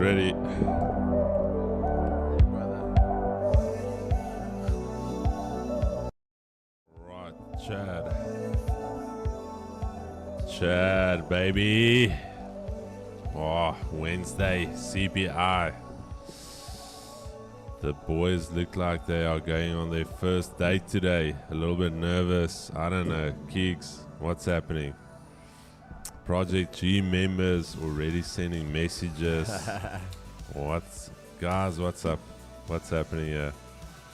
ready. Right, Chad, baby. Oh, Wednesday, CPI. The boys look like they are going on their first date today. A little bit nervous. I don't know. Keeks, what's happening? Project G members already sending messages. Guys, what's up? What's happening here?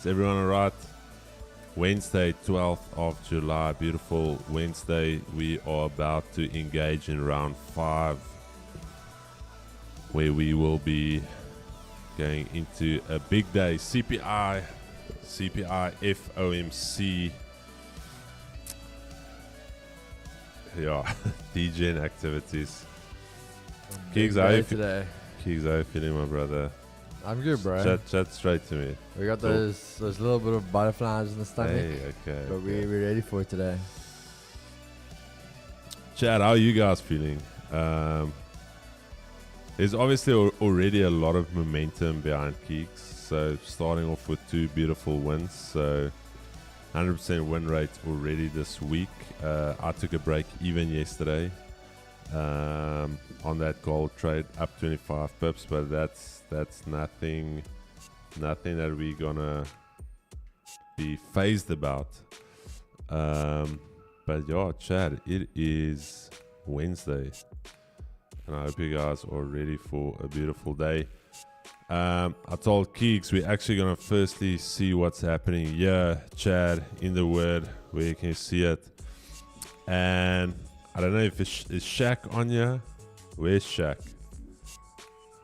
Is everyone alright? Wednesday, 12th of July. Beautiful Wednesday. We are about to engage in round 5, where we will be going into a big day. CPI, FOMC. Yeah, DJing activities. Keeks, how you feeling, my brother? I'm good, bro. Chat straight to me. We got those little bit of butterflies in the stomach. Hey, okay. But we're ready for it today. Chad, how are you guys feeling? There's obviously already a lot of momentum behind Keeks. So starting off with 2 beautiful wins. So 100% win rate already this week. I took a break even yesterday on that gold trade, up 25 pips, but that's nothing that we're gonna be phased about. But yeah, Chad, it is Wednesday, and I hope you guys are ready for a beautiful day. I told Keeks we're actually gonna firstly see what's happening here, Chad, in the word where you can see it. And I don't know if is Shaq on here. Where's Shaq?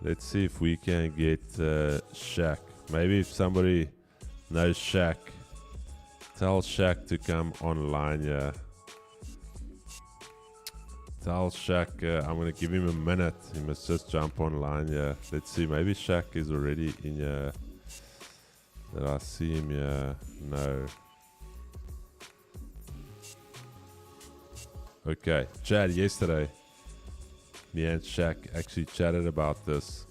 Let's see if we can get Shaq. Maybe if somebody knows Shaq, tell Shaq to come online here. Tell Shaq I'm going to give him a minute. He must just jump online here. Let's see. Maybe Shaq is already in here. Did I see him here? No. Okay. Chad, yesterday, me and Shaq actually chatted about this.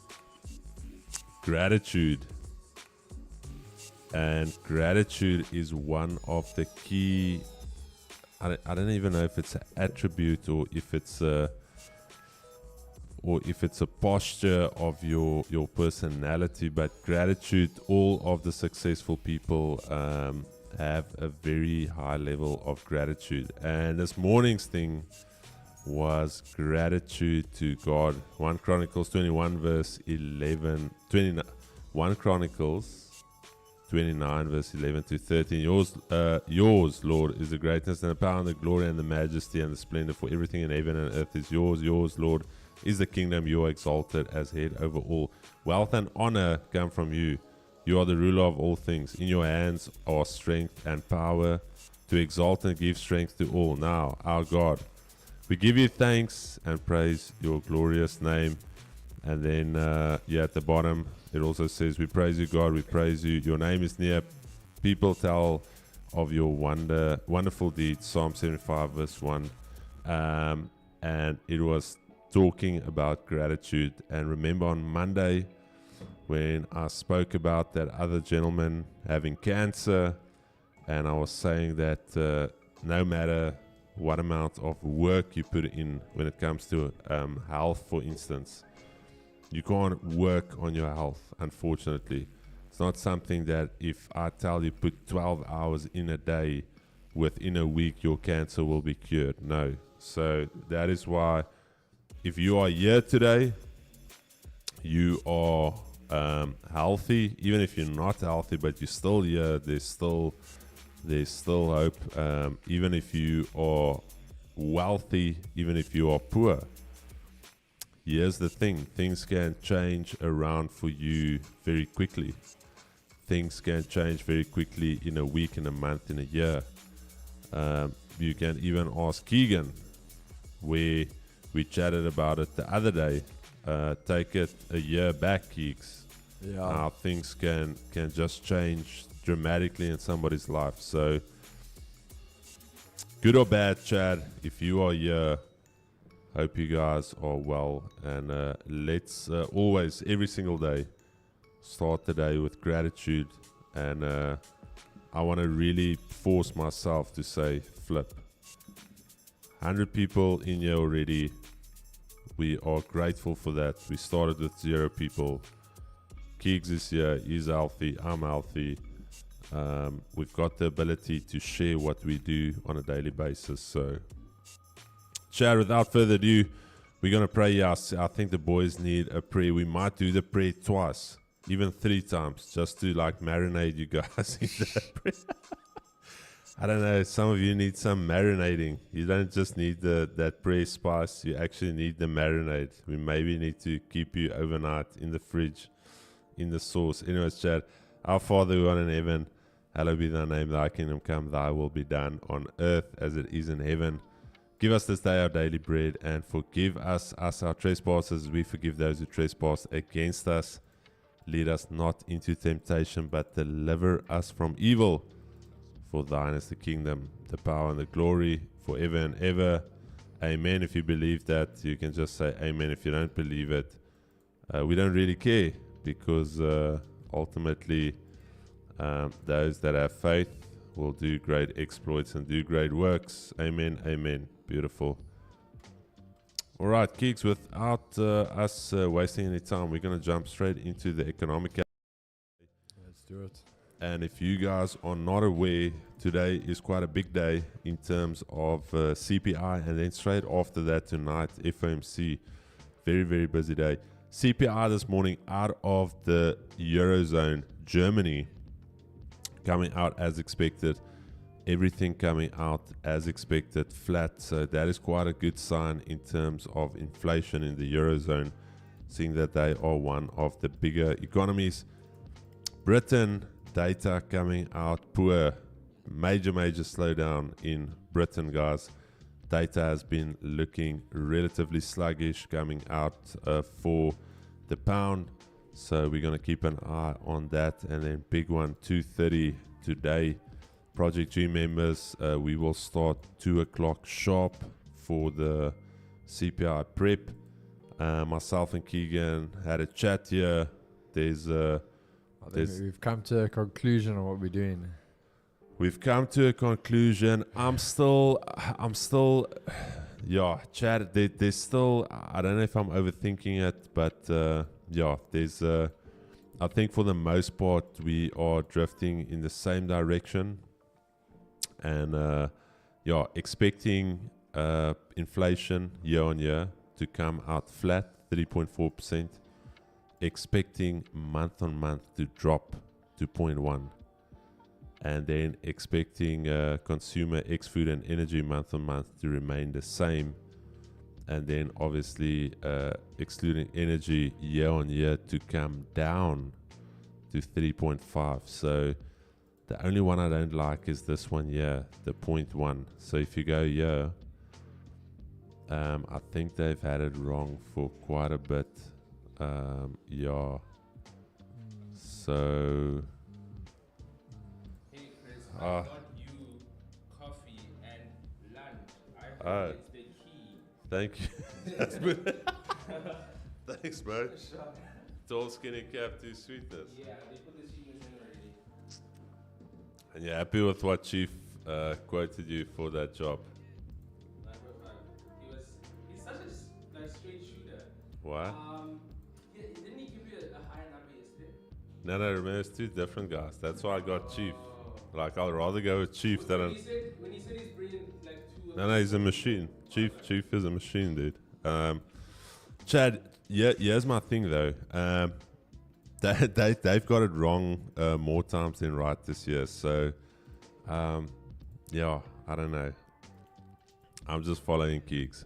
Gratitude. And gratitude is one of the key... I don't even know if it's an attribute or if it's a posture of your personality, but gratitude, all of the successful people have a very high level of gratitude. And this morning's thing was gratitude to God. 1 Chronicles 21 verse 11, 29, 1 Chronicles 29 verse 11 to 13. Yours, Lord, is the greatness and the power and the glory and the majesty and the splendor, for everything in heaven and earth is yours. Yours, Lord, is the kingdom. You are exalted as head over all. Wealth and honor come from you. You are the ruler of all things. In your hands are strength and power to exalt and give strength to all. Now, our God, we give you thanks and praise your glorious name. And then at the bottom, it also says, we praise you, God, we praise you. Your name is near. People tell of your wonderful deeds. Psalm 75 verse 1. And it was talking about gratitude. And remember on Monday, when I spoke about that other gentleman having cancer, and I was saying that no matter what amount of work you put in when it comes to health, for instance, you can't work on your health, unfortunately. It's not something that if I tell you put 12 hours in a day, within a week your cancer will be cured. No. So that is why if you are here today, you are healthy. Even if you're not healthy, but you're still here, there's still hope. Even if you are wealthy, even if you are poor. Here's the thing, things can change around for you very quickly. Things can change very quickly in a week, in a month, in a year. You can even ask Keegan, where we chatted about it the other day. Take it a year back, Keeks. Yeah. How things can just change dramatically in somebody's life. So, good or bad, Chad, if you are here, Hope you guys are well, and let's always, every single day, start the day with gratitude. And I want to really force myself to say flip. 100 people in here already. We are grateful for that. We started with 0 people. Keegs is here. He's healthy. I'm healthy. We've got the ability to share what we do on a daily basis. So, Chad, without further ado, we're going to pray. Yes, I think the boys need a prayer. We might do the prayer twice, even 3 times, just to like marinate you guys in that prayer. I don't know, some of you need some marinating. You don't just need that prayer spice, you actually need the marinade. We maybe need to keep you overnight in the fridge, in the sauce. Anyways, Chad, our Father who art in heaven, hallowed be thy name, thy kingdom come, thy will be done on earth as it is in heaven. Give us this day our daily bread, and forgive us our trespasses, as we forgive those who trespass against us. Lead us not into temptation, but deliver us from evil. For thine is the kingdom, the power, and the glory, forever and ever. Amen. If you believe that, you can just say amen. If you don't believe it, we don't really care, because ultimately those that have faith will do great exploits and do great works. Amen. Amen. Beautiful. All right, Keeks, without us wasting any time, we're going to jump straight into the economic. Let's do it. And if you guys are not aware, today is quite a big day in terms of CPI, and then straight after that tonight, FOMC. Very, very busy day. CPI this morning out of the Eurozone, Germany, coming out as expected. Everything coming out as expected, flat. So that is quite a good sign in terms of inflation in the Eurozone, seeing that they are one of the bigger economies. Britain, data coming out poor. Major slowdown in Britain, guys. Data has been looking relatively sluggish coming out for the pound. So we're going to keep an eye on that. And then big one, 2:30 today. Project G members, we will start 2 o'clock sharp for the CPI prep. Myself and Keegan had a chat here. We've come to a conclusion on what we're doing. We've come to a conclusion. I'm still, yeah, Chad, there's still, I don't know if I'm overthinking it, but yeah, I think for the most part, we are drifting in the same direction. And yeah, expecting inflation year on year to come out flat, 3.4%. Expecting month on month to drop to 0.1, and then expecting consumer food and energy month on month to remain the same, and then obviously excluding energy year on year to come down to 3.5. So the only one I don't like is this one here, the 0.1. So if you go here, I think they've had it wrong for quite a bit. Yeah. So. Hey Chris, I got you coffee and lunch. I heard it's the key. Thank you. That's good. Thanks, bro. Tall, skinny cap, 2 sweetness. Yeah, they put the sweetness in already. And you're happy with what Chief quoted you for that job? He's such a straight shooter. What? Didn't he give you a higher number yesterday? No, remember, it's 2 different guys. That's why I got Chief. Like, I'd rather go with Chief than... When he said he's bringing like 2... No, he's a machine. Chief is a machine, dude. Chad, here's my thing, though. They've got it wrong more times than right this year. So, yeah, I don't know. I'm just following Keegs.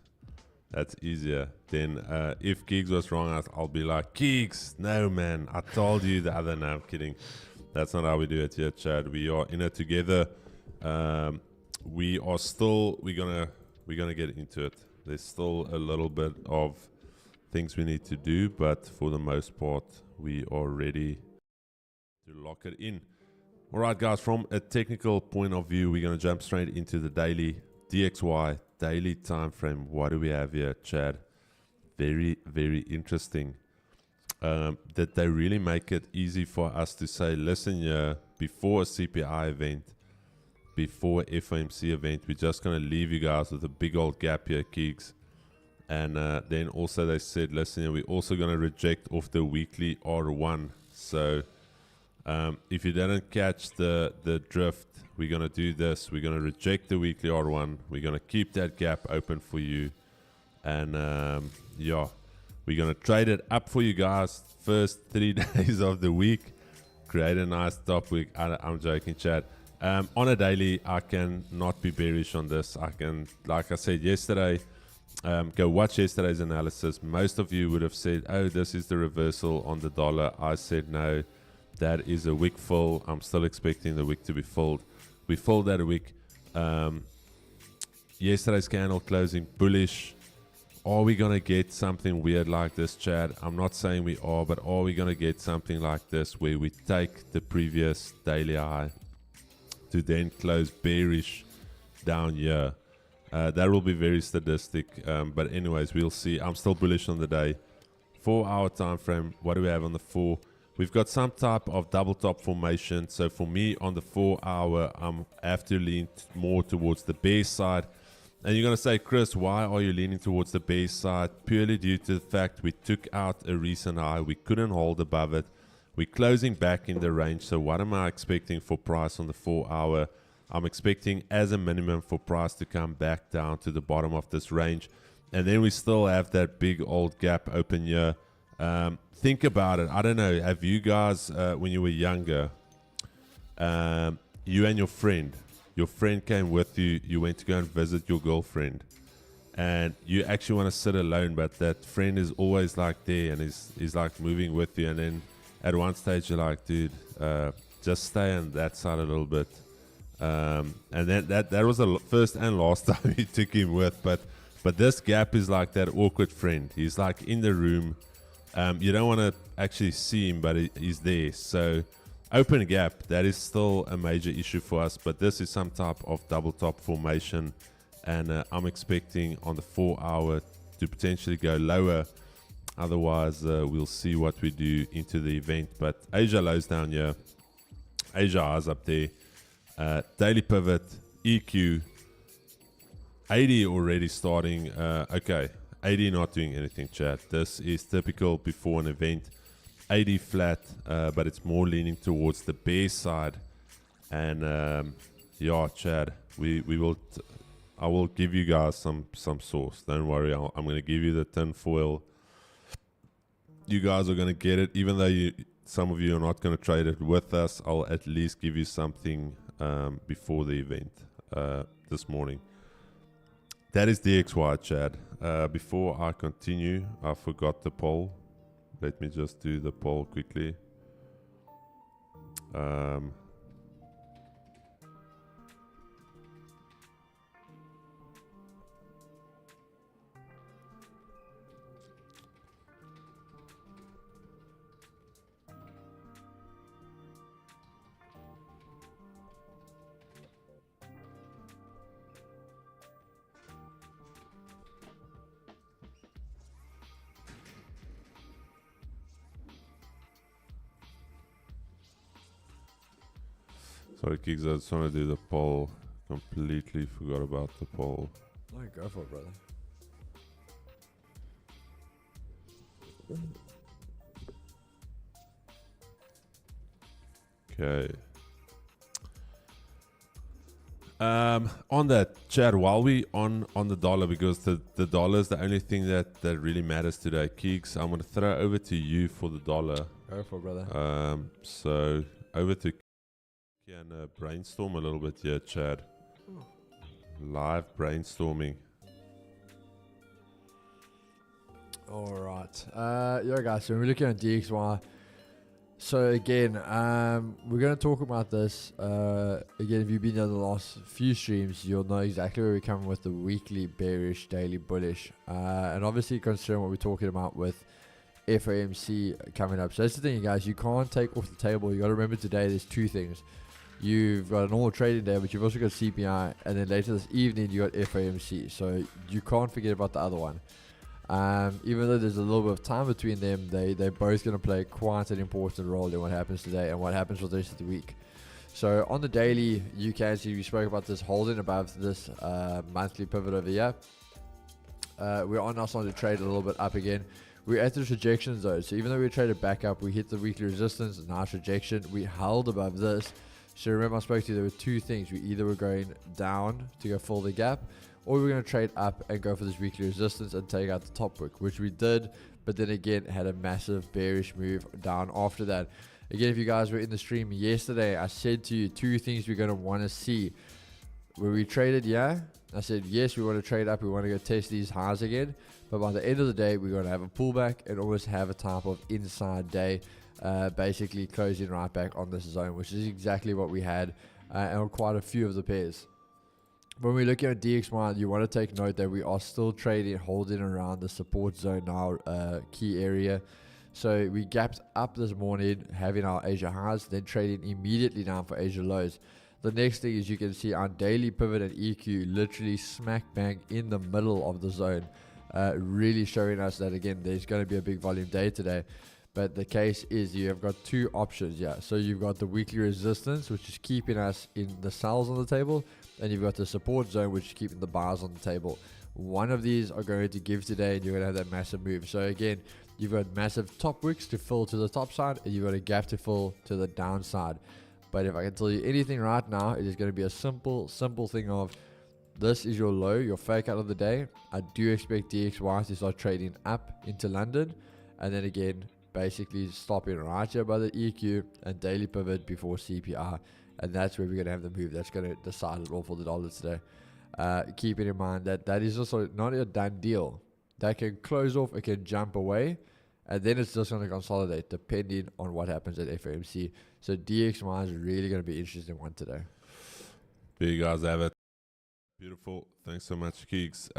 That's easier. Then if Keegs was wrong, I'll be like, Keegs, no, man, I told you the other. No, I'm kidding. That's not how we do it here, Chad. We are in it together. We're gonna get into it. There's still a little bit of things we need to do, but for the most part, we are ready to lock it in. All right, guys, from a technical point of view, we're going to jump straight into the daily DXY daily time frame, what do we have here, Chad? Very, very interesting. That they really make it easy for us to say, listen, before a CPI event, before FOMC event, we're just going to leave you guys with a big old gap here, Keegs. And then also they said, listen, we're also going to reject off the weekly R1. So if you didn't catch the drift, we're going to do this. We're going to reject the weekly R1. We're going to keep that gap open for you. And yeah, we're going to trade it up for you guys first 3 days of the week. Create a nice top week. I'm joking, Chad. On a daily, I can not be bearish on this. I can, like I said yesterday, go watch yesterday's analysis. Most of you would have said, oh, this is the reversal on the dollar. I said, no, that is a wick fill. I'm still expecting the wick to be filled. We filled that wick. Yesterday's candle closing bullish. Are we going to get something weird like this, Chad? I'm not saying we are, but are we going to get something like this where we take the previous daily high to then close bearish down here? That will be very statistic. But anyways, we'll see. I'm still bullish on the day. 4 hour time frame. What do we have on the 4? We've got some type of double top formation. So for me on the 4 hour, I have to lean more towards the bear side. And you're going to say, Chris, why are you leaning towards the bear side? Purely due to the fact we took out a recent high. We couldn't hold above it. We're closing back in the range. So what am I expecting for price on the 4 hour? I'm expecting as a minimum for price to come back down to the bottom of this range. And then we still have that big old gap open here. Think about it. I don't know. Have you guys, when you were younger, you and your friend came with you, you went to go and visit your girlfriend, and you actually want to sit alone, but that friend is always like there and is like moving with you. And then at one stage you're like, dude, just stay on that side a little bit. And then that was the first and last time you took him with. But this gap is like that awkward friend. He's like in the room. You don't want to actually see him, but he's there. So open gap, that is still a major issue for us. But this is some type of double top formation. And I'm expecting on the 4 hour to potentially go lower. Otherwise, we'll see what we do into the event. But Asia lows down here. Asia highs up there. Daily pivot, EQ, 80 already starting. Okay, 80 not doing anything, chat. This is typical before an event. 80 flat, but it's more leaning towards the bear side. And yeah, Chad, we will. I will give you guys some source. Don't worry, I'm going to give you the tin foil. You guys are going to get it, even though some of you are not going to trade it with us. I'll at least give you something before the event this morning. That is DXY, Chad. Before I continue, I forgot the poll. Let me just do the poll quickly. Sorry, Kicks, I just want to do the poll. Completely forgot about the poll. No, go for it, brother. Okay. On that, Chad, while we on the dollar, because the dollar is the only thing that really matters today. Keeks, I'm going to throw over to you for the dollar. Go for it, brother. So over to and brainstorm a little bit here, Chad. Live brainstorming. All right. Yeah, guys, so we're looking at DXY. So again, we're going to talk about this. Again, if you've been on the last few streams, you'll know exactly where we're coming with the weekly bearish, daily bullish. And obviously considering what we're talking about with FOMC coming up. So that's the thing, guys. You can't take off the table. You got to remember today there's two things. you've got a normal trading day, but you've also got CPI, and then later this evening you got FOMC. So you can't forget about the other one. Even though there's a little bit of time between them, they're both going to play quite an important role in what happens today and what happens for the rest of the week. So on the daily, you can see we spoke about this holding above this monthly pivot over here. We're on now starting to trade a little bit up again. We're at this rejection zone. So even though we traded back up, we hit the weekly resistance, nice rejection. We held above this. So remember I spoke to you, there were two things. We either were going down to go fill the gap, or we were going to trade up and go for this weekly resistance and take out the top wick, which we did, but then again had a massive bearish move down after that. Again, if you guys were in the stream yesterday, I said to you two things we're going to want to see. When we traded, I said, yes, we want to trade up. We want to go test these highs again. But by the end of the day, we're going to have a pullback and almost have a type of inside day, basically closing right back on this zone, which is exactly what we had and on quite a few of the pairs. When we're looking at DXY, you want to take note that we are still trading, holding around the support zone now, key area. So we gapped up this morning, having our Asia highs, then trading immediately down for Asia lows. The next thing is you can see our daily pivot and EQ literally smack bang in the middle of the zone, really showing us that again there's going to be a big volume day today. But the case is you have got two options, so you've got the weekly resistance, which is keeping us in the sells on the table, and you've got the support zone, which is keeping the buys on the table. One of these are going to give today, and you're going to have that massive move. So again, you've got massive top wicks to fill to the top side, and you've got a gap to fill to the downside. But if I can tell you anything right now, it is going to be a simple thing of this is your low, your fake out of the day. I do expect DXY to start trading up into London, and then again, basically stopping right here by the EQ and daily pivot before CPI. And that's where we're going to have the move that's going to decide it all for the dollar today. Keeping in mind that that is also not a done deal. That can close off, it can jump away, and then it's just going to consolidate depending on what happens at FOMC. So DXY is really going to be an interesting one today. There you guys have it. Beautiful. Thanks so much, Keeks.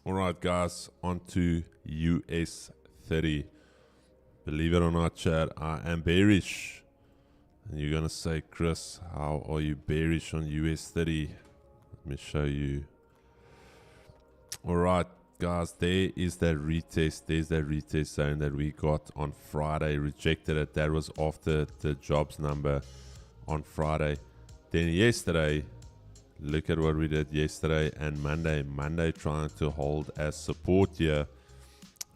All right, guys, on to US 30. Believe it or not, Chad, I am bearish. And you're going to say, Chris, how are you bearish on US 30? Let me show you. All right, guys, there is that retest. There's that retest zone that we got on Friday. Rejected it. That was after the jobs number on Friday. Then yesterday, look at what we did yesterday and Monday. Monday trying to hold as support here.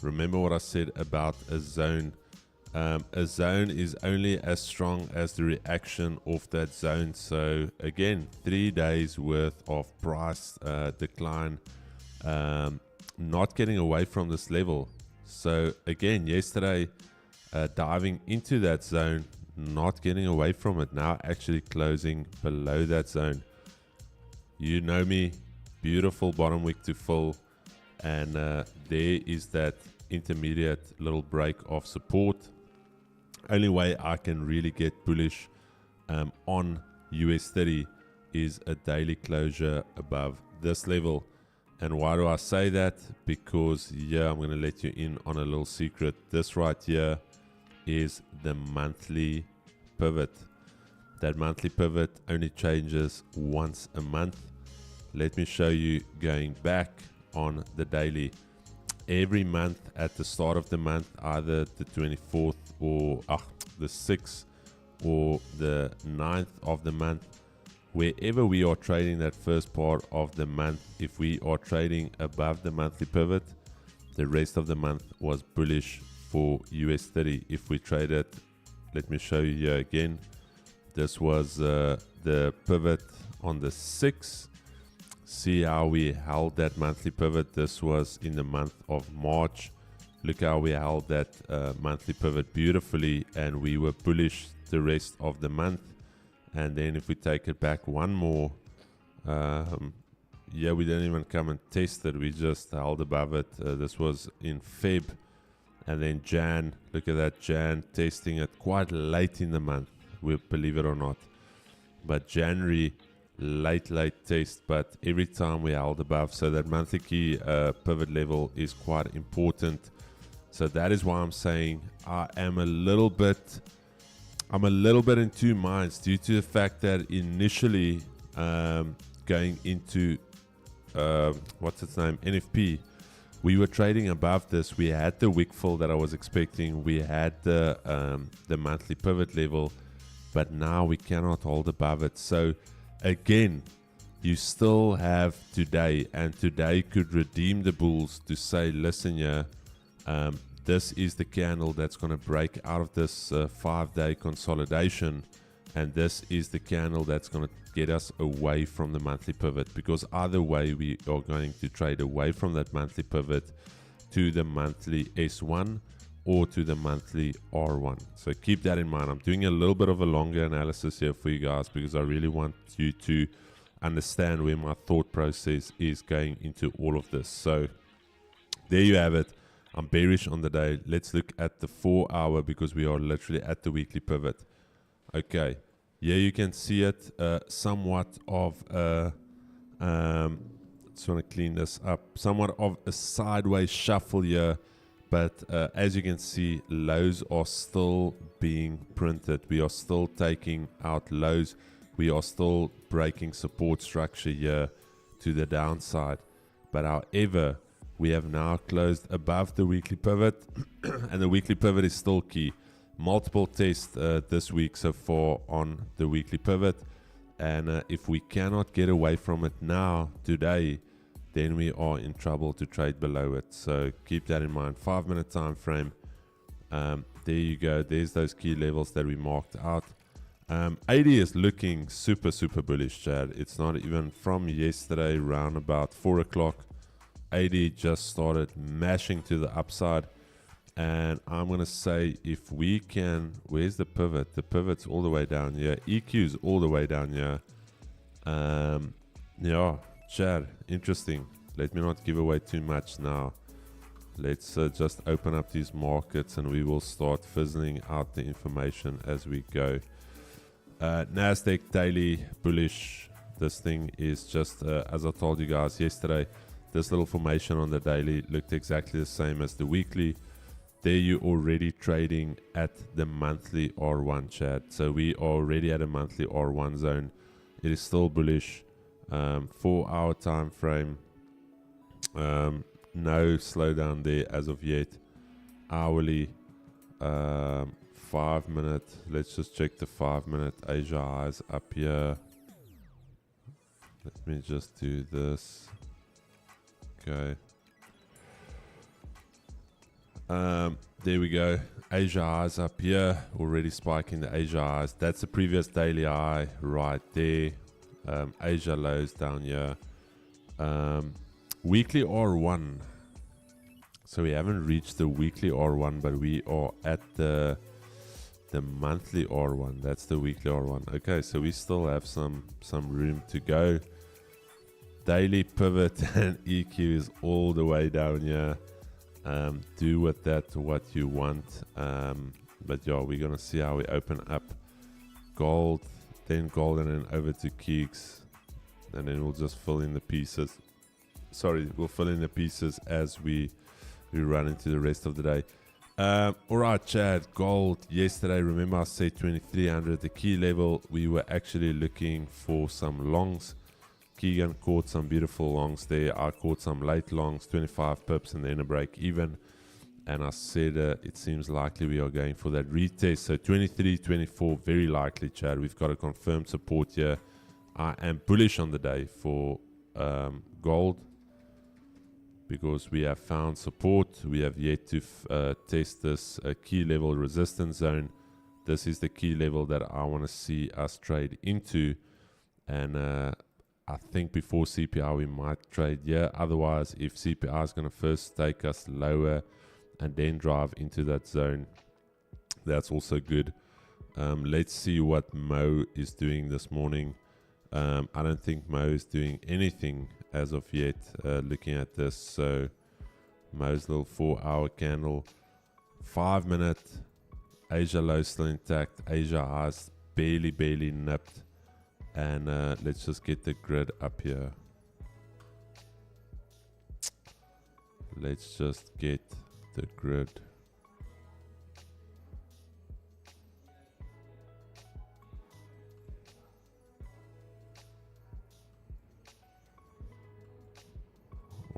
Remember what I said about a zone. A zone is only as strong as the reaction of that zone. So again, 3 days worth of price decline, not getting away from this level. So again, yesterday diving into that zone, not getting away from it, now actually closing below that zone. You know me, beautiful bottom wick to fill, and there is that intermediate little break of support. Only way I can really get bullish on US 30 is a daily closure above this level. And why do I say that? Because I'm going to let you in on a little secret. This right here is the monthly pivot. That monthly pivot only changes once a month. Let me show you going back on the daily. Every month at the start of the month, either the 24th or the 6th or the 9th of the month, wherever we are trading that first part of the month, if we are trading above the monthly pivot, the rest of the month was bullish for US 30. If we traded, let me show you here again. This was the pivot on the 6th. See how we held that monthly pivot. This was in the month of March. Look how we held that monthly pivot beautifully, and we were bullish the rest of the month. And then if we take it back one more, we didn't even come and test it. We just held above it. This was in Feb. And then Jan, look at that, Jan testing it quite late in the month, believe it or not. But January, late test, but every time we held above. So that monthly key pivot level is quite important. So that is why I'm saying I am a little bit I'm a little bit in two minds due to the fact that initially going into what's its name, NFP, we were trading above this. We had the wick fill that I was expecting. We had the monthly pivot level, but now we cannot hold above it. So again, you still have today, and today could redeem the bulls to say, listen here, this is the candle that's going to break out of this 5-day consolidation, and this is the candle that's going to get us away from the monthly pivot, because either way we are going to trade away from that monthly pivot to the monthly S1 or to the monthly R1. So keep that in mind. I'm doing a little bit of a longer analysis here for you guys because I really want you to understand where my thought process is going into all of this. So there you have it. I'm bearish on the day. Let's look at the 4-hour because we are literally at the weekly pivot. Okay, here you can see it, somewhat of a, just want to clean this up, somewhat of a sideways shuffle here, but as you can see, lows are still being printed. We are still taking out lows. We are still breaking support structure here to the downside. But however, we have now closed above the weekly pivot, and the weekly pivot is still key. Multiple tests this week so far on the weekly pivot, and if we cannot get away from it now, today, then we are in trouble to trade below it. So keep that in mind. 5-minute time frame. There you go. There's those key levels that we marked out. 80 is looking super bullish, Chad. It's not even from yesterday round about 4 o'clock. 80 just started mashing to the upside, and I'm gonna say if we can, where's the pivot? The pivot's all the way down here. EQ's all the way down here. Yeah, Chad, interesting. Let me not give away too much now. Let's just open up these markets and we will start fizzling out the information as we go. NASDAQ daily bullish. This thing is just as I told you guys yesterday, this little formation on the daily looked exactly the same as the weekly. There you're already trading at the monthly R1, Chad. So we are already at a monthly R1 zone. It is still bullish. 4-hour time frame. No slowdown there as of yet. Hourly. 5-minute. Let's just check the 5-minute. Asia highs up here. Let me just do this. Okay. There we go. Asia highs up here. Already spiking the Asia highs. That's the previous daily high right there. Asia lows down here. Weekly R1. So we haven't reached the weekly R1, but we are at the monthly R1. That's the weekly R1. Okay, so we still have some room to go. Daily pivot and EQ is all the way down here. Do with that what you want. But yeah, we're gonna see how we open up. Gold, then gold, and then over to Keeks, and then we'll just fill in the pieces. We'll fill in the pieces as we run into the rest of the day. Alright, Chad, gold yesterday, remember I said 2300, the key level. We were actually looking for some longs. Keegan caught some beautiful longs there. I caught some late longs, 25 pips, and then a break even. And I said it seems likely we are going for that retest. So 23, 24, very likely, Chad. We've got a confirmed support here. I am bullish on the day for gold because we have found support. We have yet to test this key level resistance zone. This is the key level that I want to see us trade into. And I think before CPI we might trade here. Otherwise, if CPI is going to first take us lower and then drive into that zone, that's also good. Let's see what Mo is doing this morning. I don't think Mo is doing anything as of yet, looking at this. So Mo's little 4-hour candle, 5-minute, Asia low still intact, Asia highs barely nipped. And let's just get the grid up here. Let's just get the grid.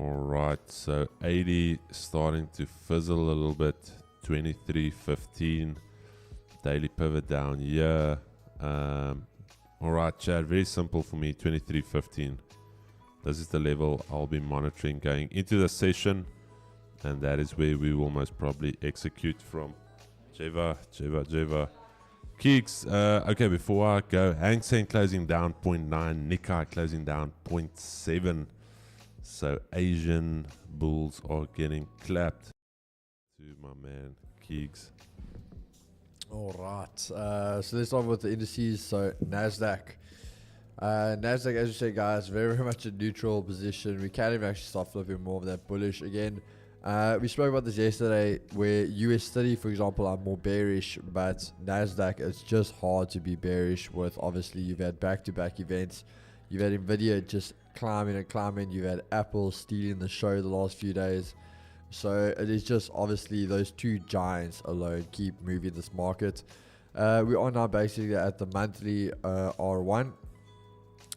All right, so 80 starting to fizzle a little bit. 23.15, daily pivot down here. All right, Chad, very simple for me. 23.15. This is the level I'll be monitoring going into the session, and that is where we will most probably execute from. Jeva. Keeks, okay, before I go, Hang Seng closing down 0.9, Nikkei closing down 0.7. So Asian bulls are getting clapped. To my man, Keeks. All right. So let's start with the indices. So NASDAQ. NASDAQ, as you say, guys, very, very much a neutral position. We can't even actually start flipping more of that bullish again. We spoke about this yesterday where US 30, for example, are more bearish, but NASDAQ, it's just hard to be bearish with, obviously, you've had back-to-back events. You've had Nvidia just climbing and climbing. You've had Apple stealing the show the last few days. So it is just, obviously, those two giants alone keep moving this market. We are now basically at the monthly R1.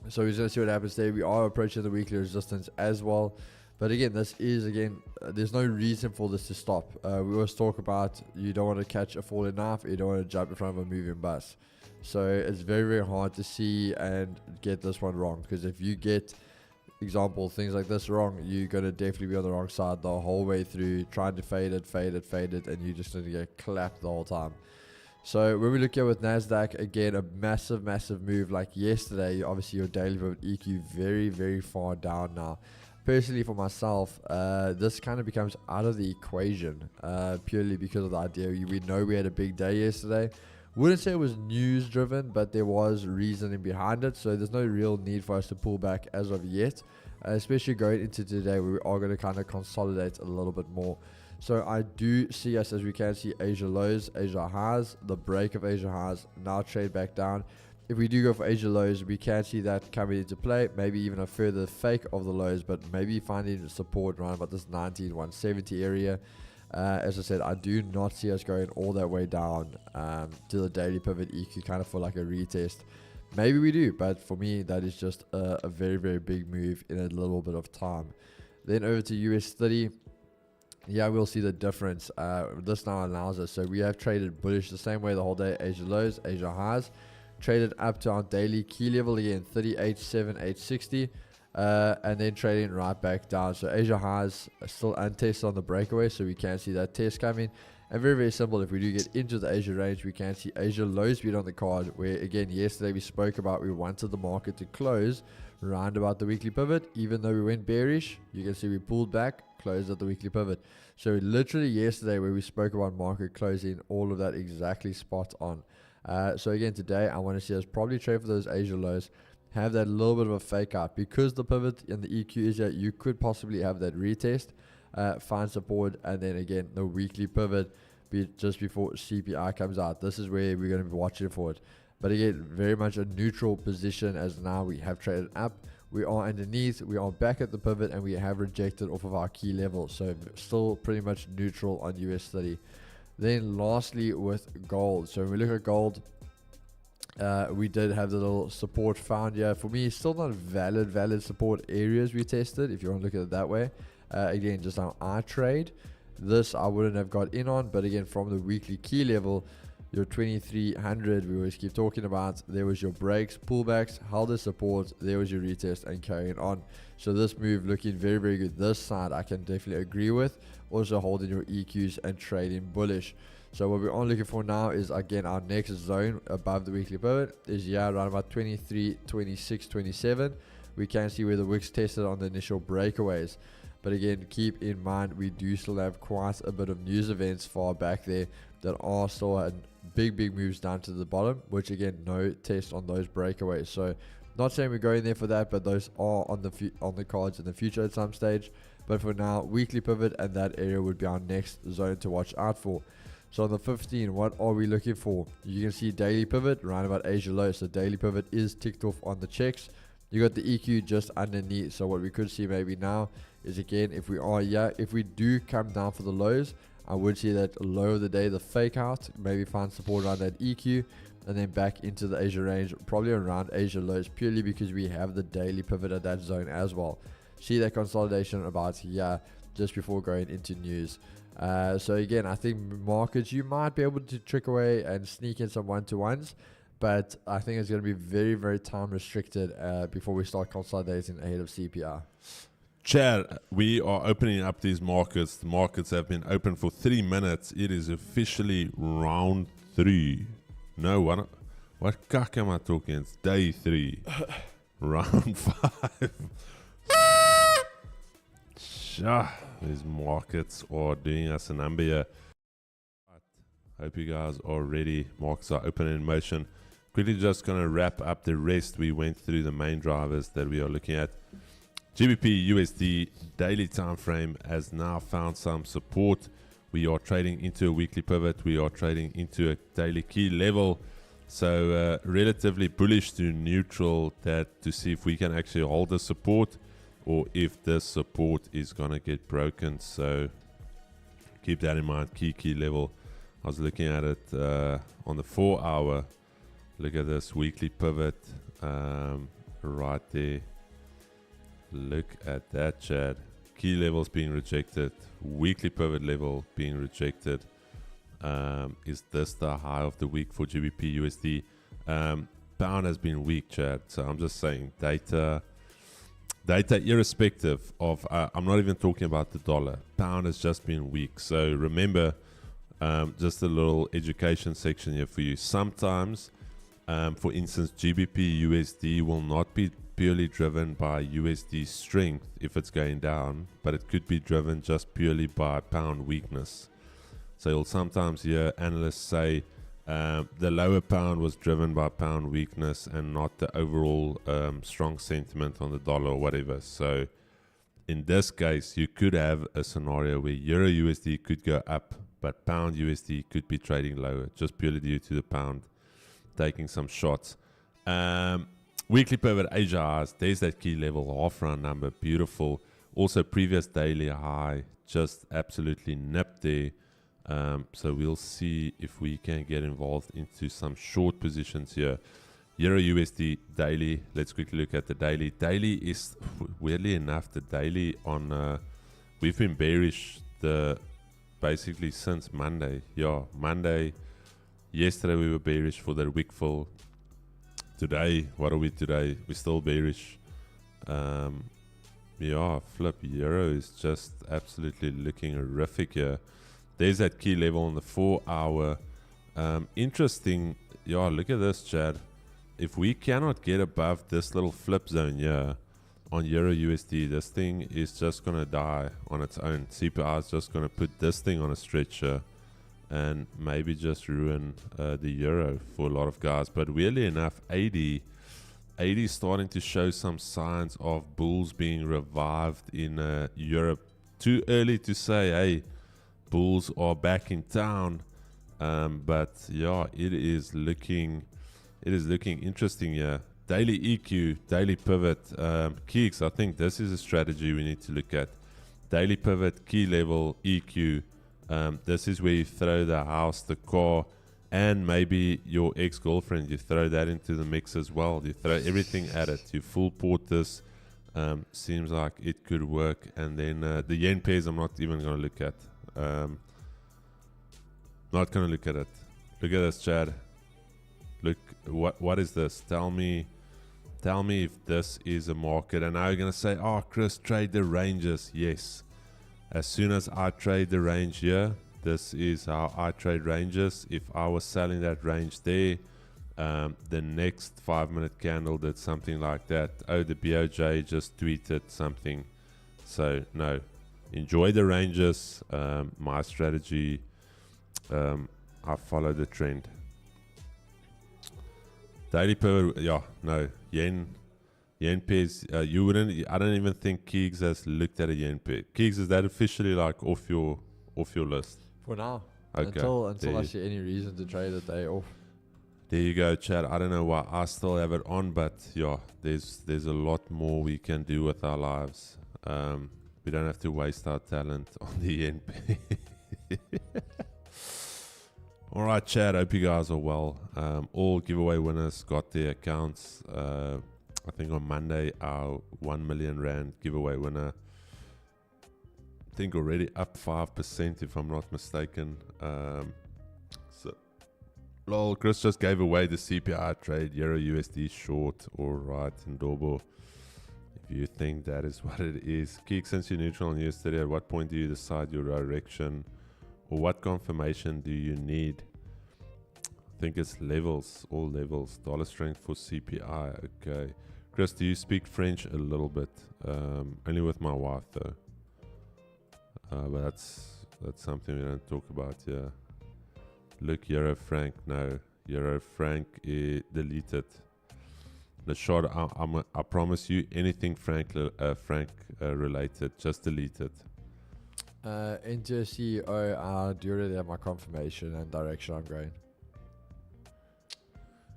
So we're going to see what happens there. We are approaching the weekly resistance as well. But again, this is, there's no reason for this to stop. We always talk about you don't want to catch a falling knife, you don't want to jump in front of a moving bus. So it's very, very hard to see and get this one wrong. Because if you get, example, things like this wrong, you're going to definitely be on the wrong side the whole way through, trying to fade it, and you're just going to get clapped the whole time. So when we look here with NASDAQ, again, a massive, massive move like yesterday. Obviously, your daily pivot EQ very, very far down now. Personally, for myself, this kind of becomes out of the equation purely because of the idea. We know we had a big day yesterday. Wouldn't say it was news driven, but there was reasoning behind it. So there's no real need for us to pull back as of yet, especially going into today where we are going to kind of consolidate a little bit more. So I do see us, as we can see, Asia lows, Asia highs, the break of Asia highs, now trade back down. If we do go for Asia lows, we can see that coming into play, maybe even a further fake of the lows, but maybe finding support around about this 19,170 area. As I said, I do not see us going all that way down to the daily pivot EQ, kind of for like a retest. Maybe we do, but for me, that is just a very, very big move in a little bit of time. Then over to US 30. Yeah, we'll see the difference. This now allows us. So we have traded bullish the same way the whole day. Asia lows, Asia highs. Traded up to our daily key level again, 38.7860. And then trading right back down. So Asia highs are still untested on the breakaway. So we can see that test coming. And very, very simple. If we do get into the Asia range, we can see Asia lows beat on the card. Where, again, yesterday we spoke about we wanted the market to close round about the weekly pivot. Even though we went bearish, you can see we pulled back, closed at the weekly pivot. So literally yesterday where we spoke about market closing, all of that exactly spot on. So again, today I want to see us probably trade for those Asia lows, have that little bit of a fake out. Because the pivot and the EQ is that you could possibly have that retest, find support, and then again, the weekly pivot just before CPI comes out. This is where we're going to be watching for it. But again, very much a neutral position as now we have traded up. We are underneath, we are back at the pivot, and we have rejected off of our key level. So still pretty much neutral on US 30. Then lastly with gold. So when we look at gold, we did have the little support found here. For me, still not valid support areas we tested, if you want to look at it that way. Again, just how I trade. This I wouldn't have got in on, but again, from the weekly key level, your 2300 we always keep talking about, there was your breaks, pullbacks, held the support, there was your retest, and carrying on. So this move looking very, very good. This side I can definitely agree with. Also holding your EQs and trading bullish. So what we are looking for now is, again, our next zone above the weekly pivot is around about 23, 26, 27. We can see where the wicks tested on the initial breakaways. But again, keep in mind we do still have quite a bit of news events far back there that are still big moves down to the bottom, which again, no test on those breakaways. So not saying we're going there for that, but those are on the cards in the future at some stage. But for now, weekly pivot and that area would be our next zone to watch out for. So on the 15, what are we looking for? You can see daily pivot around about Asia low. So daily pivot is ticked off on the checks. You got the EQ just underneath. So what we could see maybe now is, again, if we do come down for the lows, I would see that low of the day, the fake out, maybe find support around that EQ, and then back into the Asia range, probably around Asia lows, purely because we have the daily pivot at that zone as well. see that consolidation about here just before going into news. So again, I think markets, you might be able to trick away and sneak in some one-to-ones, but I think it's going to be very, very time restricted before we start consolidating ahead of CPI. Chad, we are opening up these markets. The markets have been open for 3 minutes. It is officially round 3. No, what cuck am I talking? It's day 3. Round 5. These markets are doing us a number here. Hope you guys are ready. Markets are open in motion. Quickly just going to wrap up the rest. We went through the main drivers that we are looking at. GBP USD daily time frame has now found some support. We are trading into a weekly pivot. We are trading into a daily key level. So relatively bullish to neutral, that to see if we can actually hold the support or if this support is going to get broken. So keep that in mind. Key level. I was looking at it on the 4 hour. Look at this weekly pivot right there. Look at that, Chad. Key levels being rejected. Weekly pivot level being rejected. Is this the high of the week for GBP USD? Pound has been weak, Chad. So I'm just saying data irrespective of, I'm not even talking about the dollar. Pound has just been weak. So remember, just a little education section here for you. Sometimes, for instance, GBP USD will not be purely driven by USD strength if it's going down, but it could be driven just purely by pound weakness. So you'll sometimes hear analysts say the lower pound was driven by pound weakness and not the overall strong sentiment on the dollar or whatever. So in this case, you could have a scenario where Euro USD could go up, but pound USD could be trading lower, just purely due to the pound taking some shots. Weekly pivot Asia highs, there's that key level, half round number, beautiful. Also previous daily high, just absolutely nipped there. So we'll see if we can get involved into some short positions here. Euro USD daily, let's quickly look at the daily. Daily is, weirdly enough, the daily on, we've been bearish basically since Monday. Yeah, Monday, yesterday we were bearish for the week full. Today, what are we today? We're still bearish. Yeah, flip Euro is just absolutely looking horrific here. There's that key level on the 4 hour. Interesting. Yeah, look at this, Chad. If we cannot get above this little flip zone here on Euro USD, this thing is just going to die on its own. CPI is just going to put this thing on a stretcher and maybe just ruin the euro for a lot of guys. But weirdly enough, 80 is starting to show some signs of bulls being revived in Europe. Too early to say, hey, bulls are back in town. But yeah, it is looking interesting here. Daily EQ, daily pivot, Keeks, I think this is a strategy we need to look at. Daily pivot, key level, EQ. This is where you throw the house, the car, and maybe your ex-girlfriend. You throw that into the mix as well. You throw everything at it. You full port this. Seems like it could work. And then the yen pairs I'm not even going to look at. Not going to look at it. Look at this, Chad. Look, what is this? Tell me if this is a market. And now you're going to say, oh, Chris, trade the ranges. Yes. As soon as I trade the range here, this is how I trade ranges. If I was selling that range there, the next 5-minute candle did something like that. Oh, the BOJ just tweeted something. So, no. Enjoy the ranges. My strategy, I follow the trend. Daily pivot, yeah, no. Yen pairs, you wouldn't. I don't even think Keegs has looked at a yen pair. Keegs, is that officially like off your list? For now. Okay. Until I see any reason to trade a day off. There you go, Chad. I don't know why I still have it on, but yeah, there's a lot more we can do with our lives. We don't have to waste our talent on the yen pair. All right, Chad. Hope you guys are well. All giveaway winners got their accounts I think on Monday, our 1 million rand giveaway winner, I think already up 5% if I'm not mistaken. So, lol, Chris just gave away the CPI trade, Euro USD short. All right, in Dorbo. If you think that is what it is. Keek, since you're neutral on yesterday, at what point do you decide your direction? Or what confirmation do you need? I think it's levels, all levels. Dollar strength for CPI. Okay. Chris, do you speak French a little bit? Only with my wife though. But that's something we don't talk about here. Look, Euro Franc. No, Euro Franc is deleted. The short, I promise you, anything Franc related, just delete it. Into CEO, I do already have my confirmation and direction I'm going.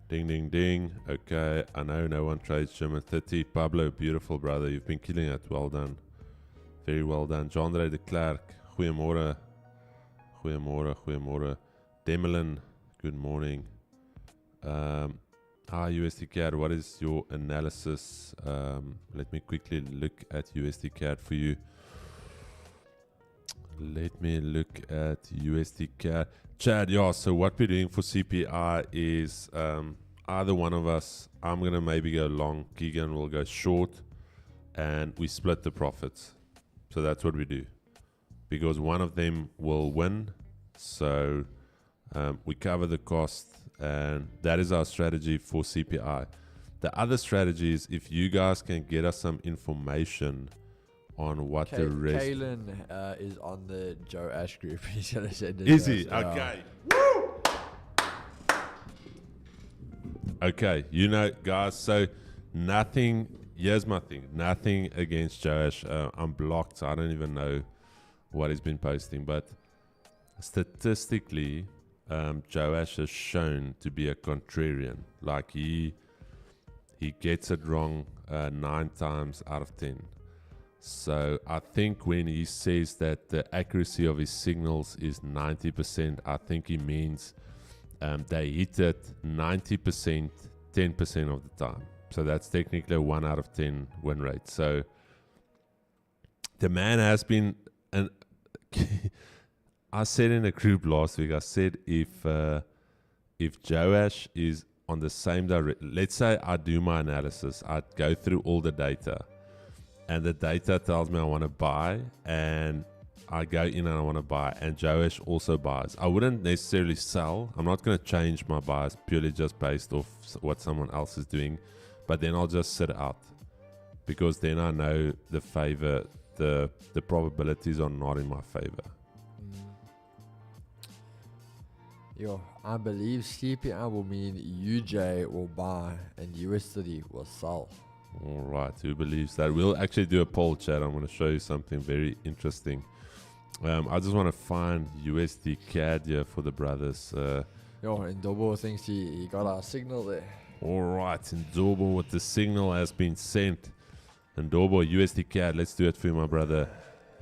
Ding, ding, ding. Okay, I know no one trades German 30. Pablo, beautiful brother. You've been killing it. Well done. Very well done. Jean-Andre de Klerk. Goeiemorgen. Goeiemorgen, goeiemorgen. Demelin, good morning. USD CAD, what is your analysis? Let me quickly look at USD CAD for you. Let me look at USD CAD. Chad, yeah, so what we're doing for CPI is either one of us, I'm going to maybe go long, Keegan will go short, and we split the profits. So that's what we do. Because one of them will win, so we cover the cost, and that is our strategy for CPI. The other strategy is if you guys can get us some information on what the rest... Kalen is on the Joe Ash group. He's going to send it. Is he? Okay. Woo! Okay, you know, guys, so nothing... Here's my thing. Nothing against Joe Ash. I'm blocked, so I don't even know what he's been posting. But statistically, Joe Ash has shown to be a contrarian. Like, he gets it wrong 9 times out of 10. So I think when he says that the accuracy of his signals is 90%, I think he means they hit it 90%, 10% of the time. So that's technically a 1 out of 10 win rate. So the man has been, and I said in a group last week, I said if Joe Ash is on the same direction, let's say I do my analysis, I go through all the data, and the data tells me I want to buy, and I go in and I want to buy, and Joe Ash also buys. I wouldn't necessarily sell. I'm not going to change my buys purely just based off what someone else is doing, but then I'll just sit out, because then I know the favor, the probabilities are not in my favor. Yo, I believe CPI will mean UJ will buy and USD will sell. All right, who believes that? We'll actually do a poll, chat. I'm going to show you something very interesting. I just want to find USD CAD here for the brothers. Yo, and Dobo thinks he got our signal there. All right, in Dobo, what the signal has been sent. And Dobo, USD CAD, let's do it for you, my brother.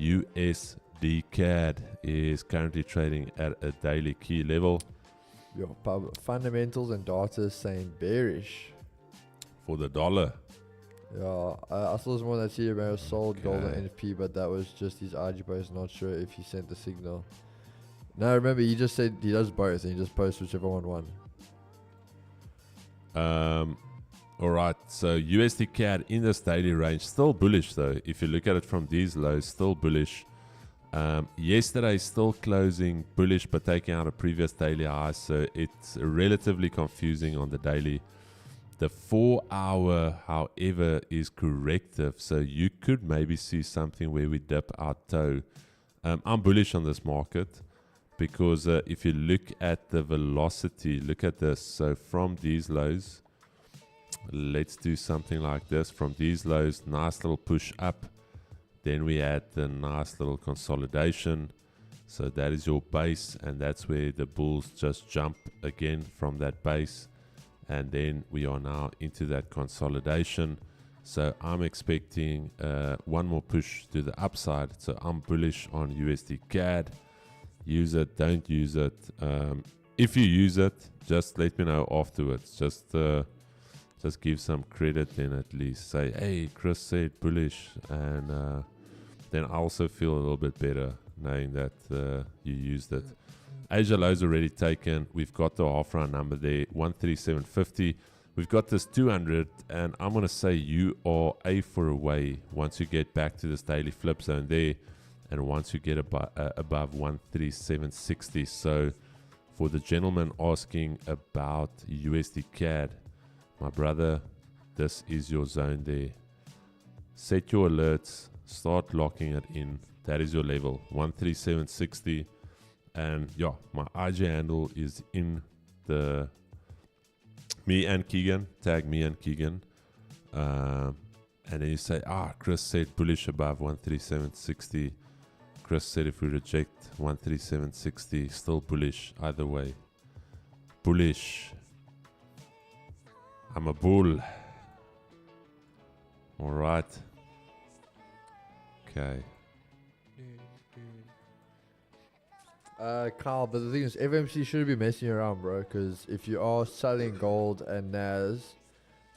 USD CAD is currently trading at a daily key level. Yo, fundamentals and data is saying bearish. For the dollar. Yeah, I saw this one that CMO sold gold Okay. and NFP, but that was just his IG post. Not sure if he sent the signal. No, remember, he just said he does both, and he just posts whichever one won. All right, so USD CAD in this daily range, still bullish though. If you look at it from these lows, still bullish. Yesterday still closing bullish, but taking out a previous daily high, so it's relatively confusing on the daily. The 4 hour, however, is corrective, so you could maybe see something where we dip our toe. I'm bullish on this market because if you look at the velocity, look at this. So from these lows, let's do something like this. From these lows, nice little push up. Then we had the nice little consolidation. So that is your base, and that's where the bulls just jump again from that base. And then we are now into that consolidation. So I'm expecting one more push to the upside. So I'm bullish on USD CAD. Use it, don't use it. If you use it, just let me know afterwards. Just just give some credit then at least. Say, hey, Chris said bullish, and then I also feel a little bit better knowing that you used it. Asia low's already taken. We've got the half round number there, 137.50. We've got this 200, and I'm going to say you are A for away once you get back to this daily flip zone there, and once you get above 137.60. So for the gentleman asking about USD CAD, my brother, this is your zone there. Set your alerts, start locking it in. That is your level, 137.60. And yeah, my IG handle is in the me and Keegan, tag me and Keegan. And then you say, Chris said bullish above 137.60. Chris said if we reject 137.60, still bullish either way. Bullish. I'm a bull. All right. Okay. Kyle, but the thing is, FMC shouldn't be messing around, bro. Because if you are selling gold and NAS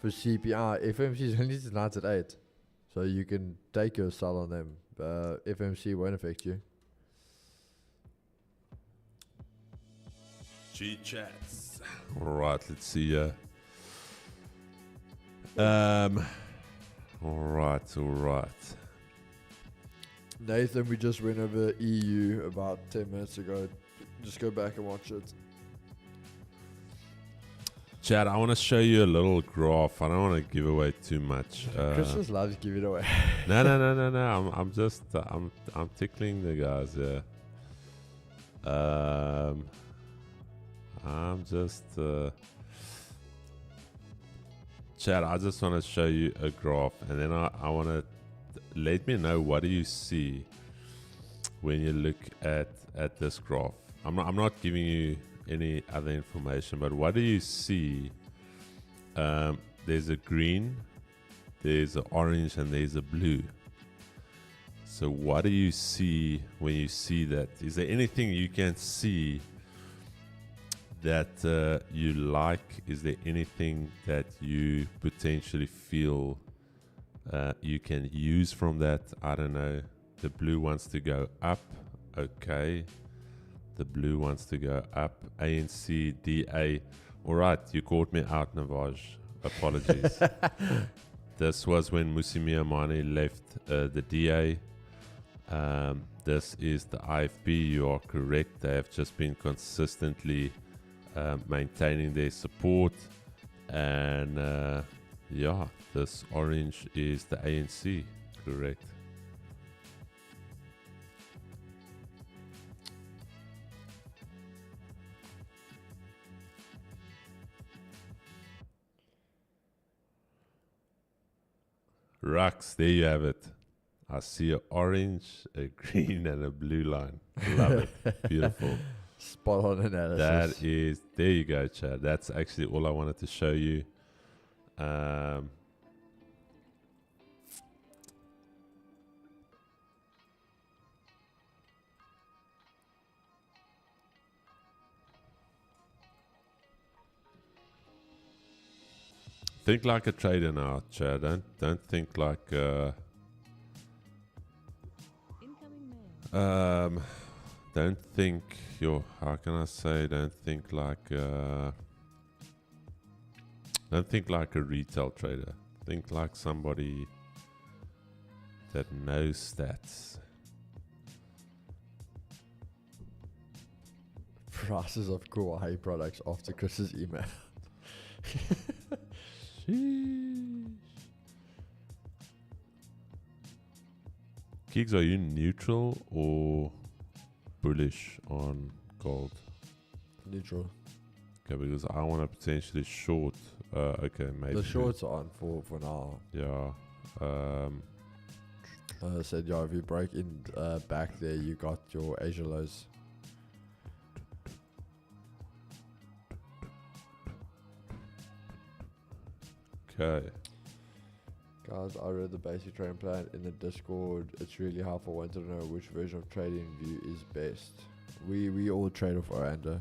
for CPI, FMC is only tonight at 8. So you can take your sell on them. FMC won't affect you. G-chats. All right, let's see. All right. Nathan, we just went over EU about 10 minutes ago. Just go back and watch it. Chad, I want to show you a little graph. I don't want to give away too much. Christmas loves give it away. No. I'm just I'm tickling the guys. Yeah. I'm just Chad, I just want to show you a graph, and then I want to let me know what do you see when you look at this graph. I'm not giving you any other information, but what do you see? There's a green, there's an orange, and there's a blue. So what do you see when you see that? Is there anything you can see that you like? Is there anything that you potentially feel you can use from that? I don't know. The blue wants to go up. Okay. The blue wants to go up. ANC, DA. All right. You caught me out, Navaj. Apologies. This was when Musimia Mane left the DA. This is the IFB. You are correct. They have just been consistently maintaining their support. And yeah, this orange is the ANC. Correct. Rux, there you have it. I see an orange, a green, and a blue line. Love it. Beautiful. Spot on analysis. That is, there you go, Chad. That's actually all I wanted to show you. Think like a trader now, Chad. Don't think like don't think how can I say, don't think like a retail trader. Think like somebody that knows stats. Prices of Kauai products after Chris's email. Sheesh. Keeks, are you neutral or bullish on gold? Neutral. Okay, because I want to potentially short. Okay, maybe. The shorts are on for now. Yeah. I said, yeah, if you break in back there, you got your Asia lows. Okay. Guys, I read the basic trading plan in the Discord. It's really helpful. I want to know which version of trading view is best. We all trade off Orlando.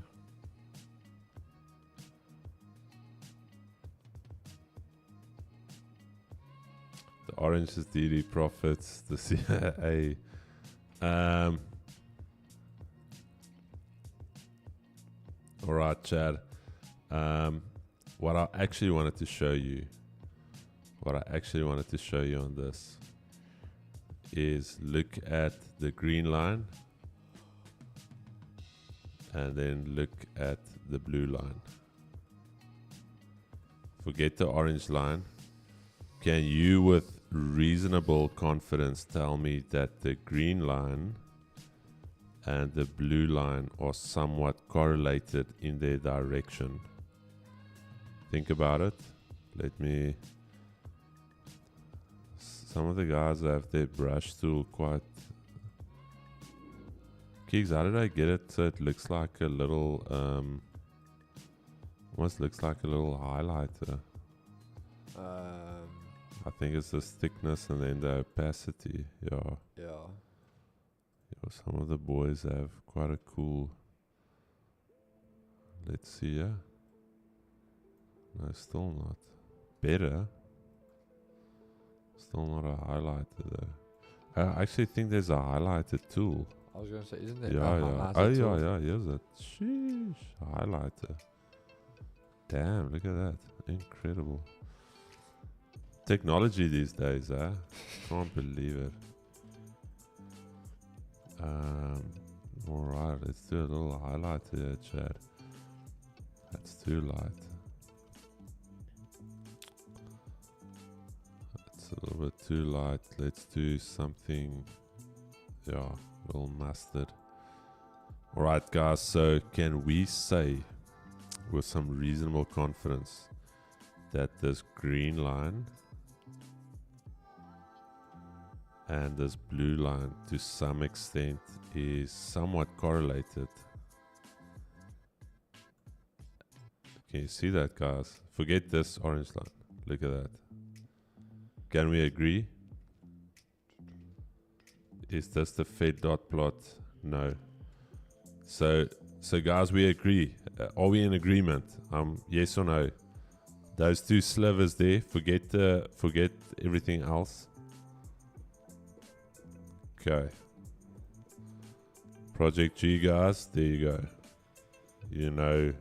orange is daily profits. The CIA. All right, Chad. What I actually wanted to show you on this is look at the green line and then look at the blue line. Forget the orange line. Can you with reasonable confidence tell me that the green line and the blue line are somewhat correlated in their direction? Think about it. Some of the guys have their brush tool quite... Keeks, how did I get it so it looks like a little... almost looks like a little highlighter. I think it's the thickness and then the opacity. Yeah. Some of the boys have quite a cool... Let's see, yeah. No, still not. Better. Still not a highlighter though. I actually think there's a highlighter tool. I was going to say, isn't there? Yeah. Oh, yeah. Here's a highlighter. Damn, look at that. Incredible. Technology these days, eh? Can't believe it. Alright, let's do a little highlighter here, Chad. That's too light. That's a little bit too light. Let's do something, a little mustard. Alright, guys, so can we say with some reasonable confidence that this green line and this blue line to some extent is somewhat correlated? Can you see that, guys? Forget this orange line. Look at that. Can we agree? Is this the Fed dot plot? No. So guys, we agree. Are we in agreement? Yes or no? Those two slivers there. Forget everything else. Okay. Project G, guys. There you go. You know.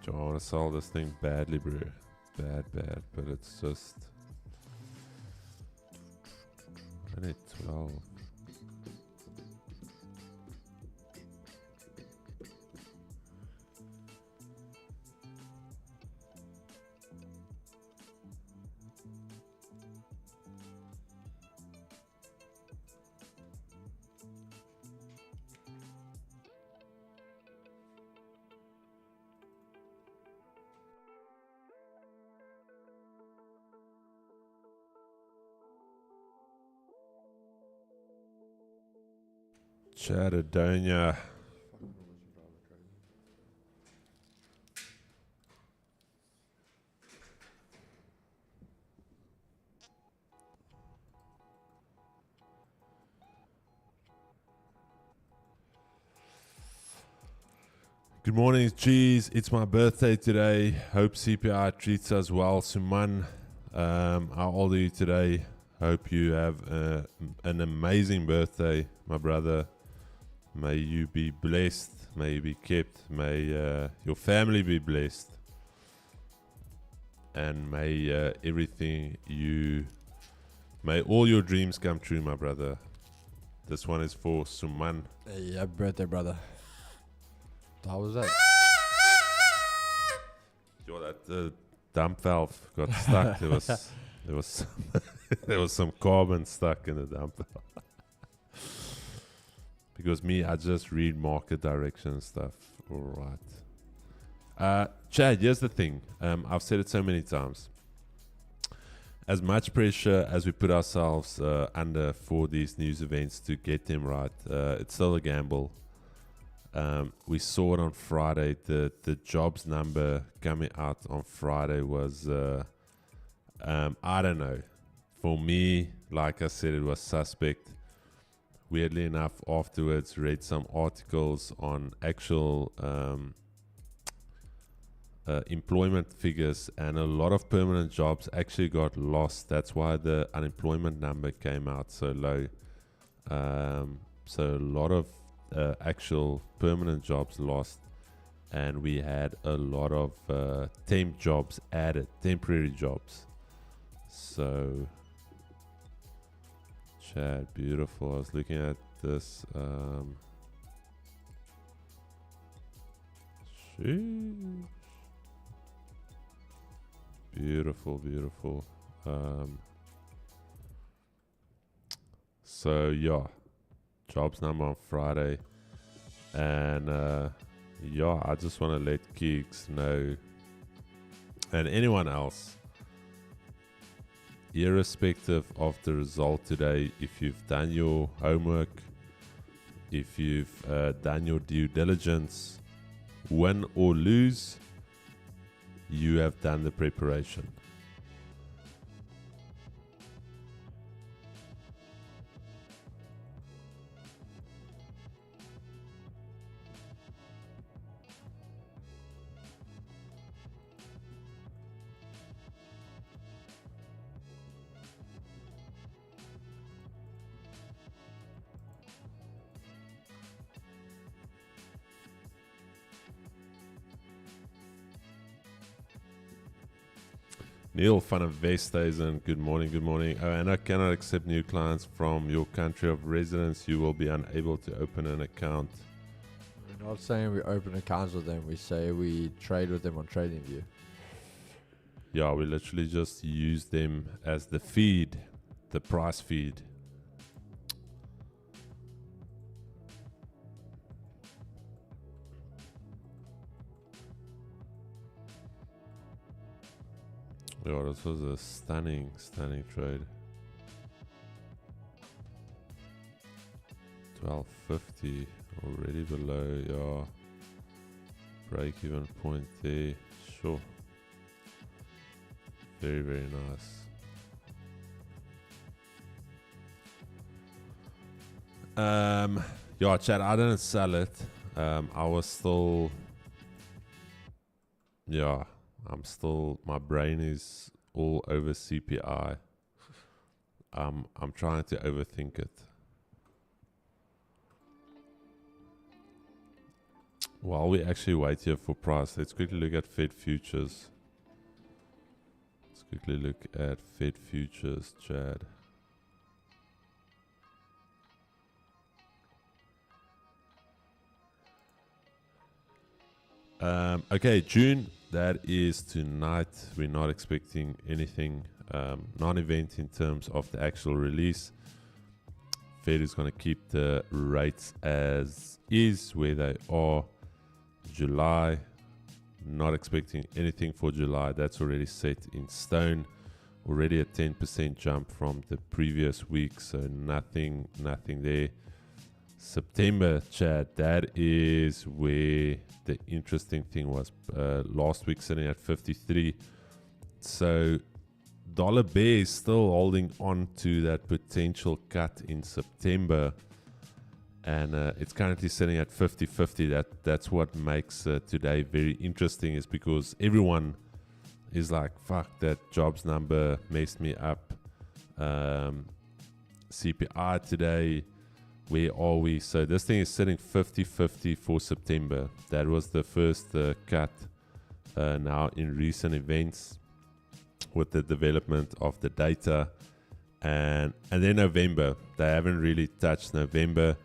I want to sell this thing badly, bro. Bad, but it's just... Only 12. Chatadonia. Good morning, G's. It's my birthday today. Hope CPI treats us well. Suman, how old are you today? Hope you have an amazing birthday, my brother. May you be blessed. May you be kept. May your family be blessed. And may may all your dreams come true, my brother. This one is for Suman. Hey, happy birthday, brother. How was that? Yo, that dump valve got stuck. There was there was some carbon stuck in the dump valve. Because I just read market direction and stuff. All right. Chad, here's the thing. I've said it so many times. As much pressure as we put ourselves under for these news events to get them right, it's still a gamble. We saw it on Friday. The jobs number coming out on Friday was I don't know. For me, like I said, it was suspect. Weirdly enough, afterwards, read some articles on actual employment figures, and a lot of permanent jobs actually got lost. That's why the unemployment number came out so low. So a lot of actual permanent jobs lost, and we had a lot of temp jobs added, temporary jobs. So, Chad, beautiful. I was looking at this. Sheesh. Beautiful, beautiful. So yeah, jobs number on Friday, and yeah, I just want to let Keeks know, and anyone else, irrespective of the result today, if you've done your homework, if you've done your due diligence, win or lose, you have done the preparation. Neil van Westhuizen, good morning, good morning. And I cannot accept new clients from your country of residence. You will be unable to open an account. We're not saying we open accounts with them. We say we trade with them on TradingView. Yeah, we literally just use them as the feed, the price feed. Yeah, this was a stunning trade. 1250 already below, yeah. Break even point there, sure. Very, very nice. Yeah, Chad, I didn't sell it. I was still, yeah. My brain is all over CPI. I'm trying to overthink it. While we actually wait here for price, let's quickly look at Fed futures. Chad. Okay, June. That is tonight. We're not expecting anything non-event in terms of the actual release. Fed is going to keep the rates as is where they are. July, not expecting anything for July. That's already set in stone. Already a 10% jump from the previous week, so nothing there. September, Chad, that is where the interesting thing was. Last week sitting at 53. So dollar bear is still holding on to that potential cut in September. And it's currently sitting at 50-50. That's what makes today very interesting, is because everyone is like, fuck, that jobs number messed me up. CPI today, where are we? So this thing is sitting 50-50 for September. That was the first cut now in recent events with the development of the data. And then November. They haven't really touched November.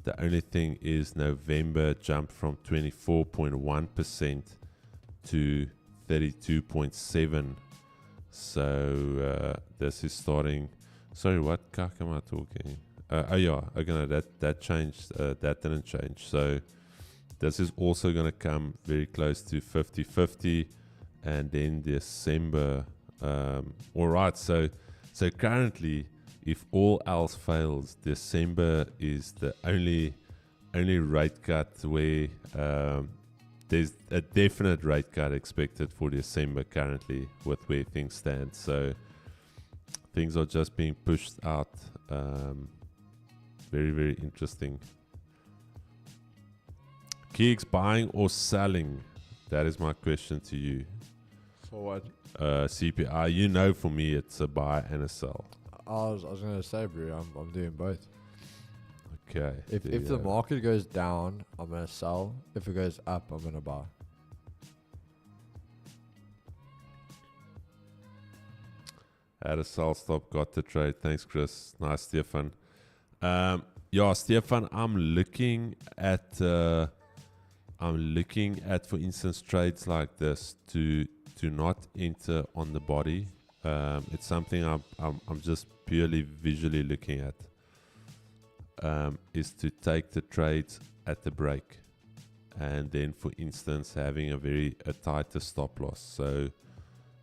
The only thing is November jumped from 24.1% to 32.7%. So this is starting... Sorry, what cock am I talking? Oh yeah, okay, that changed. That didn't change. So this is also going to come very close to 50-50, and then December. All right. So currently, if all else fails, December is the only rate cut where there's a definite rate cut expected for December currently with where things stand. So things are just being pushed out. Very, very interesting. Keeks, buying or selling? That is my question to you. For what? CPI, you know, for me, it's a buy and a sell. I was going to say, bro, I'm doing both. Okay. If the market goes down, I'm going to sell. If it goes up, I'm going to buy. Had a sell stop, got the trade. Thanks, Chris. Nice, Stefan. Yeah, Stefan, I'm looking at, for instance, trades like this to not enter on the body. It's something I'm just purely visually looking at. Is to take the trades at the break, and then, for instance, having a tighter stop loss. So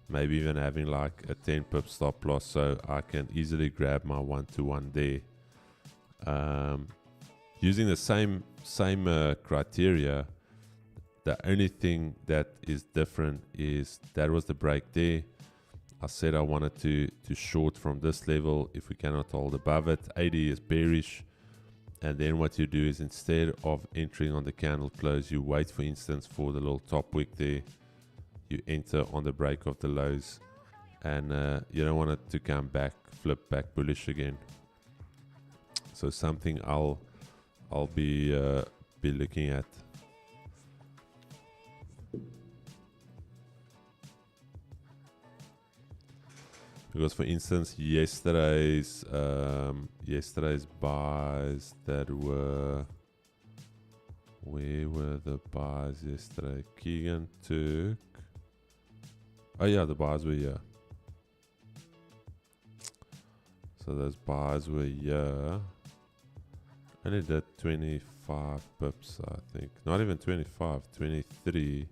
maybe even having like a 10 pip stop loss, so I can easily grab my 1-to-1 there. Using the same criteria, the only thing that is different is that was the break there. I said I wanted to short from this level. If we cannot hold above it, 80 is bearish. And then what you do is, instead of entering on the candle close, you wait, for instance, for the little top wick there. You enter on the break of the lows, and you don't want it to come back, flip back bullish again. So something I'll be looking at. Because, for instance, yesterday's buys that were, where were the buys yesterday? Keegan took, oh yeah, the buys were here. So those buys were here. Only did 25 pips, I think. Not even 25, 23.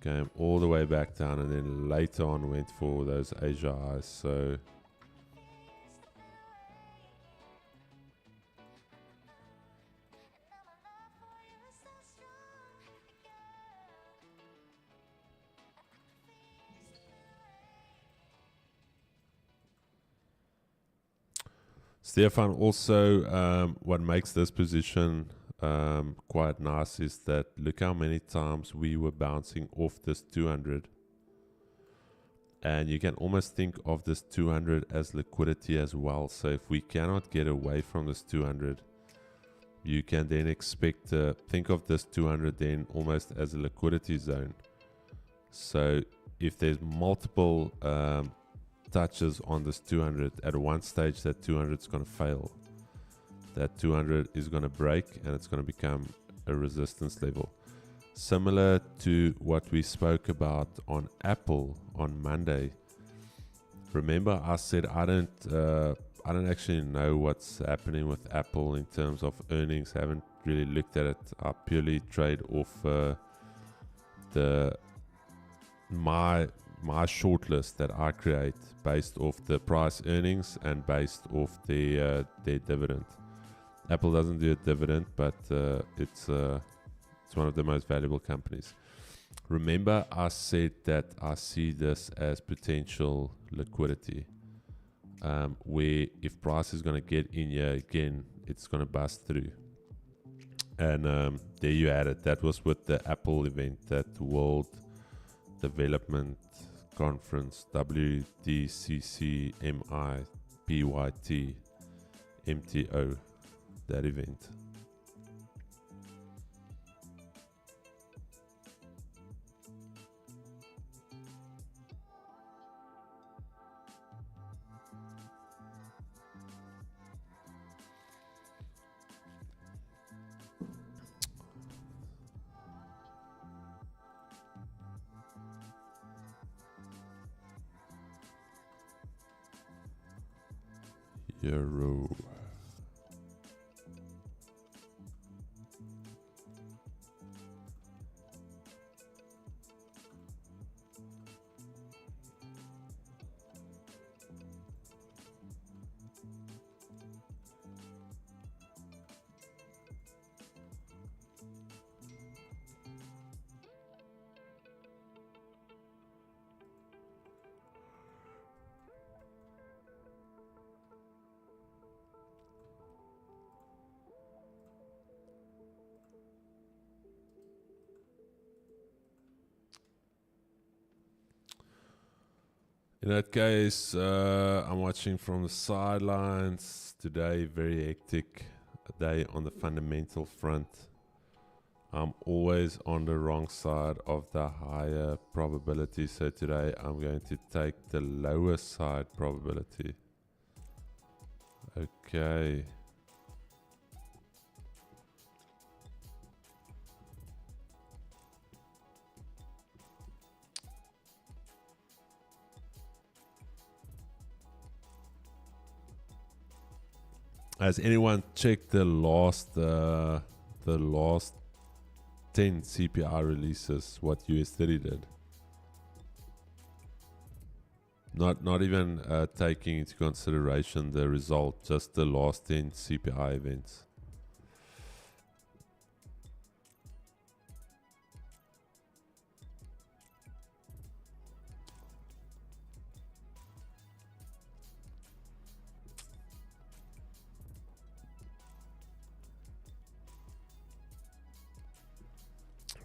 Came all the way back down, and then later on went for those Asia highs. So Stefan, also what makes this position quite nice is that look how many times we were bouncing off this 200, and you can almost think of this 200 as liquidity as well. So if we cannot get away from this 200, you can then expect to think of this 200 then almost as a liquidity zone. So if there's multiple touches on this 200, at one stage that 200 is going to fail. That 200 is going to break, and it's going to become a resistance level. Similar to what we spoke about on Apple on Monday. Remember, I said I don't actually know what's happening with Apple in terms of earnings. I haven't really looked at it. I purely trade off my shortlist that I create based off the price earnings and based off their dividend. Apple doesn't do a dividend, but it's one of the most valuable companies. Remember, I said that I see this as potential liquidity, where if price is going to get in here again, it's going to bust through. And there you had it. That was with the Apple event, that World Development Conference, WDCC MIPYT MTO, that event. Euro. In that case, I'm watching from the sidelines today. Very hectic day on the fundamental front. I'm always on the wrong side of the higher probability. So today I'm going to take the lower side probability. Okay. Has anyone checked the last 10 CPI releases? What US30 did? Not even taking into consideration the result, just the last 10 CPI events.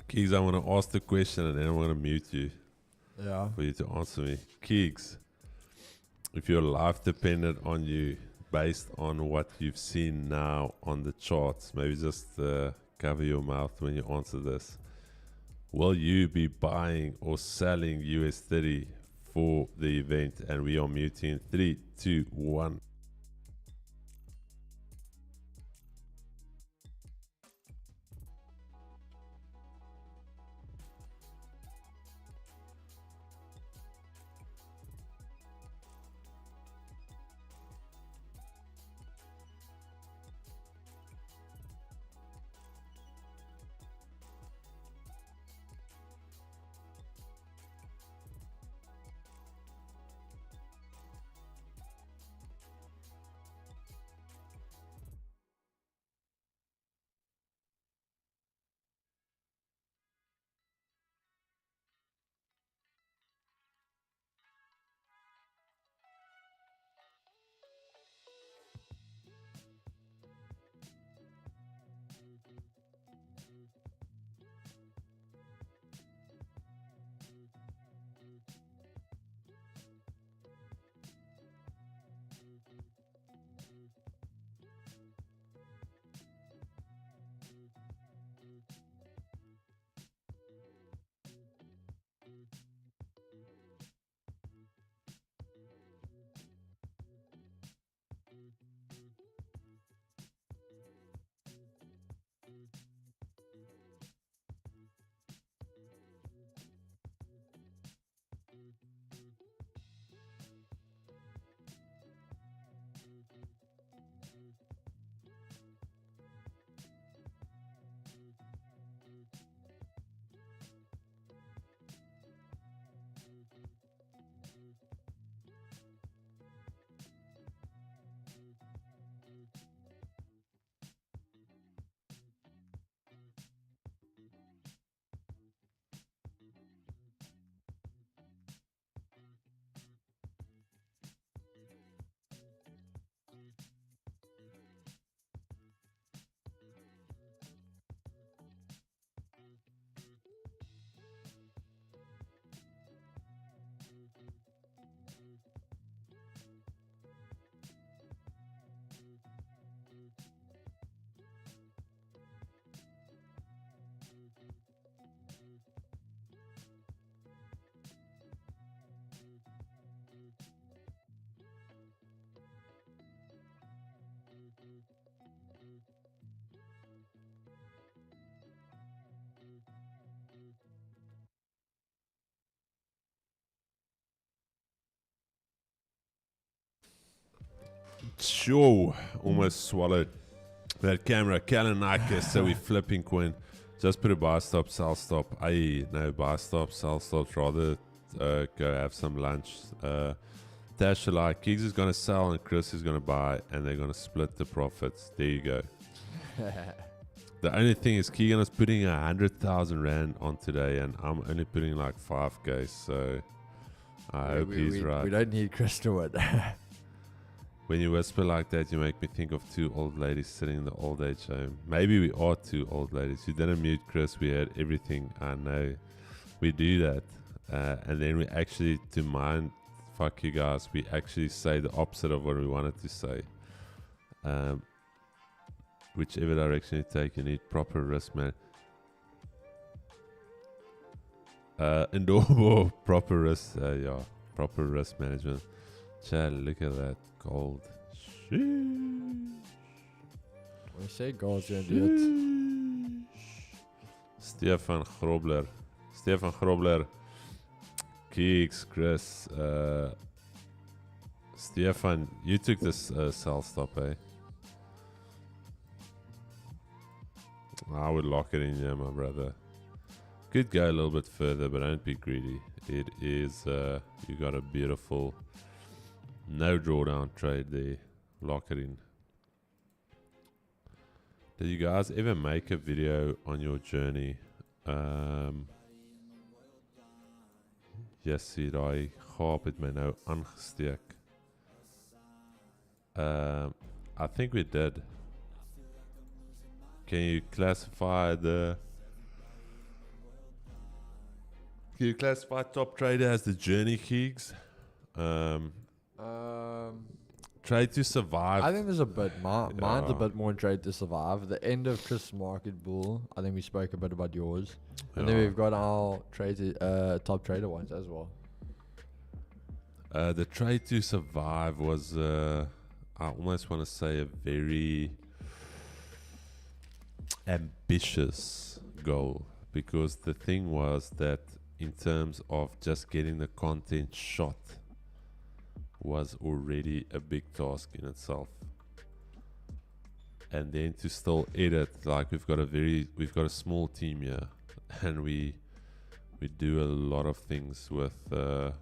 Keegs, I want to ask the question and then I'm going to mute you Yeah. for you to answer me. Keegs, if your life depended on you based on what you've seen now on the charts, maybe just cover your mouth when you answer this. Will you be buying or selling US30 for the event? And we are muting 3, 2, 1. Sure, almost swallowed that camera. Callan Nike, so we flipping coin. Just put a buy stop, sell stop. Aye, no buy stop, sell stop. Rather go have some lunch. Tasha like Keegs is gonna sell and Chris is gonna buy, and they're gonna split the profits. There you go. The only thing is Keegan is putting 100,000 rand on today, and I'm only putting like 5k. So I hope he's right. We don't need Chris to win. When you whisper like that, you make me think of two old ladies sitting in the old age home. Maybe we are two old ladies. You didn't mute Chris. We heard everything. I know. We do that. And then we actually, to mind fuck you guys. We actually say the opposite of what we wanted to say. Whichever direction you take, you need proper risk management. Indoor proper risk, proper risk management. Chad, look at that gold. When you say gold, you're gonna do Stefan Grobler. Keeks, Chris. Stefan, you took this sell stop, eh? I would lock it in here, my brother. Could go a little bit further, but don't be greedy. It is, you got a beautiful no drawdown trade there. Lock it in. Did you guys ever make a video on your journey? Yes, I hoop het my nou aangesteek. I think we did. Can you classify top trader as the journey, Keegs? Trade to survive. I think there's a bit. Mine's a bit more in trade to survive. The end of Chris Market Bull. I think we spoke a bit about yours, and then we've got our top trader ones as well. The trade to survive was, I almost want to say, a very ambitious goal, because the thing was that in terms of just getting the content shot was already a big task in itself, and then to still edit, like we've got a small team here, and we do a lot of things with a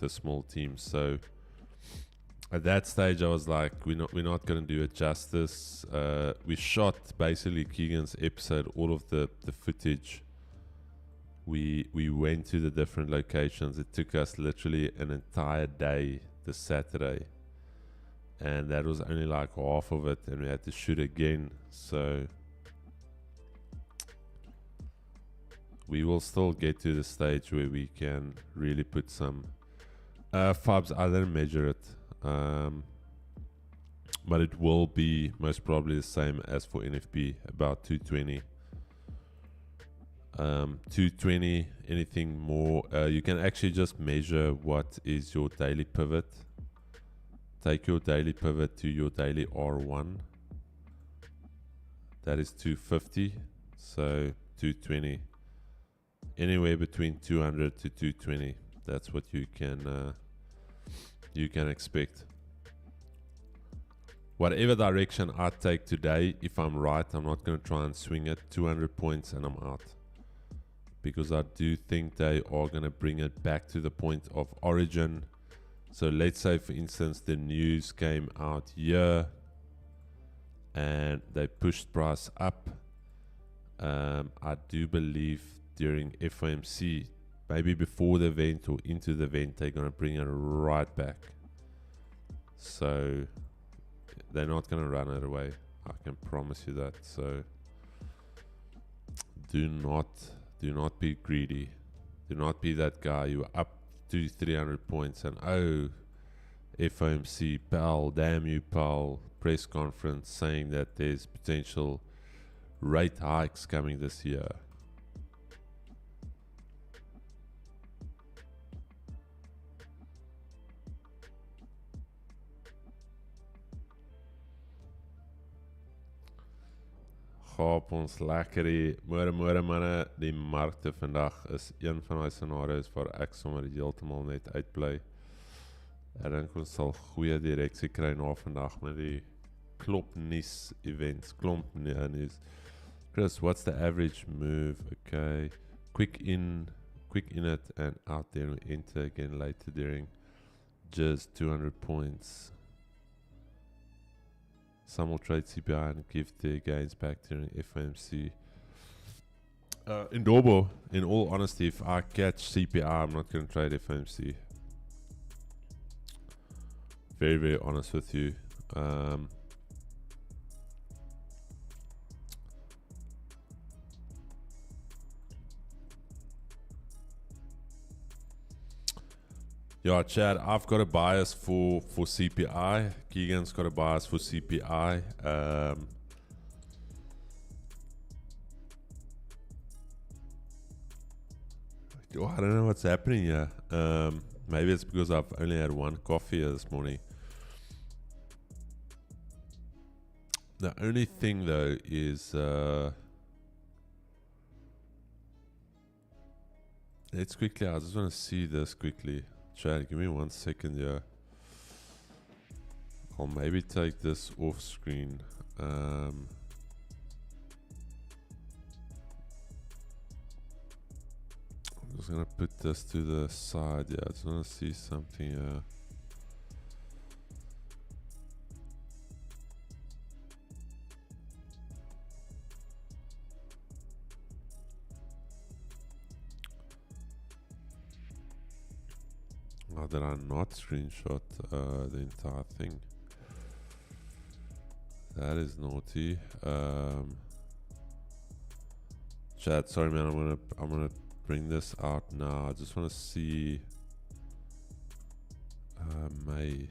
small team. So at that stage I was like, we're not going to do it justice. We shot basically Keegan's episode, all of the footage. We went to the different locations. It took us literally an entire day this Saturday, and that was only like half of it, and we had to shoot again. So we will still get to the stage where we can really put some fubs. I didn't measure it, but it will be most probably the same as for NFP, about 220. 220, anything more, you can actually just measure what is your daily pivot. Take your daily pivot to your daily R1. That is 250. So 220. Anywhere between 200 to 220. That's what you can expect. Whatever direction I take today, if I'm right, I'm not going to try and swing it 200 points and I'm out. Because I do think they are going to bring it back to the point of origin. So let's say, for instance, the news came out here and they pushed price up. I do believe during FOMC, maybe before the event or into the event, they're going to bring it right back. So they're not going to run it away. I can promise you that. So do not be greedy. Do not be that guy. You are up to 300 points and FOMC, Powell, damn you Powell, press conference saying that there's potential rate hikes coming this year. Gaap ons lekker die môre manne, die markte vandag is een van die scenario's waar ek sommer heeltemal net uitbly. Ek dink ons sal goeie direksie kry na vandag met die klop nuus events, klomp nuus. Chris, what's the average move? Okay, quick in it and out there, we enter again later during just 200 points. Some will trade CPI and give their gains back during FOMC. In Dorbo, in all honesty, if I catch CPI, I'm not going to trade FOMC. Very, very honest with you. Yeah, Chad, I've got a bias for CPI. Keegan's got a bias for CPI. I don't know what's happening here. Maybe it's because I've only had one coffee this morning. The only thing though is let's quickly, I just want to see this quickly. Chad, give me 1 second here. I'll maybe take this off screen. I'm just gonna put this to the side. Yeah, I just want to see something here. How did I not screenshot the entire thing? That is naughty. Chat, sorry man, I'm gonna bring this out now. I just want to see May.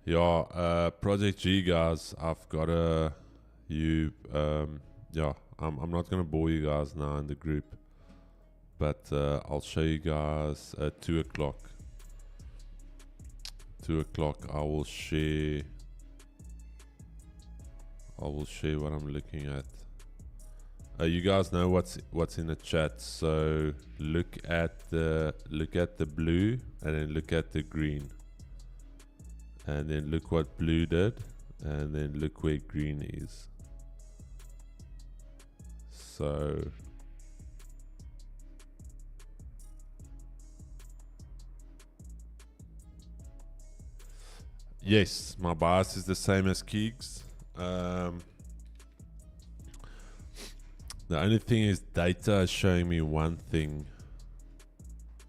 Yeah, Project G guys, I've got yeah, I'm not gonna bore you guys now in the group, but I'll show you guys at 2 o'clock. 2 o'clock I will share what I'm looking at. You guys know what's in the chat, so look at the blue and then look at the green. And then look what blue did, and then look where green is. So yes, my bias is the same as Keeg's. The only thing is data is showing me one thing,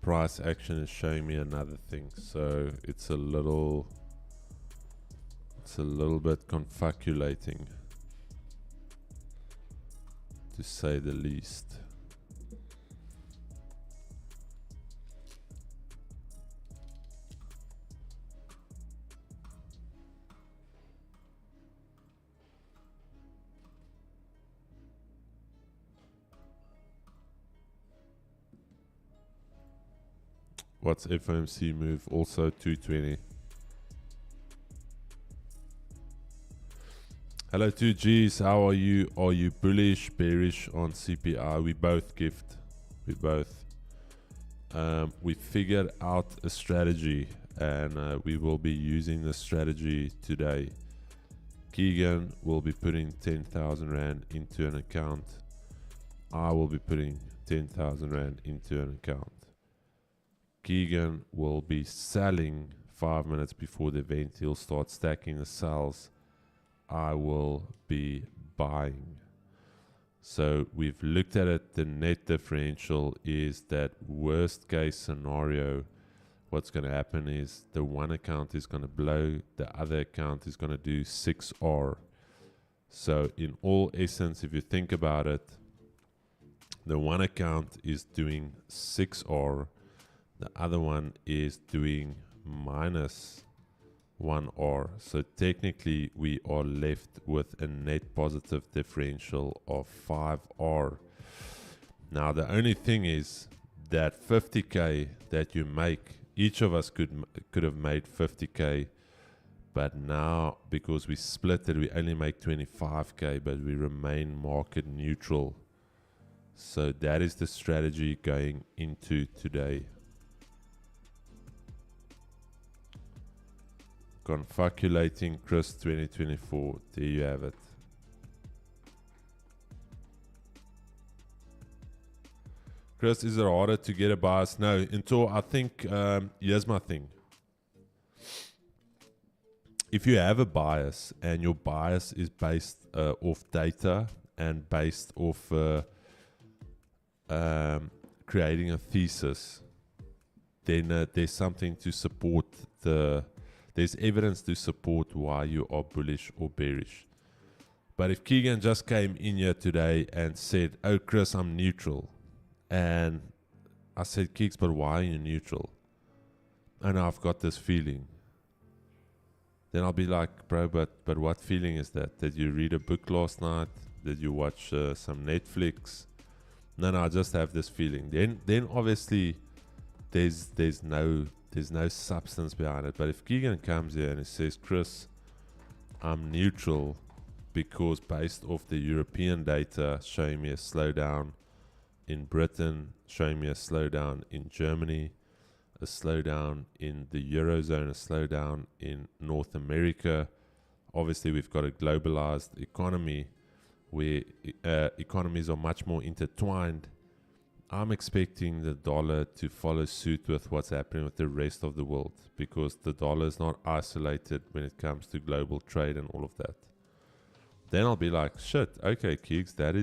price action is showing me another thing, so it's a little bit confaculating, to say the least. What's FOMC move? Also 220. Hello 2Gs, how are you? Are you bullish, bearish on CPI? We both gift. We both. We figured out a strategy, and we will be using the strategy today. Keegan will be putting 10,000 Rand into an account. I will be putting 10,000 Rand into an account. Keegan will be selling 5 minutes before the event. He'll start stacking the sells. I will be buying. So we've looked at it. The net differential is that worst case scenario. What's going to happen is the one account is going to blow, the other account is going to do 6R. So in all essence, if you think about it, the one account is doing 6R, the other one is doing minus 1R. So technically we are left with a net positive differential of 5R. Now the only thing is that 50k that you make, each of us could have made 50k, but now because we split it, we only make 25k, but we remain market neutral. So that is the strategy going into today. Confaculating Chris 2024. There you have it. Chris, is it harder to get a bias? No, until I think, here's my thing. If you have a bias and your bias is based off data and based off creating a thesis, then there's something to support there's evidence to support why you are bullish or bearish. But if Keegan just came in here today and said, "Oh, Chris, I'm neutral," and I said, "Keeks, but why are you neutral?" And I've got this feeling. Then Then I'll be like, bro, but what feeling is that? Did you read a book last night? Did you watch some Netflix? No, I just have this feeling. Then obviously there's no substance behind it. But if Keegan comes here and he says, Chris, I'm neutral because based off the European data showing me a slowdown in Britain, showing me a slowdown in Germany, a slowdown in the Eurozone, a slowdown in North America. Obviously, we've got a globalized economy where economies are much more intertwined. I'm expecting the dollar to follow suit with what's happening with the rest of the world, because the dollar is not isolated when it comes to global trade and all of that. Then I'll be like, shit, okay, Keeks, that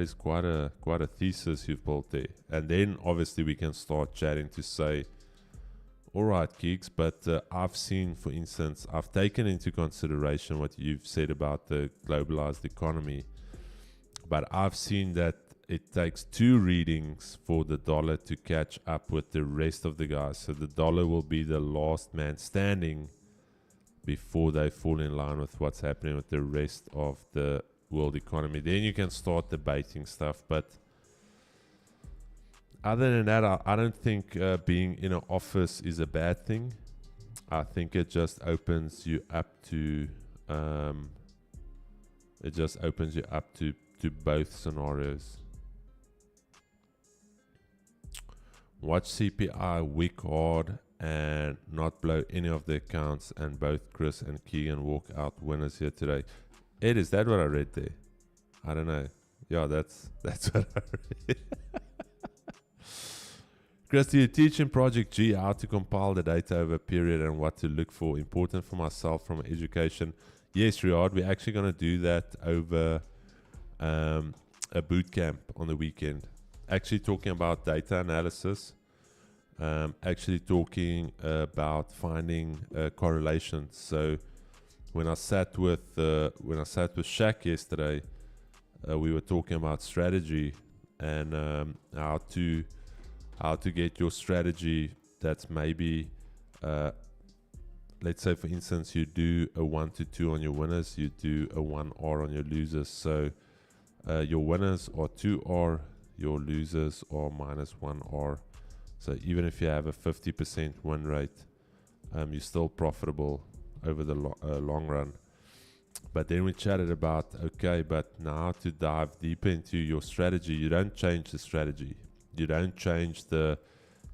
is quite a thesis you've built there. And then obviously we can start chatting to say, all right, Keeks, but I've seen, for instance, I've taken into consideration what you've said about the globalized economy, but I've seen that it takes 2 readings for the dollar to catch up with the rest of the guys. So the dollar will be the last man standing before they fall in line with what's happening with the rest of the world economy. Then you can start debating stuff. But other than that, I don't think being in an office is a bad thing. I think it just opens you up to both scenarios. Watch CPI week hard and not blow any of the accounts, and both Chris and Keegan walk out winners here today. Ed, is that what I read there? I don't know. Yeah, that's what I read. Chris, do you teach in Project G how to compile the data over a period and what to look for? Important for myself from education. Yes, Riyad, we're actually going to do that over a bootcamp on the weekend. Actually talking about data analysis. Actually talking about finding correlations. So when I sat with Shaq yesterday, we were talking about strategy and how to get your strategy that's maybe, let's say for instance, you do a 1 to 2 on your winners, you do a 1R on your losers. So your winners are 2R, your losers are minus 1R. So even if you have a 50% win rate, you're still profitable over the long run. But then we chatted about, okay, but now to dive deeper into your strategy, you don't change the strategy. You don't change the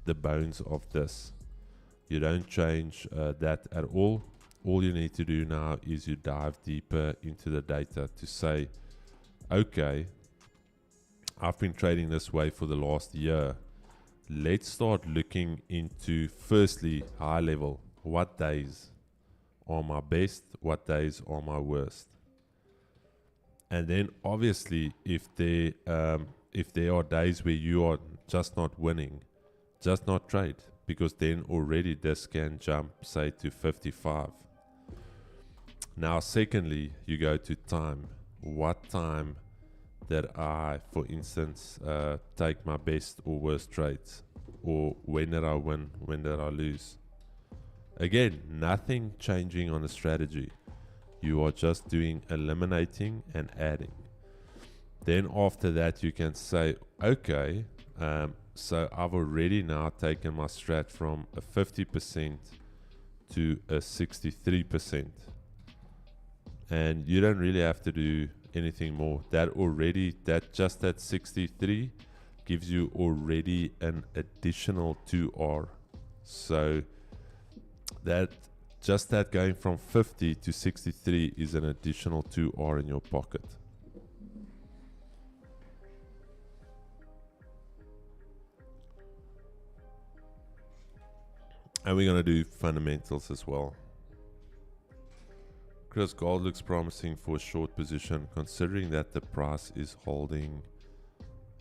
bones of this. You don't change that at all. All you need to do now is you dive deeper into the data to say, okay, I've been trading this way for the last year. Let's start looking into, firstly, high level. What days are my best? What days are my worst? And then obviously, if there are days where you are just not winning, just not trade, because then already this can jump, say, to 55. Now, secondly, you go to time. What time that I, for instance, take my best or worst trades? Or when did I win, when did I lose? Again, nothing changing on the strategy. You are just doing eliminating and adding. Then after that, you can say, okay, so I've already now taken my strat from a 50% to a 63%. And you don't really have to do anything more. That 63 gives you already an additional 2R. So that going from 50 to 63 is an additional 2R in your pocket. And we're going to do fundamentals as well. Chris, gold looks promising for a short position, considering that the price is holding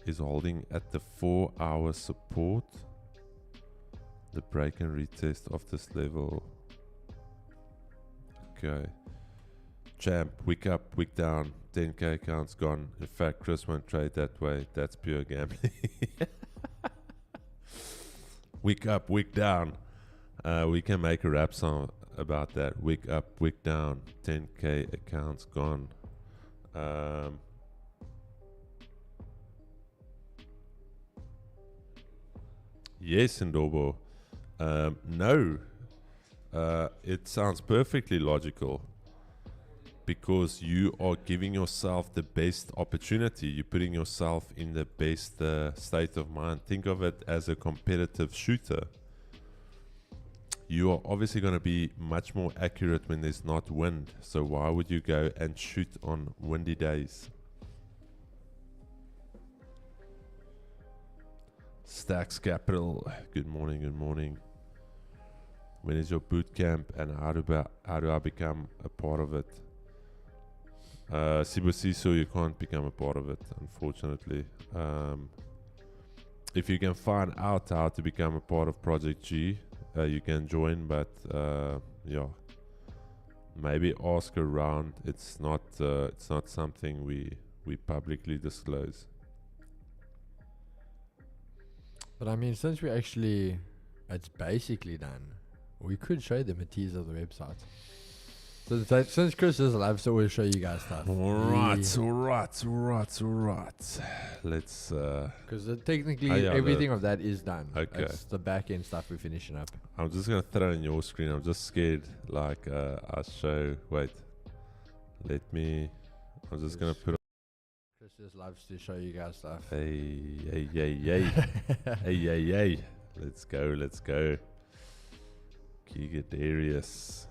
is holding at the 4-hour support. The break and retest of this level. Okay. Champ, wick up, wick down. 10k accounts gone. In fact, Chris won't trade that way. That's pure gambling. Wick up, wick down. We can make a rap song about that. Wick up, wick down. 10k accounts gone. Yes, Ndobo. No. It sounds perfectly logical. Because you are giving yourself the best opportunity. You're putting yourself in the best state of mind. Think of it as a competitive shooter. You are obviously going to be much more accurate when there's not wind. So why would you go and shoot on windy days? Stacks Capital. Good morning, good morning. When is your boot camp and how do I become a part of it? Sibosiso, you can't become a part of it, unfortunately. If you can find out how to become a part of Project G, you can join, but yeah, maybe ask around. It's not something we publicly disclose. But I mean, since it's basically done, we could show them a teaser of the website. So since Chris is alive, so we'll show you guys stuff. Alright. Let's because technically everything of that is done. Okay. It's the back end stuff we're finishing up. I'm just gonna throw in your screen. I'm just scared. Like I'll show. Wait. I'm just gonna put. Chris just loves to show you guys stuff. Hey. Hey. Let's go. Giga Darius.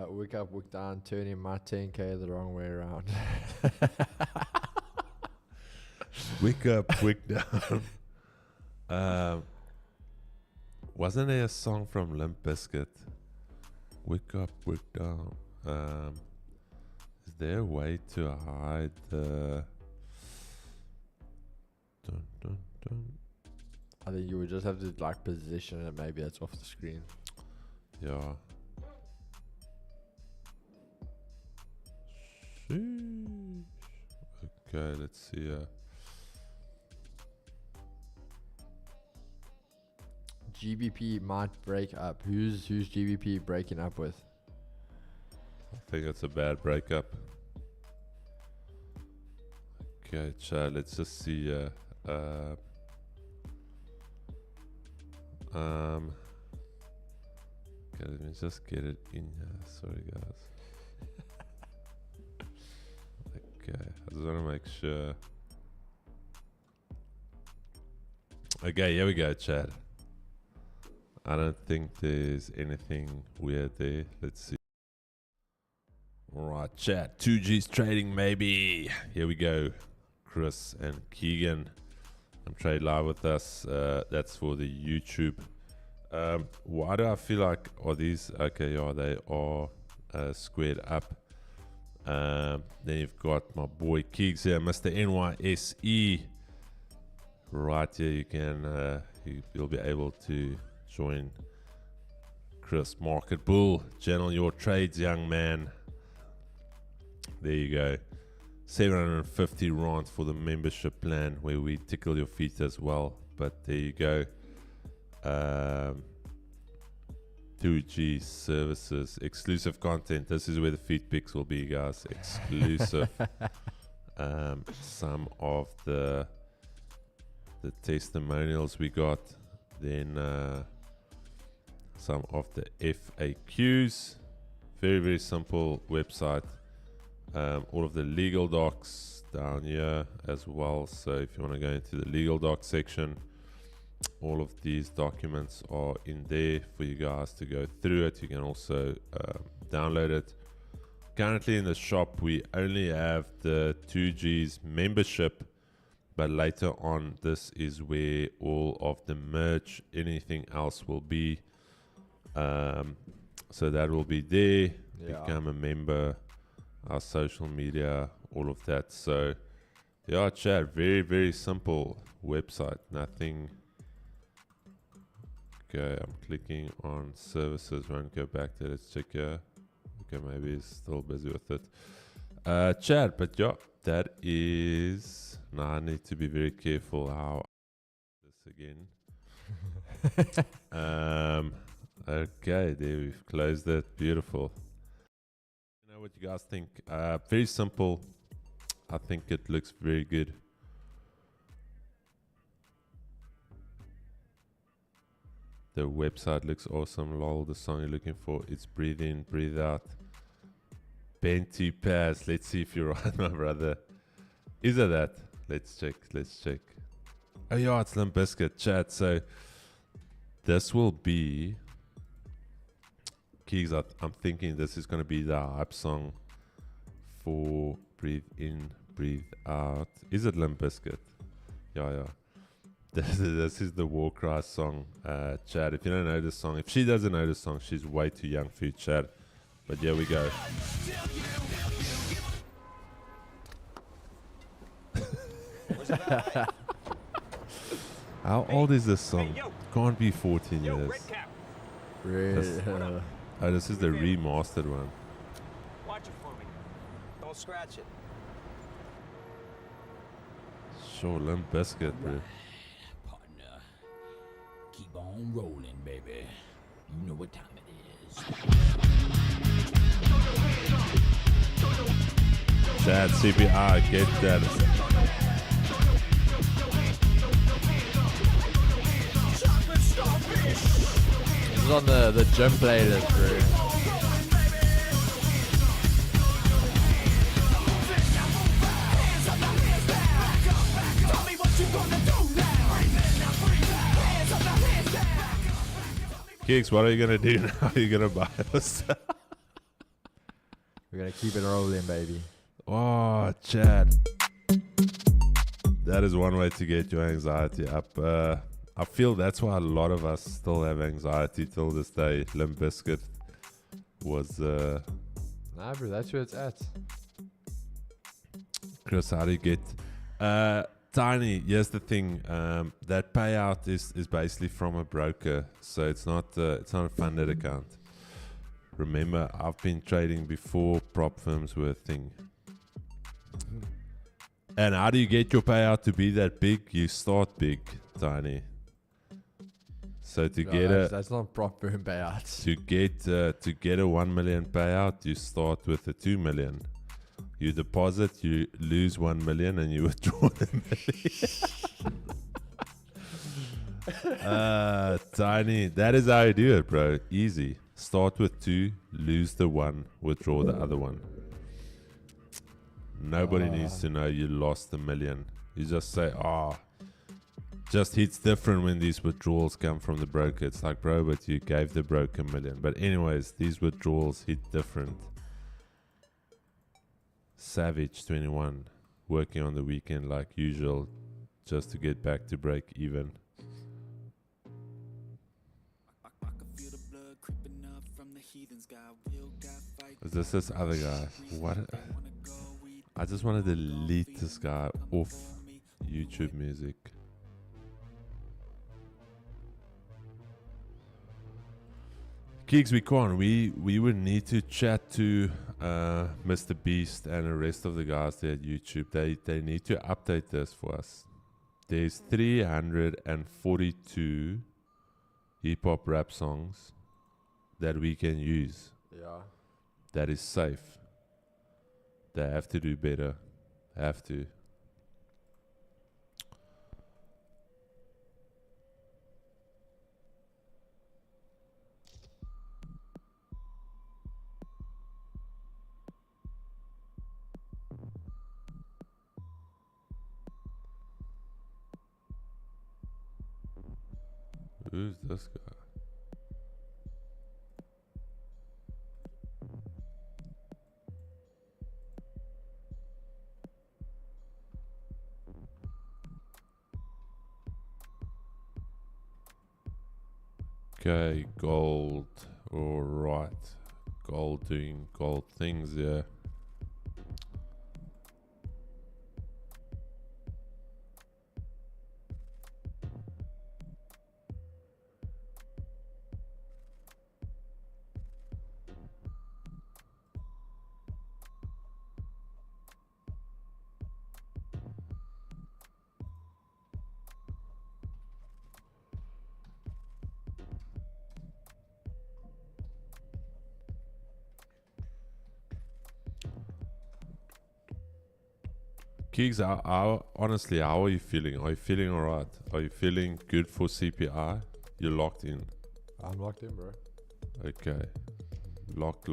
Wick up, wick down, turning my 10k the wrong way around. Wick up, wick down. Wasn't there a song from Limp Bizkit? Wick up, wick down. Is there a way to hide the... Dun. I think you would just have to like position it. Maybe that's off the screen. Yeah. Okay, let's see. GBP might break up. Who's GBP breaking up with? I think it's a bad breakup. Okay, Chad, let's just see. Okay, let me just get it in here. Sorry, guys. Okay, I just want to make sure. Okay, here we go, Chad. I don't think there's anything weird there. Let's see. Alright, Chad. 2G's trading, maybe. Here we go. Chris and Keegan. I'm trade live with us. That's for the YouTube. Why do I feel like are these okay? Yeah, they are squared up. Then you've got my boy Keegs here, Mr. NYSE. Right here, you can you'll be able to join Chris Market Bull. Channel your trades, young man. There you go. 750 rand for the membership plan where we tickle your feet as well. But there you go. 2G services, exclusive content. This is where the feed pics will be, guys. Exclusive. Some of the testimonials we got. Then some of the FAQs. Very, very simple website. All of the legal docs down here as well. So if you want to go into the legal docs section, all of these documents are in there for you guys to go through it. You can also download it. Currently in the shop, we only have the 2G's membership But later on, this is where all of the merch, anything else will be. So that will be there. Yeah. Become a member, our social media, all of that. So, yeah, chat, very, very simple website. Nothing. Okay, I'm clicking on services. Won't go back there. Let's check here. Okay, maybe he's still busy with it. Chat, but yeah, that is. Now I need to be very careful how I do this again. Okay, there we've closed it. Beautiful. You know what you guys think? Very simple. I think it looks very good. The website looks awesome. Lol, the song you're looking for. It's breathe in, breathe out. Benty pass. Let's see if you're right, my brother. Is it that? Let's check. Let's check. Oh yeah, it's Limp Bizkit chat. So this will be. Keys, I'm thinking this is going to be the hype song for breathe in, breathe out. Is it Limp Bizkit? Yeah. This is the war cry song, Chad. If you don't know this song, if she doesn't know this song, she's way too young for you, Chad. But here we go. How old is this song? Can't be 14 years. Really? Oh, this is the remastered one. Watch it for me. Don't scratch it. Sure, Limp Bizkit, bro. Partner, keep on rolling, baby. You know what time it is. Chad, CPI, get that. This is on the gym playlist, bro. Kicks, what are you gonna do now? Are you gonna buy us? We're gonna keep it rolling, baby. Oh, Chad. That is one way to get your anxiety up. I feel that's why a lot of us still have anxiety till this day. Limp Bizkit was... Nah, bro, that's where it's at. Chris, how do you get... Tiny, here's the thing. That payout is basically from a broker. So it's not a funded account. Remember, I've been trading before prop firms were a thing. And how do you get your payout to be that big? You start big, Tiny. So to No, get that's not proper payouts. to get a 1 million payout, you start with a 2 million. You deposit, you lose 1 million, and you withdraw the million. Tiny, that is how you do it, bro. Easy. Start with 2, lose the 1, withdraw the other 1. Nobody needs to know you lost 1 million. You just say, just hits different when these withdrawals come from the broker. It's like, bro, but you gave the broker 1 million. But anyways, these withdrawals hit different. Savage 21, working on the weekend like usual, just to get back to break even. Is this other guy? What? I just want to delete this guy off YouTube music. Gigs, we can't. We would need to chat to Mr. Beast and the rest of the guys there at YouTube. They need to update this for us. There's 342 hip hop rap songs that we can use. Yeah. That is safe. They have to do better. Have to. Who's this guy? Okay, gold. All right, gold doing gold things. Yeah. Keeks, honestly, how are you feeling? Are you feeling alright? Are you feeling good for CPI? You're locked in. I'm locked in, bro. Okay. Locked.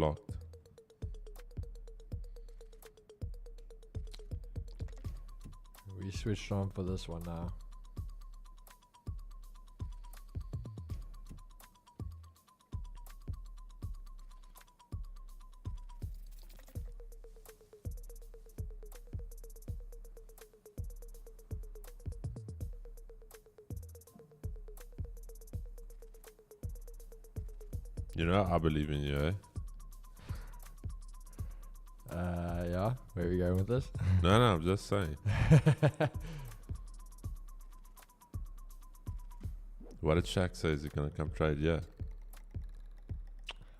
We switched on for this one now. You know, I believe in you, eh? Yeah. Where are we going with this? No, I'm just saying. What did Shaq say? Is he gonna come trade? Yeah.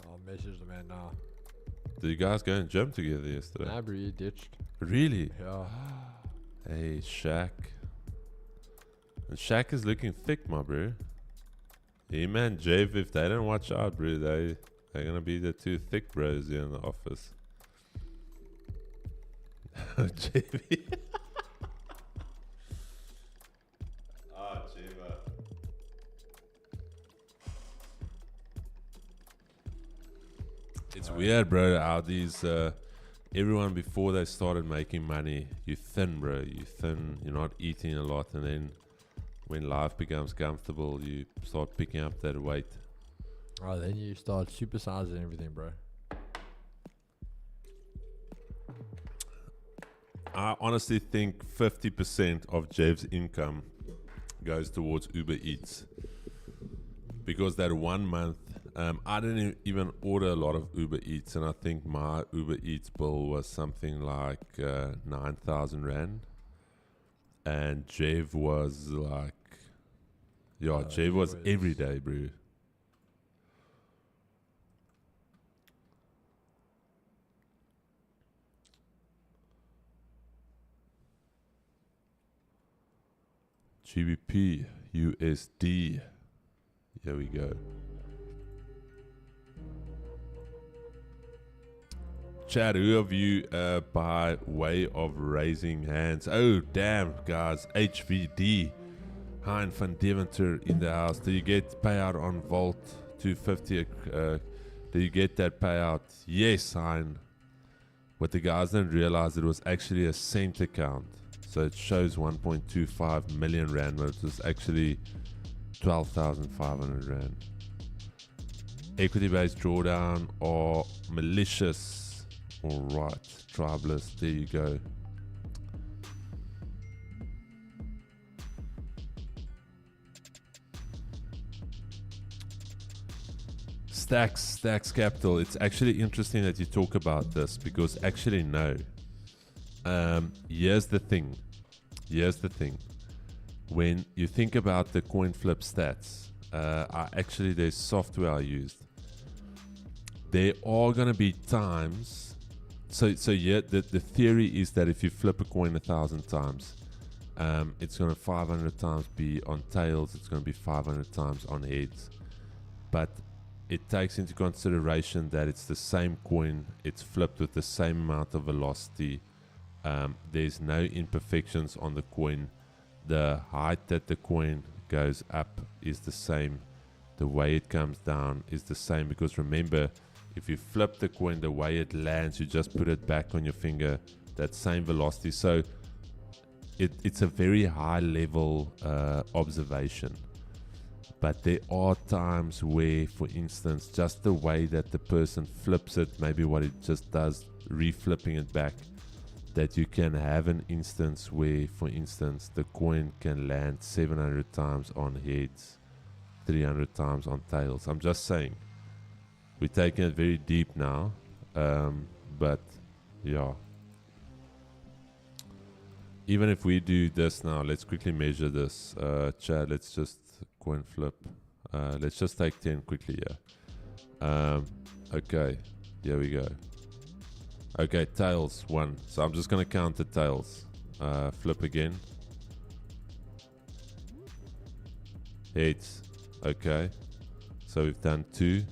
I'll message the man now. Did you guys go and gym together yesterday? Nah, bro, you ditched. Really? Yeah. Hey, Shaq. And Shaq is looking thick, my bro. Him and Jave, if they don't watch out, bro, they're gonna be the two thick bros here in the office. JV. Java. It's weird, bro, how these, everyone before they started making money, you thin, bro. You thin, you're not eating a lot, and then when life becomes comfortable, you start picking up that weight. Oh, then you start supersizing everything, bro. I honestly think 50% of Jev's income goes towards Uber Eats. Because that 1 month, I didn't even order a lot of Uber Eats, and I think my Uber Eats bill was something like 9,000 Rand. And Jev was like, Jev was every day, bro. GBP, USD. Here we go. Chad, who of you by way of raising hands? Oh, damn, guys. HVD. Hein van Deventer in the house. Do you get payout on Volt 250? Do you get that payout? Yes, Hein. What the guys didn't realize, it was actually a cent account. So it shows 1.25 million Rand, but it was actually 12,500 Rand. Equity-based drawdown or malicious. Alright, tribeless, there you go. Stacks Capital. It's actually interesting that you talk about this, because actually no. Here's the thing. When you think about the coin flip stats, there's software I used. There are going to be times. So yeah, the theory is that if you flip a coin 1,000 times, it's going to 500 times be on tails. It's going to be 500 times on heads. But it takes into consideration that it's the same coin. It's flipped with the same amount of velocity. There's no imperfections on the coin. The height that the coin goes up is the same. The way it comes down is the same, because remember, if you flip the coin, the way it lands, you just put it back on your finger, that same velocity. So it's a very high level observation. But there are times where, for instance, just the way that the person flips it, maybe what it just does, reflipping it back, that you can have an instance where, for instance, the coin can land 700 times on heads, 300 times on tails. I'm just saying. We're taking it very deep now. But yeah. Even if we do this now, let's quickly measure this. Chad, let's just coin flip. Let's just take 10 quickly, yeah. Okay, here we go. Okay, tails, 1. So I'm just going to count the tails. Flip again. Heads, okay. So we've done 2.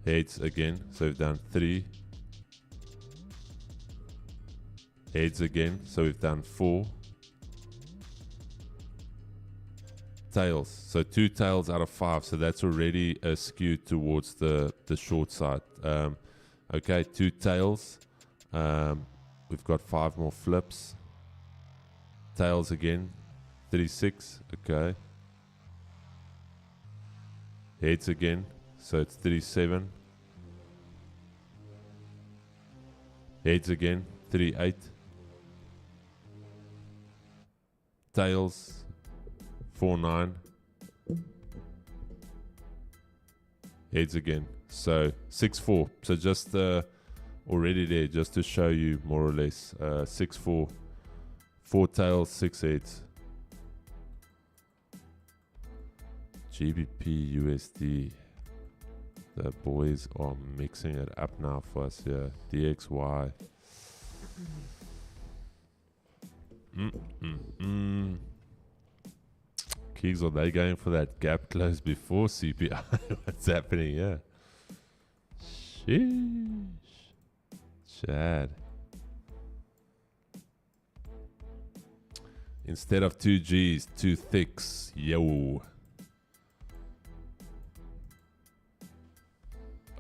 Heads again, so we've done 3. Heads again, so we've done 4. Tails, so 2 tails out of 5, so that's already a skew towards the short side. Okay, 2 tails. We've got 5 more flips. Tails again, 36, okay. Heads again, so it's 37. Heads again, 38. Tails, 49. Heads again, so 6-4. So just already there, just to show you more or less, 6-4. 4 tails, 6 heads. GBP USD. The boys are mixing it up now for us here. DXY. Keegs, are they going for that gap close before CPI? What's happening here? Sheesh. Chad. Instead of 2 Gs, 2 thicks. Yo.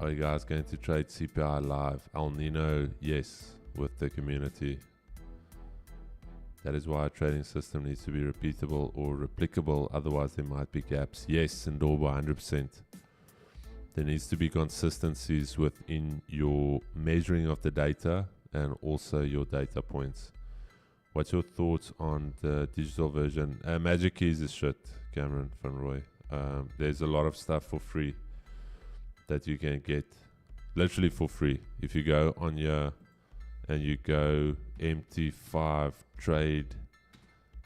Are you guys going to trade CPI live? El Nino, yes, with the community. That is why a trading system needs to be repeatable or replicable, otherwise there might be gaps. Yes, Ndorba, 100%. There needs to be consistencies within your measuring of the data and also your data points. What's your thoughts on the digital version? Magic Keys is shit, Cameron Van Roy. There's a lot of stuff for free that you can get, literally for free. If you go on your and you go MT5 Trade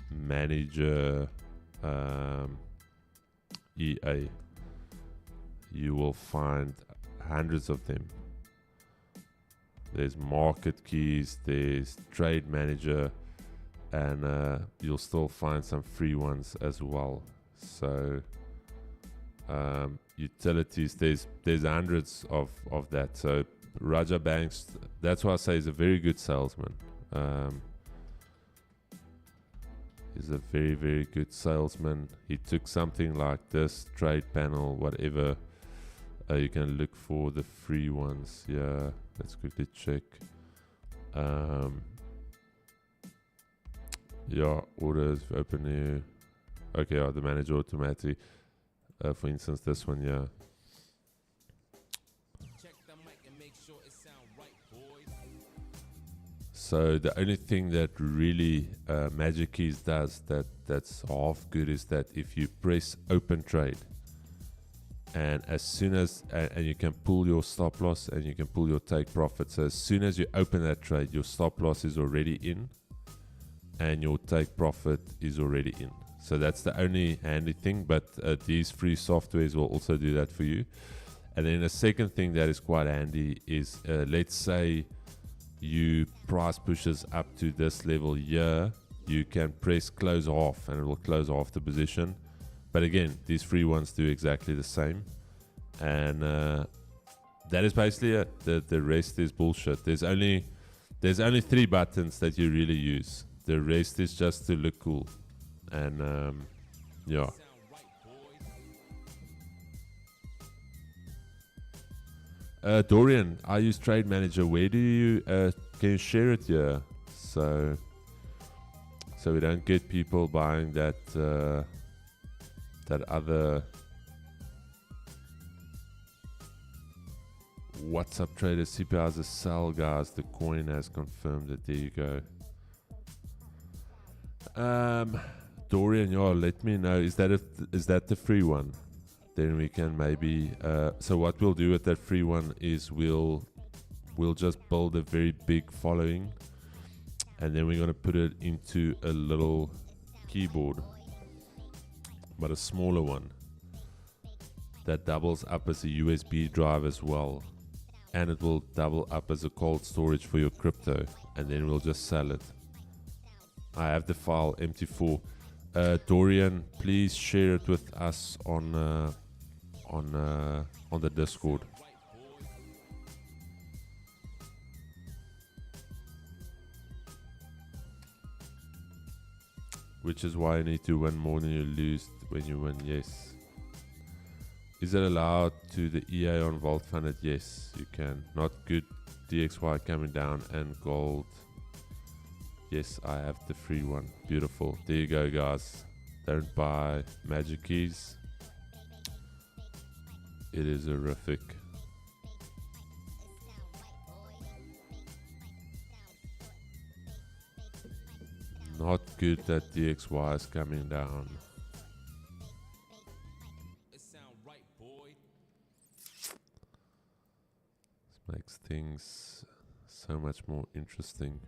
Manager EA, you will find hundreds of them. There's Market Keys, there's Trade Manager, and you'll still find some free ones as well. So utilities, there's hundreds of that. So Raja Banks, that's why I say he's a very good salesman. He's a very, very good salesman. He took something like this, trade panel, whatever. You can look for the free ones. Yeah, let's quickly check. Yeah, orders, open new. Okay, the manager automatic. For instance, this one, yeah. So the only thing that really Magic Keys does that's half good is that if you press open trade, and as soon as and you can pull your stop loss and you can pull your take profit. So as soon as you open that trade, your stop loss is already in and your take profit is already in. So that's the only handy thing, but these free softwares will also do that for you. And then the second thing that is quite handy is, let's say you price pushes up to this level here, you can press close off and it will close off the position. But again, these free ones do exactly the same. And that is basically it. The rest is bullshit. There's only 3 buttons that you really use. The rest is just to look cool. And yeah. Dorian, I use Trade Manager. Where do you can you share it here? So we don't get people buying that other what's up trader CPI is a sell, guys. The coin has confirmed it. There you go. Dorian, yeah, let me know. Is that the free one? Then we can maybe. So what we'll do with that free one is we'll just build a very big following, and then we're gonna put it into a little keyboard, but a smaller one that doubles up as a USB drive as well, and it will double up as a cold storage for your crypto, and then we'll just sell it. I have the file MT4. Dorian, please share it with us on the Discord. Which is why you need to win more than you lose when you win. Yes. Is it allowed to the EA on Vault Funded? Yes, you can. Not good. DXY coming down and gold. Yes, I have the free one. Beautiful. There you go, guys. Don't buy magic keys. It is horrific. Not good that DXY is coming down. This makes things so much more interesting.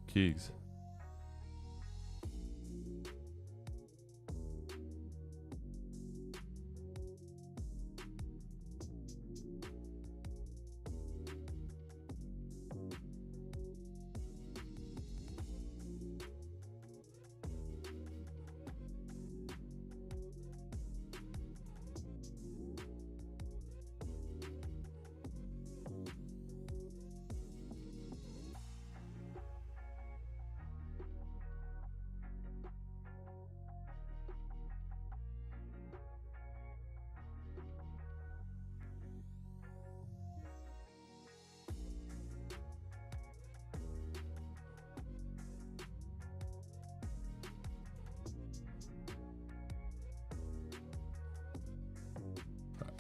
Keys.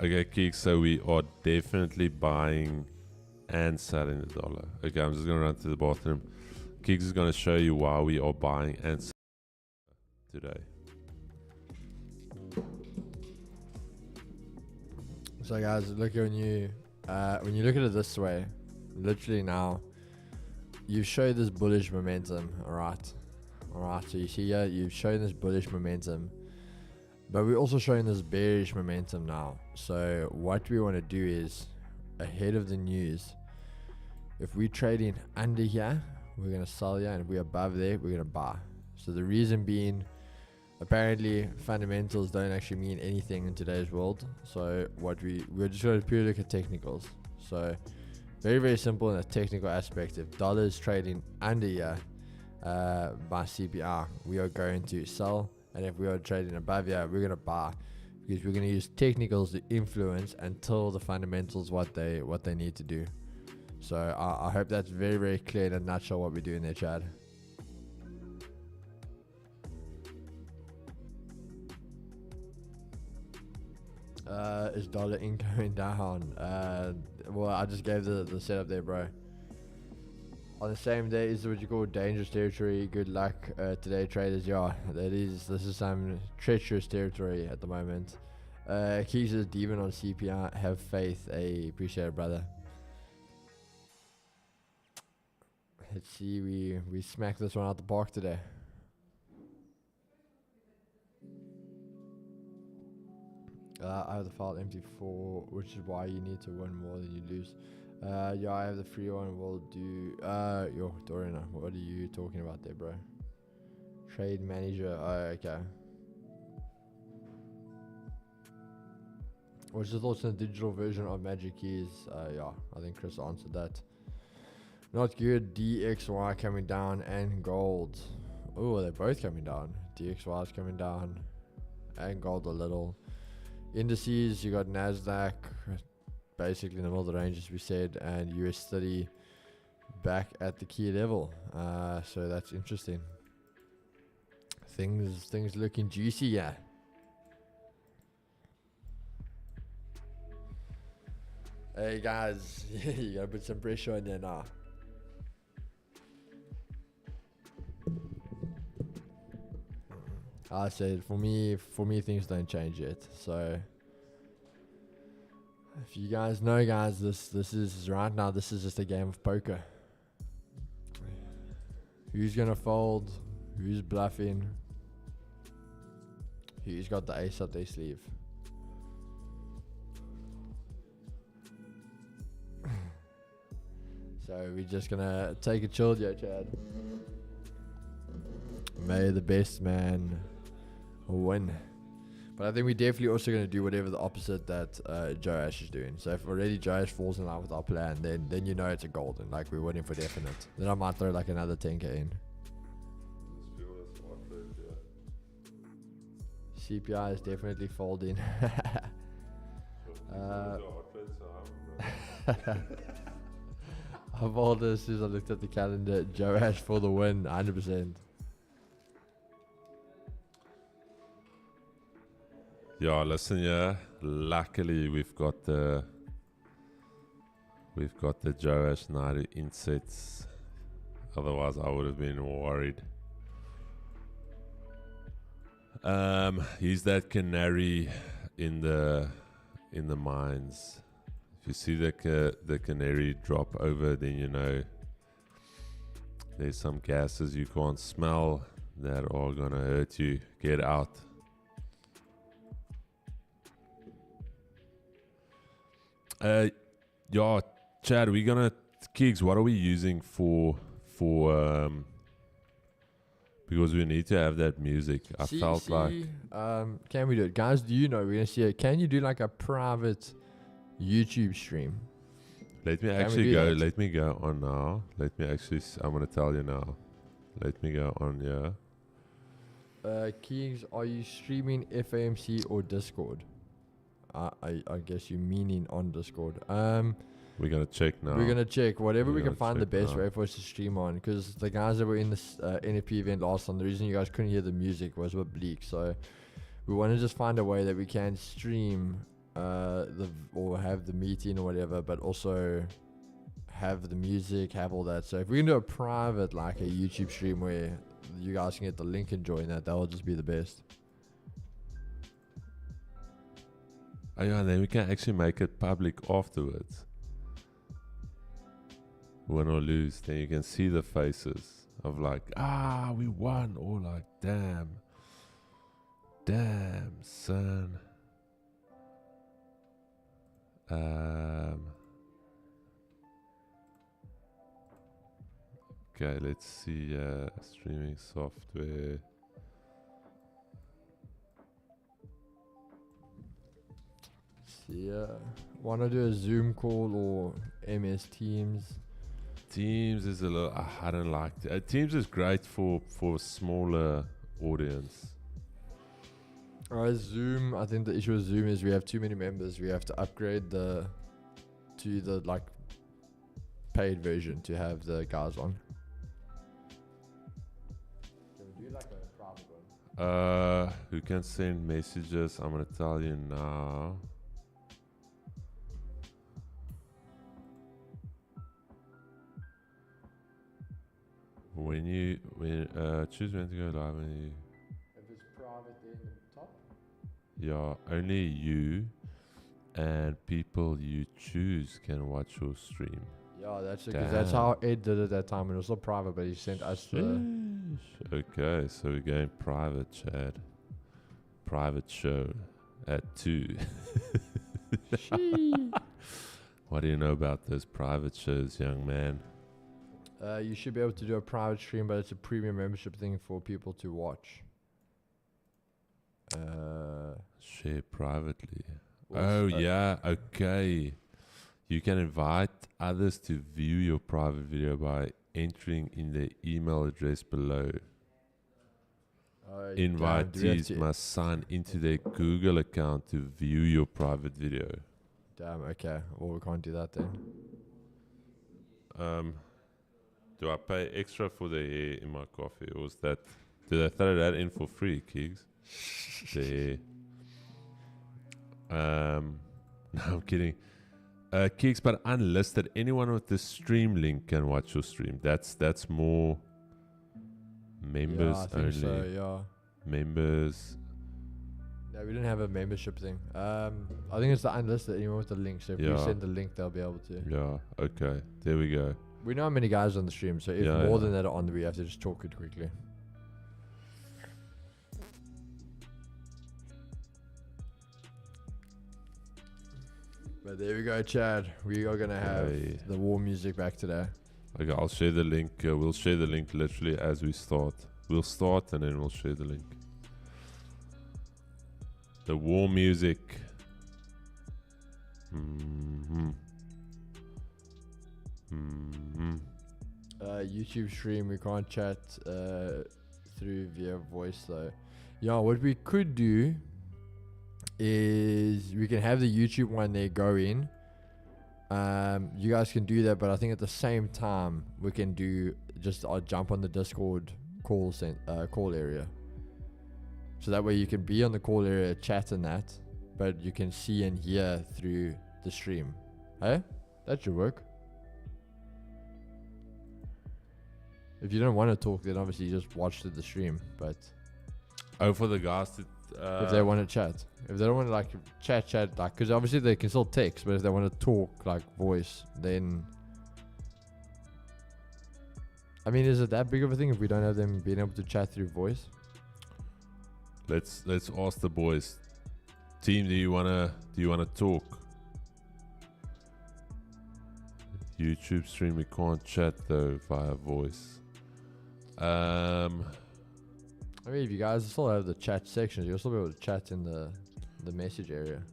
Okay, Keeks, so we are definitely buying and selling the dollar. Okay, I'm just going to run to the bathroom. Keeks is going to show you why we are buying and selling today. So guys, look, when you look at it this way, literally now, you show this bullish momentum, alright? So you see here, you've shown this bullish momentum. But we're also showing this bearish momentum now. So what we want to do is, ahead of the news, if we're trading under here, we're going to sell here, and if we're above there, we're going to buy. So the reason being, apparently fundamentals don't actually mean anything in today's world. So we're just going to purely look at technicals. So very, very simple in a technical aspect. If dollar is trading under here by CPI, we are going to sell. And if we are trading above here, we're going to buy, because we're going to use technicals to influence until the fundamentals what they need to do. So I hope that's very, very clear in a nutshell what we're doing there, Chad. Is dollar incoming down? Well, I just gave the setup there, bro. On the same day, is what you call dangerous territory. Good luck today, traders. Yeah, this is some treacherous territory at the moment. Keys is demon on CPI. Have faith. Appreciate it, brother. Let's see, we smacked this one out the park today. I have the file MT4, which is why you need to win more than you lose. Yeah, I have the free one. We'll do. Yo, Dorian, what are you talking about there, bro? Trade manager. Oh, okay. What's your thoughts on the digital version of Magic Keys? Yeah, I think Chris answered that. Not good. DXY coming down and gold. Oh, they're both coming down. DXY is coming down and gold a little. Indices, you got NASDAQ basically in the middle of the range, as we said, and US30 back at the key level. So that's interesting. Things looking juicy, yeah. Hey guys, you gotta put some pressure on you now. I said for me things don't change yet. So if you guys know, guys, this is right now. This is just a game of poker. Who's gonna fold? Who's bluffing? Who's got the ace up their sleeve? So we're just gonna take a chill, yo, Chad. May the best man win. But I think we're definitely also going to do whatever the opposite that Joe Ash is doing. So if already Joe Ash falls in line with our plan, then you know it's a golden. Like we're winning for definite. Then I might throw like another 10k in. CPI is definitely folding. I folded as soon as I looked at the calendar. Joe Ash for the win, 100%. Yeah, listen, yeah. Luckily, we've got the Joe Ash 90 insets. Otherwise, I would have been worried. He's that canary in the mines. If you see the canary drop over, then you know there's some gases you can't smell that are gonna hurt you. Get out. Yeah, Chad, we're gonna Kiggs, what are we using for because we need to have that music. I felt like can we do it? Guys, do you know we're gonna see it? Can you do like a private YouTube stream? Let me go on now. I'm gonna tell you now. Let me go on here. Kings, are you streaming FAMC or Discord? I guess you meaning on Discord. We're gonna check now. We're gonna check whatever We're we can gonna find the check best now. way for us to stream on. Because the guys that were in this NFP event last time, the reason you guys couldn't hear the music was a bit bleak. So we want to just find a way that we can stream or have the meeting or whatever, but also have the music, have all that. So if we can do a private like a YouTube stream where you guys can get the link and join that will just be the best. Oh yeah, then we can actually make it public afterwards. Win or lose, then you can see the faces of like, we won, or like, damn, son. Okay, let's see streaming software. Yeah, wanna do a Zoom call or MS Teams? Teams is a little. I don't like it. Teams is great for smaller audience. Zoom. I think the issue with Zoom is we have too many members. We have to upgrade to the like paid version to have the guys on. Can we do like a private one? Who can send messages? I'm gonna tell you now. When choose when to go live. If it's private, then the top. Yeah, only you and people you choose can watch your stream. Yeah, that's it. Because that's how Ed did it that time. It was still private, but he sent us the. Okay, so we're going private, Chad. Private show at 2. What do you know about those private shows, young man? You should be able to do a private stream, but it's a premium membership thing for people to watch. Share privately. Yeah, okay. You can invite others to view your private video by entering in the email address below. Invitees must sign into their Google account to view your private video. Damn, okay. Well, we can't do that then. Do I pay extra for the hair in my coffee, or is that? Did I throw that in for free, Kiggs? The hair. No, I'm kidding. Kicks, but unlisted. Anyone with the stream link can watch your stream. That's more members I think only. so, yeah. Members. Yeah, we didn't have a membership thing. I think it's the unlisted, anyone with the link. So if we Yeah. send the link, they'll be able to. Yeah, okay. There we go. We know how many guys on the stream, so if Yeah, more yeah. than that are on, we have to just talk it quickly. But there we go, Chad. We are gonna have Hey. the war music back today. Okay, I'll share the link. We'll share the link literally as we start. We'll start and then we'll share the link. The war music. YouTube stream, we can't chat through via voice though. Yeah, what we could do is we can have the YouTube one there go in. You guys can do that, but I think at the same time we can do just jump on the Discord call area. So that way you can be on the call area, chat and that, but you can see and hear through the stream. Hey, that should work. If you don't want to talk, then obviously you just watch the stream. But for the guys to if they want to chat, if they don't want to like chat, like, because obviously they can still text, but if they want to talk like voice, then I mean, is it that big of a thing if we don't have them being able to chat through voice? let's ask the boys. Team, do you wanna talk? YouTube stream, we can't chat though via voice. I mean, if you guys still have the chat sections, you'll still be able to chat in the message area.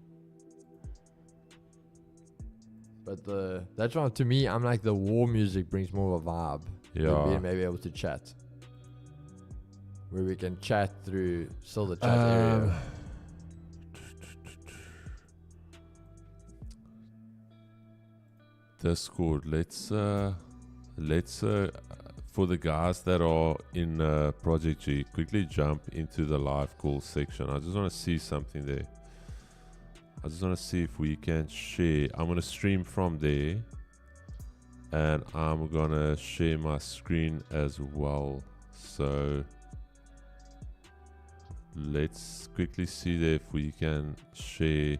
But that's why to me, I'm like the war music brings more of a vibe. than Yeah. being maybe able to chat, where we can chat through still the chat area. Discord. Let's for the guys that are in Project G, quickly jump into the live call section. I just want to see something there. I just want to see if we can share. I'm going to stream from there, and I'm going to share my screen as well. So let's quickly see there if we can share.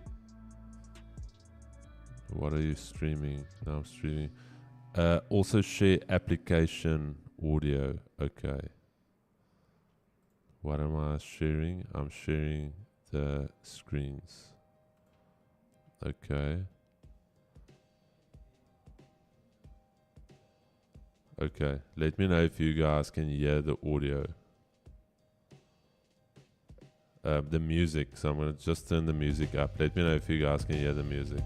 What are you streaming? No, I'm streaming. Also share application audio. Okay. What am I sharing? I'm sharing the screens. Okay. Okay. Let me know if you guys can hear the audio. The music. So I'm going to just turn the music up. Let me know if you guys can hear the music.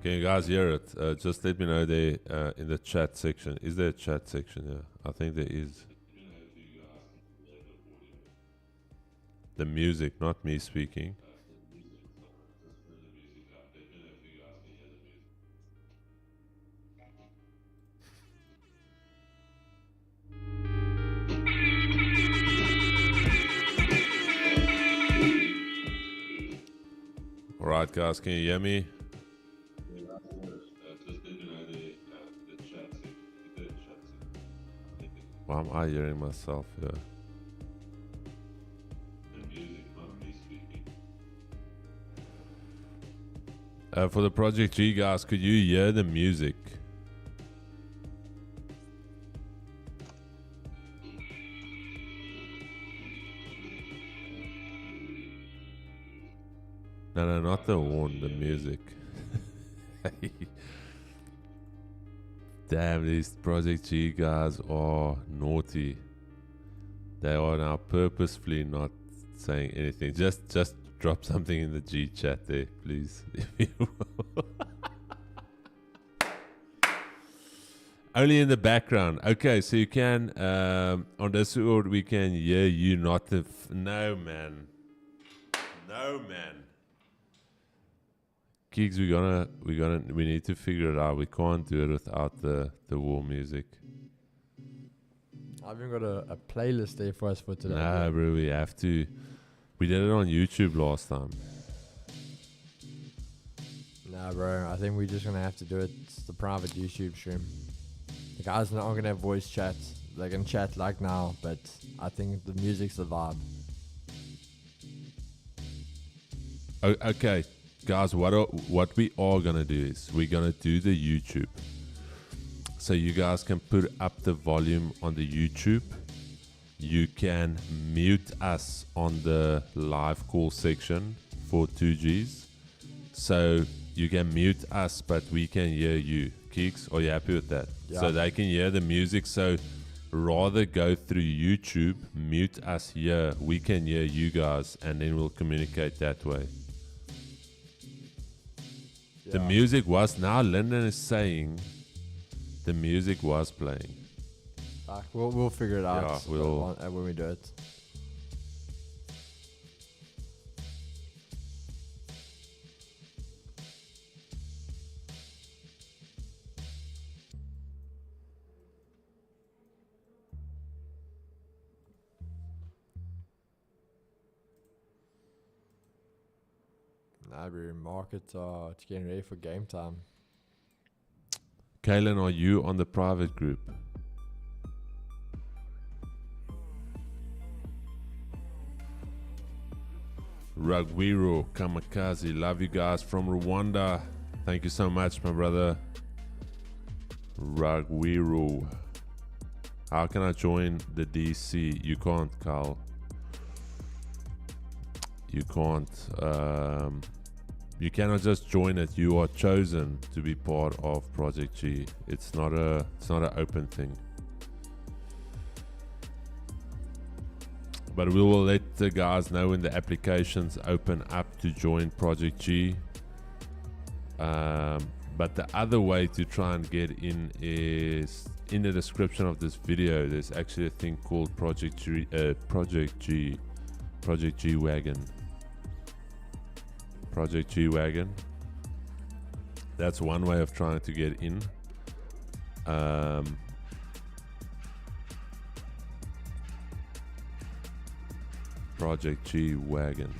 Can you guys hear it? Just let me know there in the chat section. Is there a chat section? Yeah, I think there is. The music, not me speaking. Alright guys, can you hear me? Why am I hearing myself here? For the Project G guys, could you hear the music? No, not the horn, the music. Damn, these Project G guys are naughty. They are now purposefully not saying anything. Just drop something in the G chat there, please. If you will. Only in the background. Okay, so you can, on Discord, we can hear you, not the... no, man. No, man. Gigs, we need to figure it out. We can't do it without the war music. I've even got a playlist there for us for today. Nah, bro, we have to. We did it on YouTube last time. Nah, bro. I think we're just gonna have to do it. It's the private YouTube stream. The guys are not gonna have voice chat. They can chat like now, but I think the music's the vibe. Okay, guys. What we are gonna do is we're gonna do the YouTube. So you guys can put up the volume on the YouTube. You can mute us on the live call section for 2Gs. So you can mute us, but we can hear you. Keeks, are you happy with that? Yeah. So they can hear the music. So rather go through YouTube, mute us here. We can hear you guys, and then we'll communicate that way. The music was, now Lyndon is saying the music was playing. We'll figure it out. Yeah, we'll when we do it. Library market, it's getting ready for game time. Kaylin, are you on the private group? Rugwiro Kamikaze, love you guys from Rwanda. Thank you so much, my brother. Rugwiro. How can I join the DC? You can't, Carl. You can't. You cannot just join it. You are chosen to be part of Project G. It's not an open thing. But we will let the guys know when the applications open up to join Project G. But the other way to try and get in is in the description of this video. There's actually a thing called Project G Wagon. Project G Wagon. That's one way of trying to get in. Project G Wagon.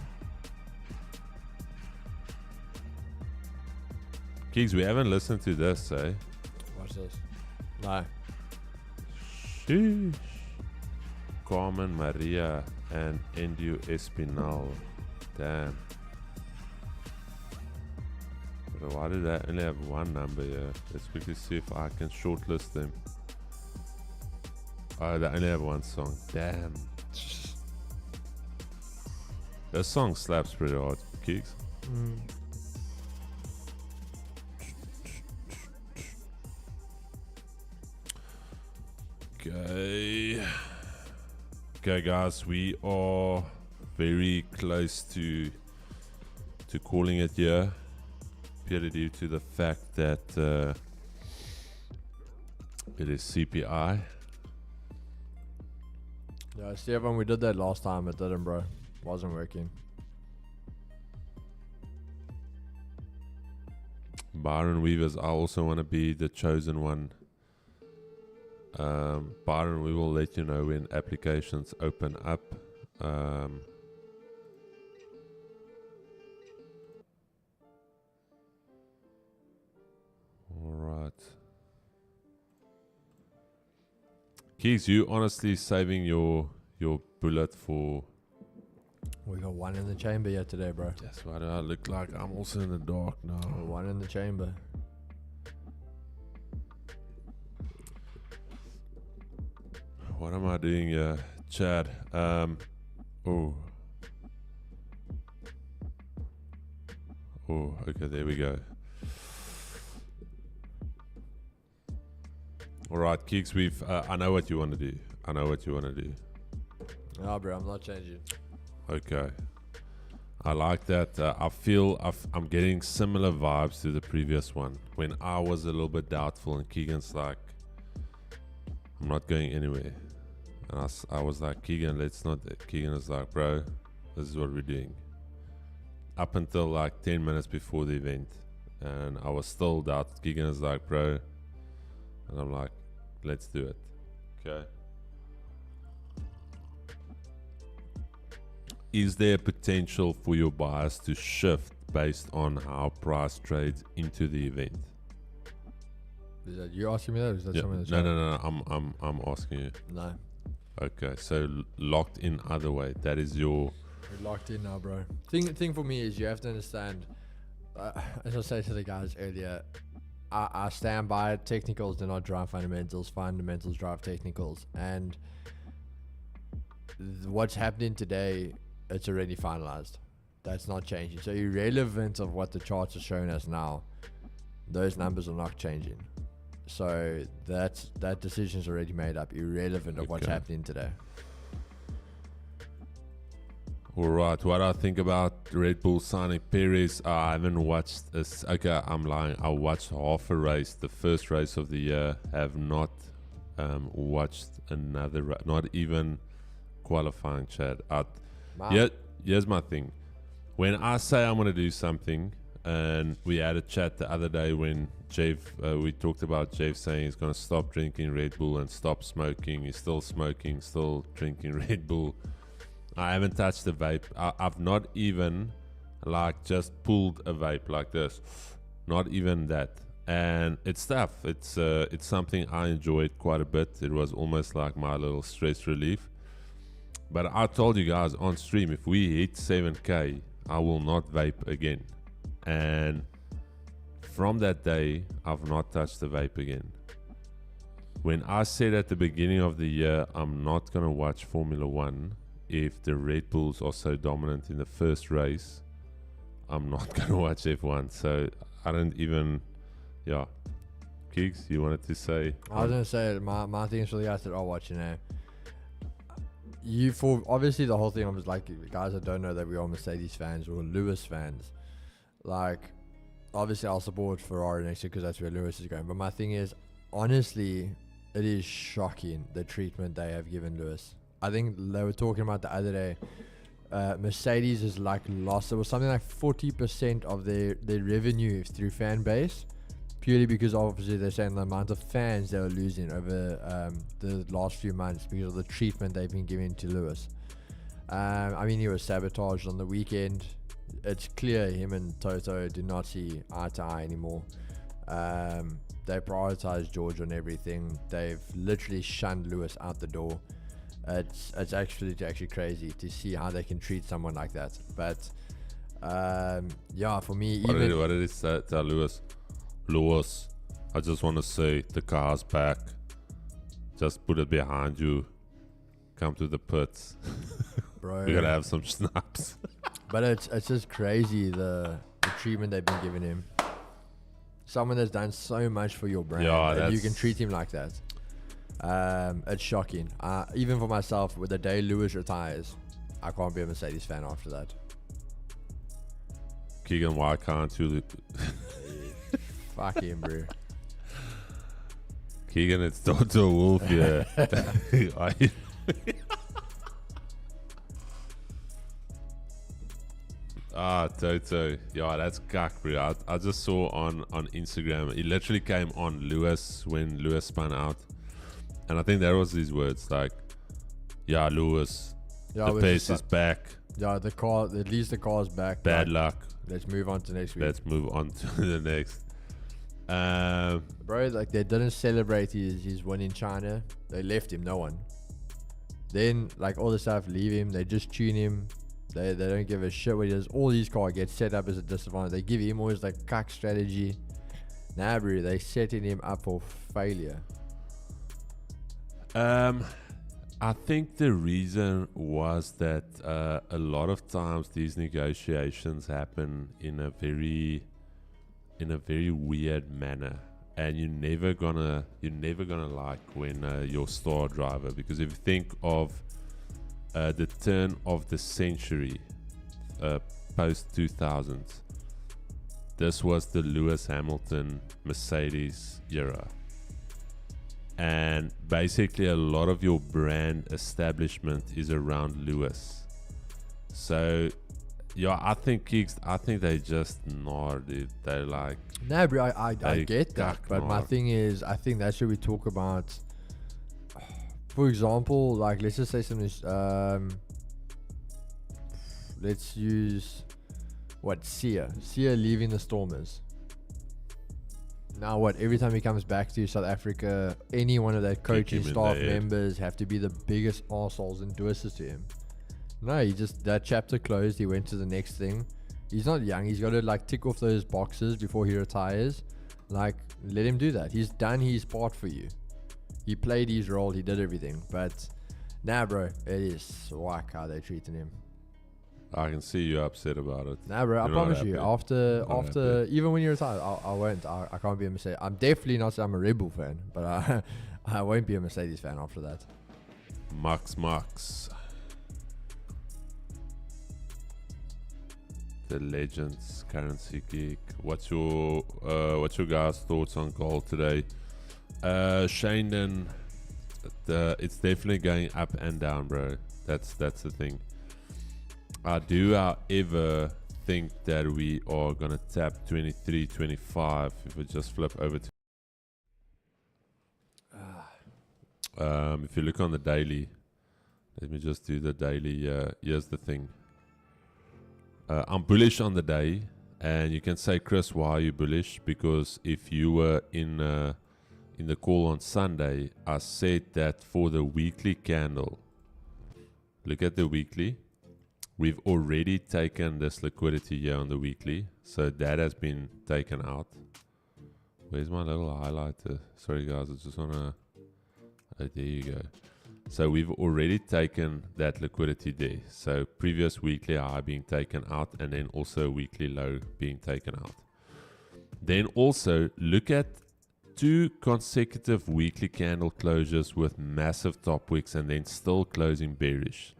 Keeks, we haven't listened to this, eh? Watch this. No. Sheesh. Carmen Maria and Endio Espinal. Damn. But why did I only have one number here? Let's quickly see if I can shortlist them. Oh, they only have one song. Damn. This song slaps pretty hard, Keeks. Okay, guys, we are very close to calling it here, purely due to the fact that it is CPI. Yeah, Stefan, we did that last time. It didn't, bro. Wasn't working. Byron Weavers, I also want to be the chosen one. Byron, we will let you know when applications open up. Alright. Keys, you honestly saving your bullet for... We got one in the chamber here today, bro. That's why do I look like I'm also in the dark now. One in the chamber. What am I doing here? Chad. Oh, okay, there we go. Alright, Keeks, I know what you want to do. No, bro, I'm not changing. Okay. I like that. I feel I'm getting similar vibes to the previous one. When I was a little bit doubtful and Keegan's like, I'm not going anywhere. And I was like, Keegan, let's not. Keegan is like, bro, this is what we're doing. Up until like 10 minutes before the event. and I was still doubt. Keegan is like, bro, and I'm like, let's do it. Okay. Is there potential for your bias to shift based on how price trades into the event? Is that you asking me that? Or is that Yeah. someone in the No, chat? no. I'm asking you. No. Okay, so locked in other way. That is your. We're locked in now, bro. Thing for me is you have to understand. As I said to the guys earlier, I stand by it. Technicals do not drive fundamentals. Fundamentals drive technicals. And what's happening today, it's already finalized. That's not changing. So irrelevant of what the charts are showing us now, those numbers are not changing. So that decision's already made up, irrelevant of what's happening today. All right, what I think about Red Bull signing Perez, I haven't watched this. Okay, I'm lying. I watched half a race, the first race of the year. Have not watched another, not even qualifying, Chad. Here's my thing. When I say I'm going to do something, and we had a chat the other day when we talked about Jeff saying he's going to stop drinking Red Bull and stop smoking. He's still smoking, still drinking Red Bull. I haven't touched the vape. I've not even just pulled a vape like this. Not even that. And it's tough. It's something I enjoyed quite a bit. It was almost like my little stress relief. But I told you guys on stream, if we hit 7K, I will not vape again. And from that day, I've not touched the vape again. When I said at the beginning of the year, I'm not going to watch Formula 1, if the Red Bulls are so dominant in the first race, I'm not going to watch F1. So I don't even, Keeks, you wanted to say? I was going to say, my thing is for the guys that are watching now. Obviously the whole thing, I was like, guys that don't know that we are Mercedes fans or Lewis fans. Like, obviously I'll support Ferrari next year because that's where Lewis is going. But my thing is, honestly, it is shocking the treatment they have given Lewis. I think they were talking about the other day, Mercedes is lost. It was something like 40% of their revenue through fan base, purely because obviously they're saying the amount of fans they were losing over the last few months because of the treatment they've been giving to Lewis. I mean, he was sabotaged on the weekend. It's clear him and Toto do not see eye to eye anymore. They prioritize George on everything. They've literally shunned Lewis out the door. It's actually crazy to see how they can treat someone like that. But for me, what did he say? Tell Lewis, I just want to say the car's back. Just put it behind you. Come to the pits. Bro, we gotta have some schnapps. But it's just crazy the treatment they've been giving him. Someone that's done so much for your brand, and you can treat him like that. It's shocking. Even for myself, with the day Lewis retires, I can't be a Mercedes fan after that. Keegan, why can't you? Fuck him, bro. Keegan, it's Toto Wolf here. Toto. Yeah, that's cuck, bro. I just saw on Instagram. It literally came on Lewis when Lewis spun out. And I think that was his words, like, Lewis, the pace is back. Yeah, the car, at least the car's back. Bad luck. Let's move on to next week. Let's move on to the next. Bro, they didn't celebrate his win in China. They left him, no one. Then, all the stuff, leave him. They just tune him. They don't give a shit what he does. All these cars get set up as a disadvantage. They give him always cuck strategy. Nah, bro, they setting him up for failure. I think the reason was that a lot of times these negotiations happen in a very weird manner, and you're never gonna like when your star driver, because if you think of the turn of the century, post 2000s, this was the Lewis Hamilton Mercedes era. And basically a lot of your brand establishment is around Lewis. So Yeah, I think Keeks, I think they just gnar, dude. They're like, Nah, bro, I They get that. cuck But my gnar. thing is, I think that's what we talk about. For example, like, let's just say something. Let's use what Sia leaving the Stormers. Now what? Every time he comes back to South Africa, any one of that coaching him in staff the head. members have to be the biggest arseholes and do assist to him. No, he just, that chapter closed. He went to the next thing. He's not young. He's got to like tick off those boxes before he retires. Like, let him do that. He's done his part for you. He played his role. He did everything. But nah, bro, it is whack how they're treating him. I can see you upset about it. Nah, bro, I You're not promise you. happy. After even when you retire, I won't. I can't be a Mercedes. I'm definitely not saying I'm a Red Bull fan, but I won't be a Mercedes fan after that. Max. The Legends Currency Geek. What's your guys' thoughts on gold today? Shandon, it's definitely going up and down, bro. That's the thing. I do, however, think that we are gonna tap 23, 25 if we just flip over to. If you look on the daily, let me just do the daily. Here's the thing. I'm bullish on the day, and you can say, Chris, why are you bullish? Because if you were in the call on Sunday, I said that for the weekly candle, look at the weekly. We've already taken this liquidity here on the weekly, so that has been taken out. Where's my little highlighter? Sorry guys, I just wanna. Oh, there you go. So we've already taken that liquidity there. So previous weekly high being taken out, and then also weekly low being taken out. Then also look at 2 consecutive weekly candle closures with massive top wicks and then still closing bearish.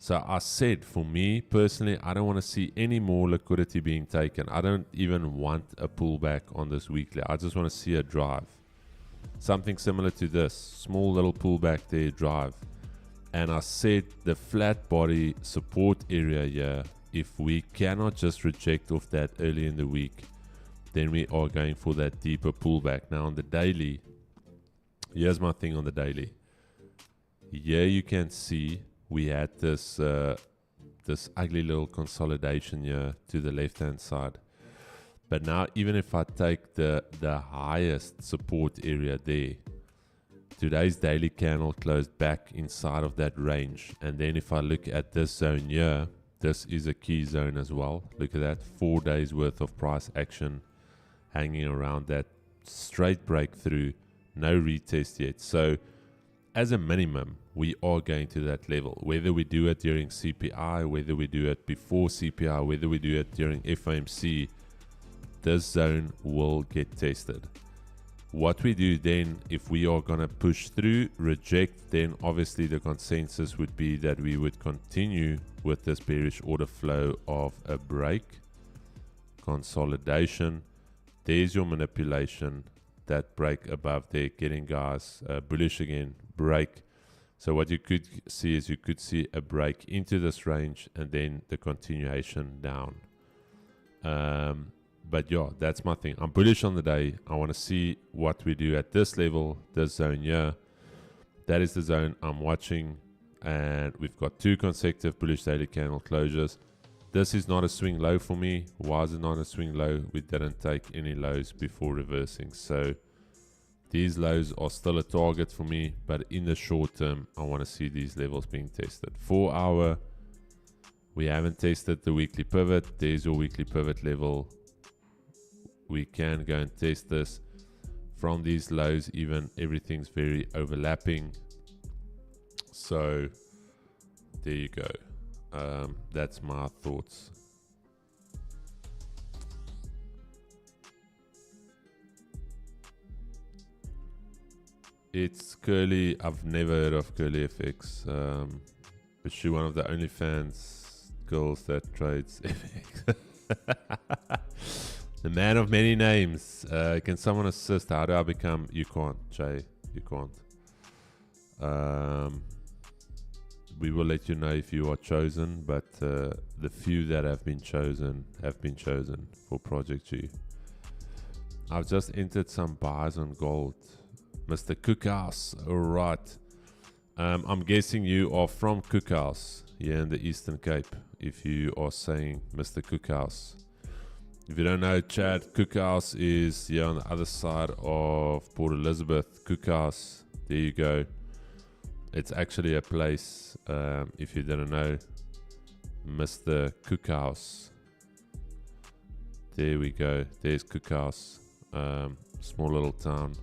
So I said, for me personally, I don't want to see any more liquidity being taken. I don't even want a pullback on this weekly. I just want to see a drive. Something similar to this. Small little pullback there, drive. And I said the flat body support area here, if we cannot just reject off that early in the week, then we are going for that deeper pullback. Now on the daily, here's my thing on the daily. Here you can see we had this this ugly little consolidation here to the left hand side. But now even if I take the highest support area there, today's daily candle closed back inside of that range. And then if I look at this zone here, this is a key zone as well. Look at that, 4 days worth of price action hanging around that straight breakthrough, no retest yet. So as a minimum, we are going to that level. Whether we do it during CPI, whether we do it before CPI, whether we do it during FOMC, this zone will get tested. What we do then, if we are going to push through, reject, then obviously the consensus would be that we would continue with this bearish order flow of a break, consolidation. There's your manipulation, that break above there, getting guys bullish again, break. So what you could see is you could see a break into this range and then the continuation down. But yeah, that's my thing. I'm bullish on the day. I want to see what we do at this level, this zone here. That is the zone I'm watching. And we've got 2 consecutive bullish daily candle closures. This is not a swing low for me. Why is it not a swing low? We didn't take any lows before reversing. So these lows are still a target for me. But in the short term, I want to see these levels being tested. 4 hour, we haven't tested the weekly pivot. There's your weekly pivot level. We can go and test this from these lows. Even everything's very overlapping. So there you go. That's my thoughts. It's Curly. I've never heard of Curly FX. Is she one of the OnlyFans girls that trades FX? The man of many names. Can someone assist? How do I become? You can't, Jay. You can't. we will let you know if you are chosen, but the few that have been chosen for Project G. I've just entered some buys on gold. Mr. Cookhouse, alright. I'm guessing you are from Cookhouse here in the Eastern Cape, if you are saying Mr. Cookhouse. If you don't know, Chad, Cookhouse is here on the other side of Port Elizabeth. Cookhouse, there you go. It's actually a place, if you didn't know, Mr. Cookhouse. There we go, there's Cookhouse. Small little town.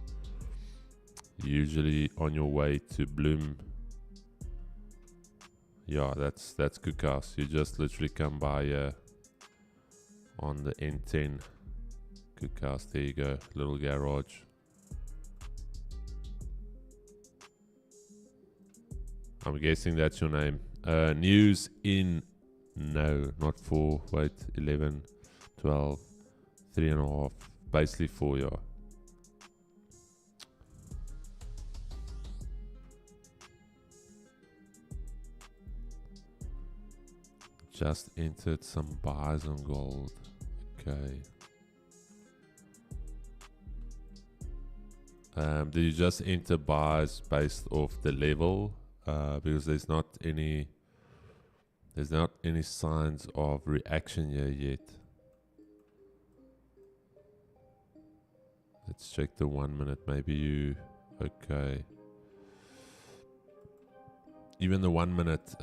Usually on your way to Bloom. Yeah, that's Cookhouse. You just literally come by on the N10. Cookhouse, there you go, little garage. I'm guessing that's your name. News in, no, not 4, wait, 11, 12, 3.5, basically 4, yeah. Just entered some buys on gold. Okay. Did you just enter buys based off the level? Because there's not any signs of reaction here yet. Let's check the 1 minute. Maybe you, okay. Even the 1 minute,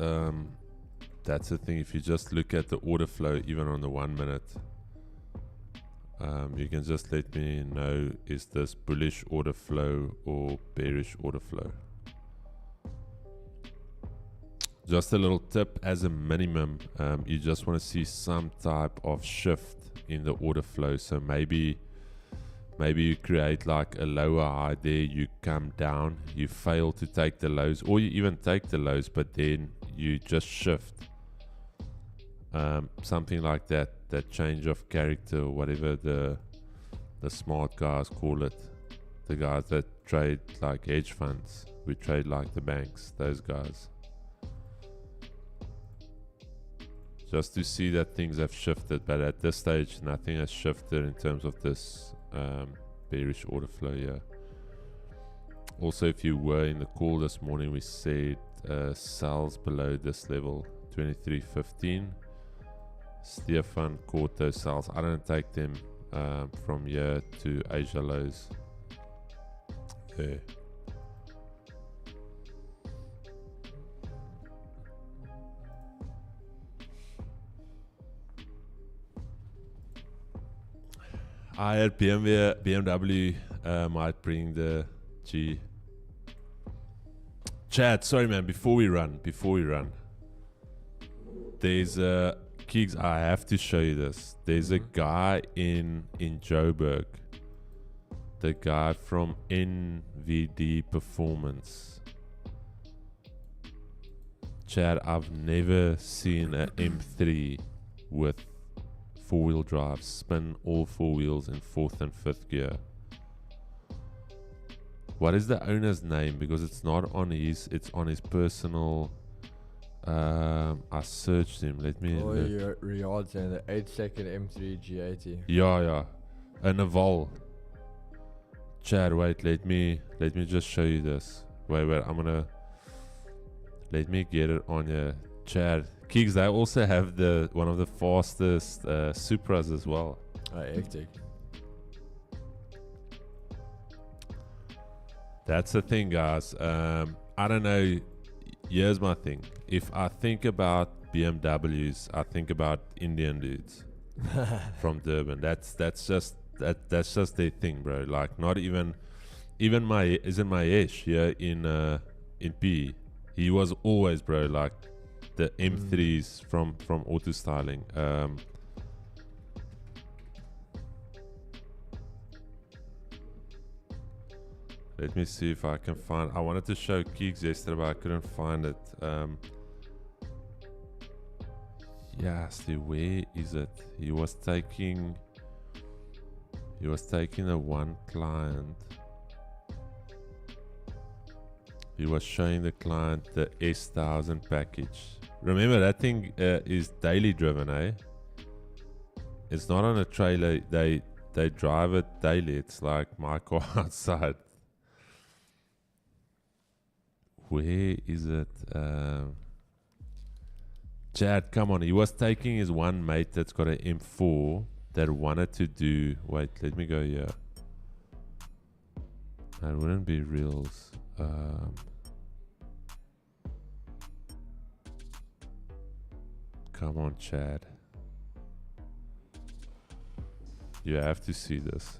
that's the thing. If you just look at the order flow, even on the 1 minute, you can just let me know, is this bullish order flow or bearish order flow? Just a little tip, as a minimum, you just want to see some type of shift in the order flow. So maybe you create like a lower high there, you come down, you fail to take the lows, or you even take the lows, but then you just shift. Something like that change of character, or whatever the smart guys call it. The guys that trade like hedge funds, we trade like the banks, those guys. Just to see that things have shifted, but at this stage nothing has shifted in terms of this bearish order flow here. Also, if you were in the call this morning, we said sells below this level, 23.15. Stefan caught those sells. I don't take them from here to Asia lows. There. I heard BMW might bring the G. Chad, sorry man, before we run, there's a Keeks, I have to show you this. There's a guy in Joburg, the guy from NVD Performance. Chad, I've never seen an M3 with 4-wheel drive spin all 4 wheels in 4th and 5th gear. What is the owner's name? Because it's not on his, it's on his personal. I searched him. Let me Oh, look. you're Riyadh saying the 8-second M3 G80. Yeah. A Naval. Chad, wait, let me just show you this. Wait, let me get it on here. Chad, Keeks, they also have one of the fastest Supras as well. Hectic. That's the thing, guys. I don't know. Here's my thing. If I think about BMWs, I think about Indian dudes from Durban. That's just their thing, bro. Like, not even my Mahesh here in P. He was always, bro, like the M3s from Auto Styling. Let me see if I can find. I wanted to show Keeks yesterday, but I couldn't find it. Yeah, see, where is it? He was taking a one client. He was showing the client the S1000 package. Remember, that thing is daily driven, eh? It's not on a trailer. They drive it daily. It's like my car outside. Where is it? Chad, come on. He was taking his one mate that's got an M4 that wanted to do... Wait, let me go here. That wouldn't be reels. Come on, Chad. You have to see this.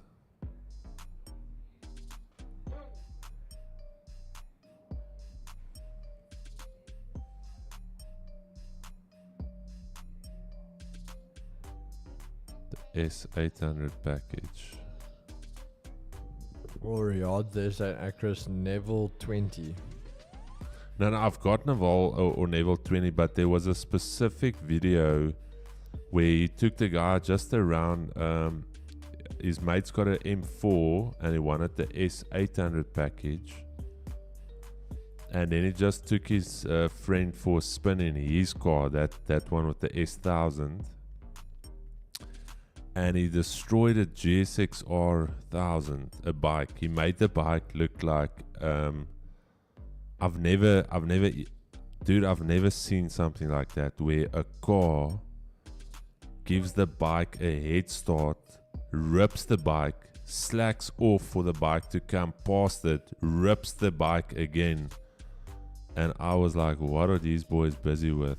The S800 package. Or yard, there's that actress Neville 20. No, I've got Naval or Neville 20, but there was a specific video where he took the guy just around. His mate's got an M4 and he wanted the S800 package. And then he just took his friend for a spin in his car, that one with the S1000. And he destroyed a GSX-R 1000, a bike. He made the bike look like... I've never seen something like that, where a car gives the bike a head start, rips the bike, slacks off for the bike to come past it, rips the bike again. And I was like, what are these boys busy with?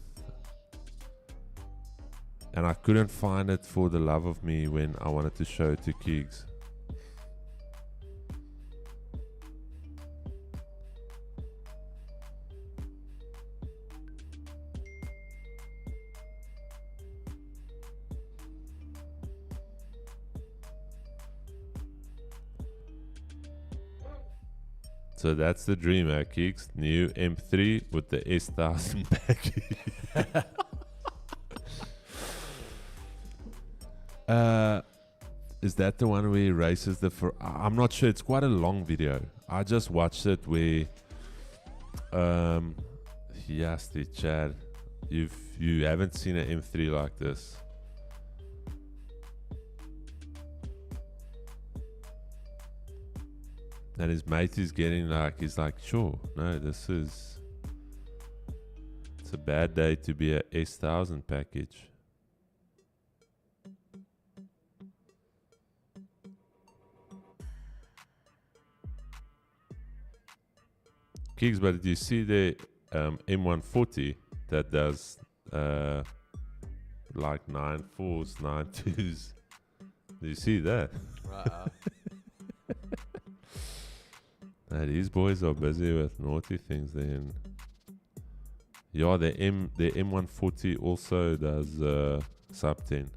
And I couldn't find it for the love of me when I wanted to show it to Keegs. So that's the dream, Keeks. New M3 with the S1000 package. Is that the one where he races the... I'm not sure. It's quite a long video. I just watched it where... yes, the Chad. You haven't seen an M3 like this. And his mate is getting like... He's like, sure. No, this is... It's a bad day to be a S1000 package. Kicks, but did you see the M140 that does like 9.4s, 9.2s? Did you see that? These boys are busy with naughty things then. Yeah, the M140 also does sub 10.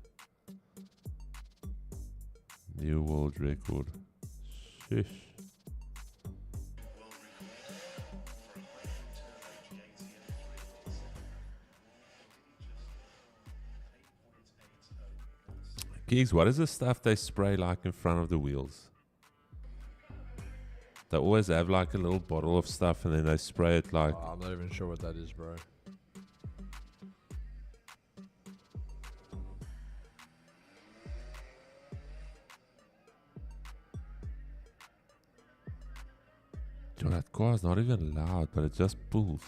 New world record. Shish. Gigs, what is the stuff they spray like in front of the wheels? They always have like a little bottle of stuff and then they spray it like... Oh, I'm not even sure what that is, bro. Yo, that car is not even loud, but it just pulls.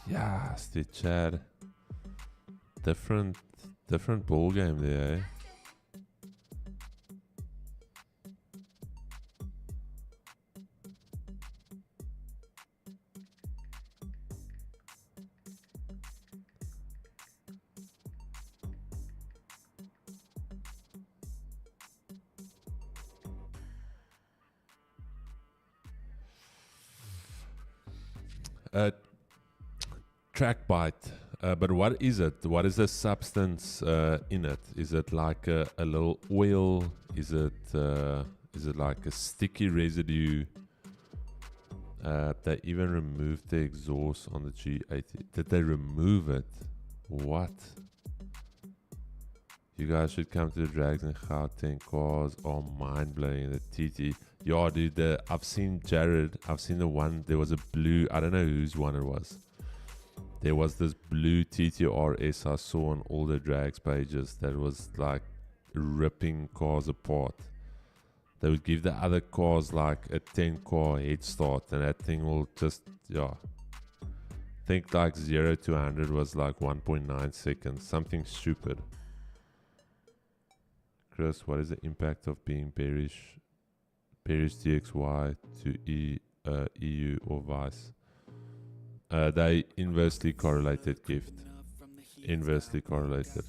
Yes, the Chad. Different ball game there, eh? Track bite. But what is it? What is the substance in it? Is it like a little oil? Is it like a sticky residue? They even removed the exhaust on the G80. Did they remove it? What? You guys should come to the drags in Gauteng. Cars are mind blowing. The TT. Yeah, dude. I've seen Jared. I've seen the one. There was a blue. I don't know whose one it was. There was this blue TTRS I saw on all the drags pages that was like ripping cars apart. They would give the other cars like a 10 car head start, and that thing will just, yeah. Think like 0 to 100 was like 1.9 seconds, something stupid. Chris, what is the impact of being bearish DXY to EU or vice? They inversely correlated, gift. Inversely correlated.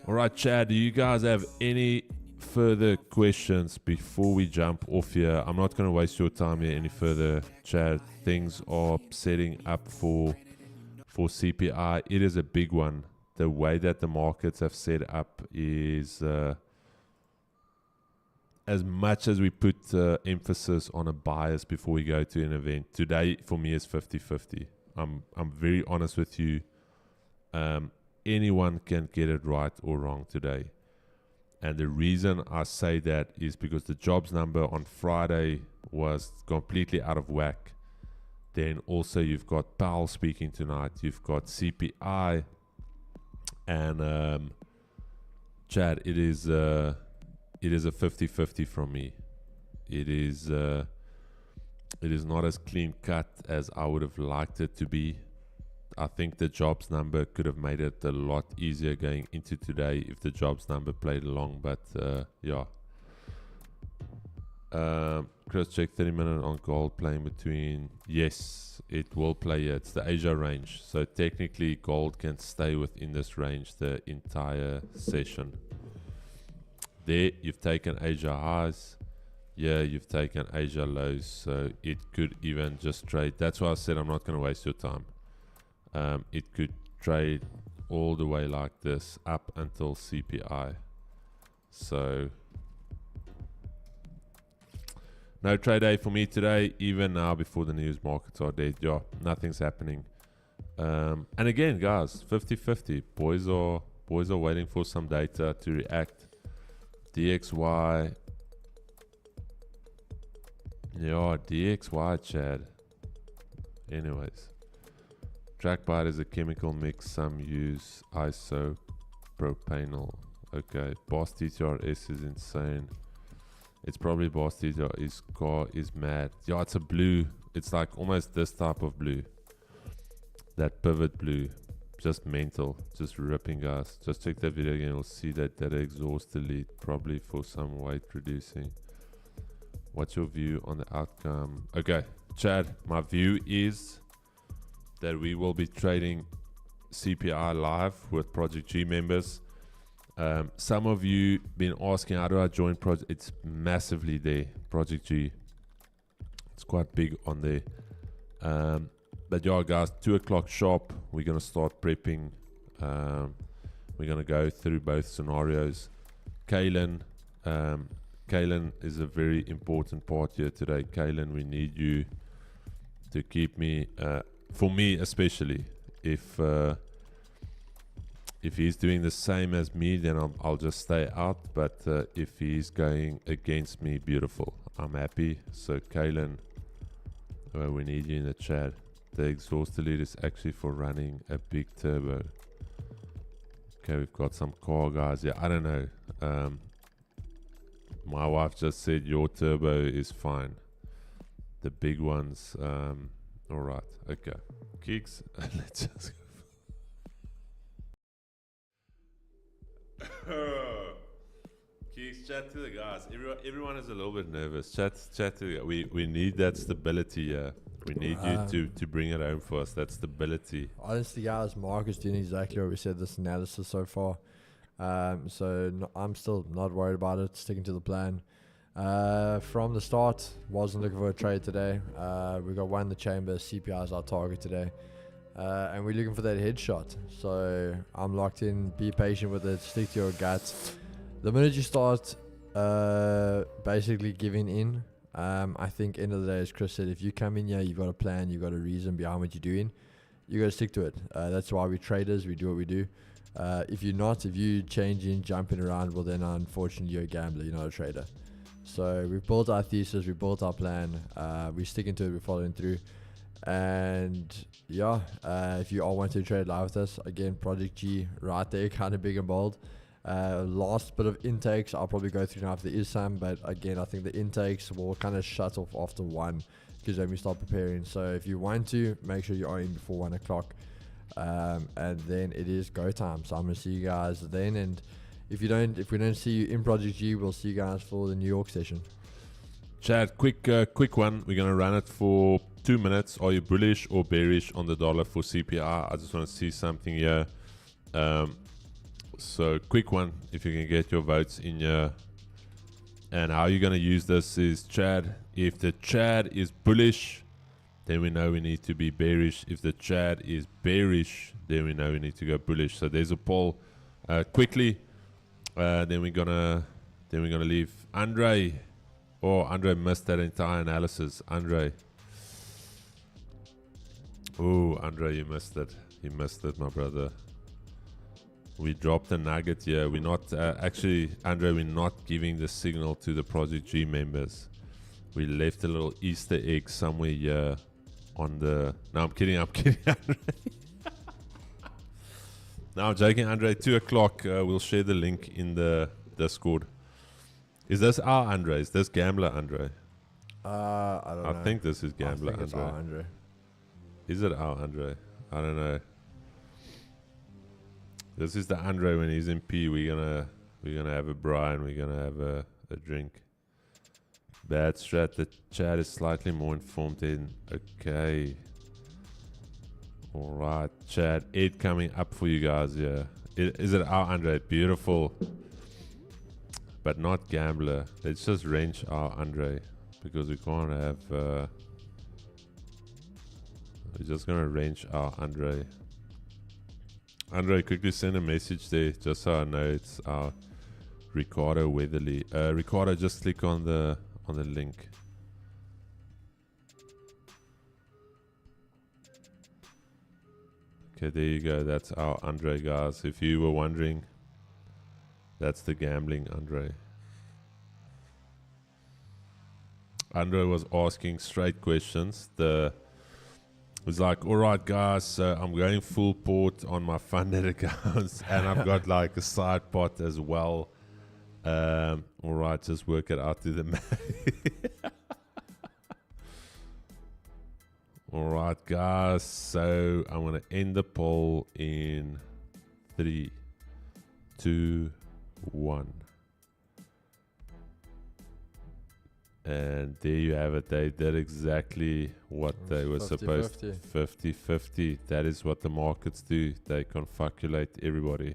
Alright, Chad, do you guys have any further questions before we jump off here? I'm not going to waste your time here any further, Chad. Things are setting up for CPI. It is a big one. The way that the markets have set up is as much as we put emphasis on a bias before we go to an event. Today, for me, is 50-50. I'm very honest with you. Anyone can get it right or wrong today. And the reason I say that is because the jobs number on Friday was completely out of whack. Then also you've got Powell speaking tonight. You've got CPI. And Chad, it is a 50-50 from me. It is not as clean cut as I would have liked it to be. I think the jobs number could have made it a lot easier going into today if the jobs number played along. But yeah. Chris, check 30-minute on gold playing between. Yes, it will play here. It's the Asia range. So technically gold can stay within this range the entire session. There, you've taken Asia highs. Yeah, you've taken Asia lows. So it could even just trade. That's why I said I'm not going to waste your time. It could trade all the way like this up until CPI. So no trade day for me today, even now before the news markets are dead. Yeah, nothing's happening. And again, guys, 50-50. Boys are waiting for some data to react. DXY. Yeah, DXY, Chad. Anyways. Trackbite is a chemical mix. Some use isopropanol. Okay. Boss TTRS is insane. It's probably Boss TTR. His car is mad. Yeah, it's a blue. It's like almost this type of blue. That pivot blue. Just mental. Just ripping, guys. Just check that video again. You'll see that exhaust delete. Probably for some weight reducing. What's your view on the outcome? Okay. Chad, my view is that we will be trading CPI live with Project G members. Some of you been asking, how do I join Project? It's massively there, Project G. It's quite big on there. But yeah, guys, 2 o'clock sharp, we're going to start prepping. We're going to go through both scenarios. Kalen is a very important part here today. Kalen, we need you to keep me... for me especially, if he's doing the same as me, then I'll just stay out. But if he's going against me, beautiful. I'm happy. So Kalen, we need you in the chat. The exhaust delete is actually for running a big turbo. Okay, we've got some car guys. Yeah, I don't know. My wife just said your turbo is fine. The big ones... all right, okay. Kicks, let's just go. Kicks, chat to the guys. Everyone is a little bit nervous. Chat to the guys. We need that stability here. We need you to bring it home for us, that stability. Honestly, guys, Mark is doing exactly what we said this analysis so far. I'm still not worried about it, sticking to the plan. From the start, wasn't looking for a trade today. We got one in the chamber. CPI is our target today, and we're looking for that headshot. So I'm locked in. Be patient with it. Stick to your guts. The minute you start basically giving in, I think end of the day, as Chris said, if you come in here, you've got a plan, you've got a reason behind what you're doing. You got to stick to it. That's why we're traders. We do what we do. If you changing, jumping around, well then unfortunately you're a gambler, you're not a trader. So we've built our thesis, we built our plan, we're sticking to it, we're following through. And yeah, if you all want to trade live with us, again, Project G right there, kind of big and bold. Last bit of intakes I'll probably go through now if there is some, but again I think the intakes will kind of shut off after 1 because then we start preparing. So if you want to, make sure you are in before 1 o'clock, and then it is go time. So I'm gonna see you guys then, and if we don't see you in Project G, we'll see you guys for the New York session. Chad, quick one. We're gonna run it for 2 minutes. Are you bullish or bearish on the dollar for CPI? I just want to see something here. So quick one, if you can get your votes in here. And how you're going to use this is Chad. If the Chad is bullish, then we know we need to be bearish. If the Chad is bearish, then we know we need to go bullish. So there's a poll. Quickly, then we're gonna leave Andre. Andre missed that entire analysis. Andre, you missed it. You missed it, my brother. We dropped a nugget here. We're not actually, Andre, we're not giving the signal to the Project G members. We left a little Easter egg somewhere here on the. No, I'm kidding, Andre. No, I'm joking, Andre. 2 o'clock. We'll share the link in the Discord. Is this our Andre? Is this Gambler Andre? I don't know. I think this is Gambler I think it's Andre. our Andre. Is it our Andre? I don't know. This is the Andre when he's in P. We're gonna have a Brian. We're gonna have a drink. Bad strat. The chat is slightly more informed in. Okay. All right, chat. Ed coming up for you guys. Yeah. Is it our Andre? Beautiful. But not Gambler. Let's just range our Andre because we can't have. We're just gonna range our Andre. Andre, quickly send a message there just so I know it's our Ricardo Weatherly. Ricardo, just click on the link. Okay, there you go. That's our Andre, guys. If you were wondering, that's the gambling Andre. Andre was asking straight questions. Was like, all right, guys, I'm going full port on my funded accounts, and I've got like a side pot as well. All right, just work it out to the math. All right, guys. So I'm gonna end the poll in 3, 2, 1. And there you have it. They did exactly what they were supposed to. 50-50. That is what the markets do. They confabulate everybody.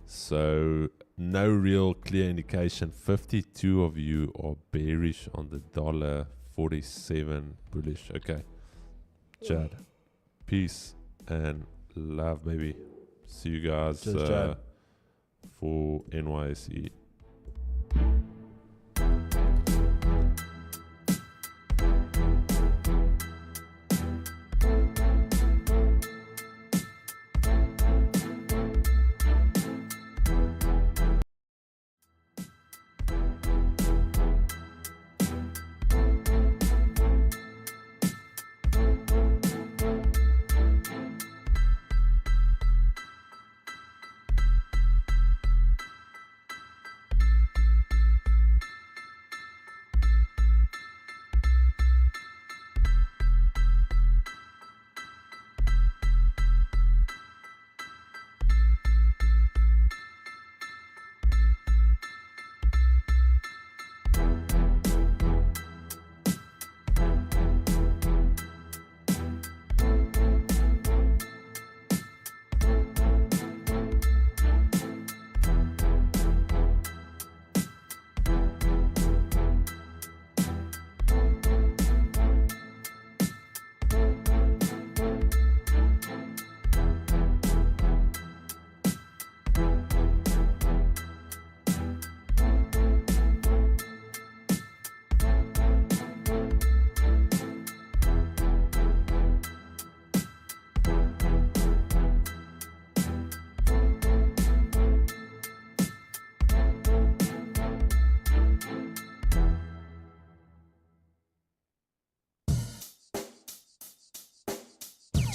So no real clear indication. 52 of you are bearish on the dollar. 47 bullish. Okay. Chad. Peace and love, baby. See you guys for NYSE.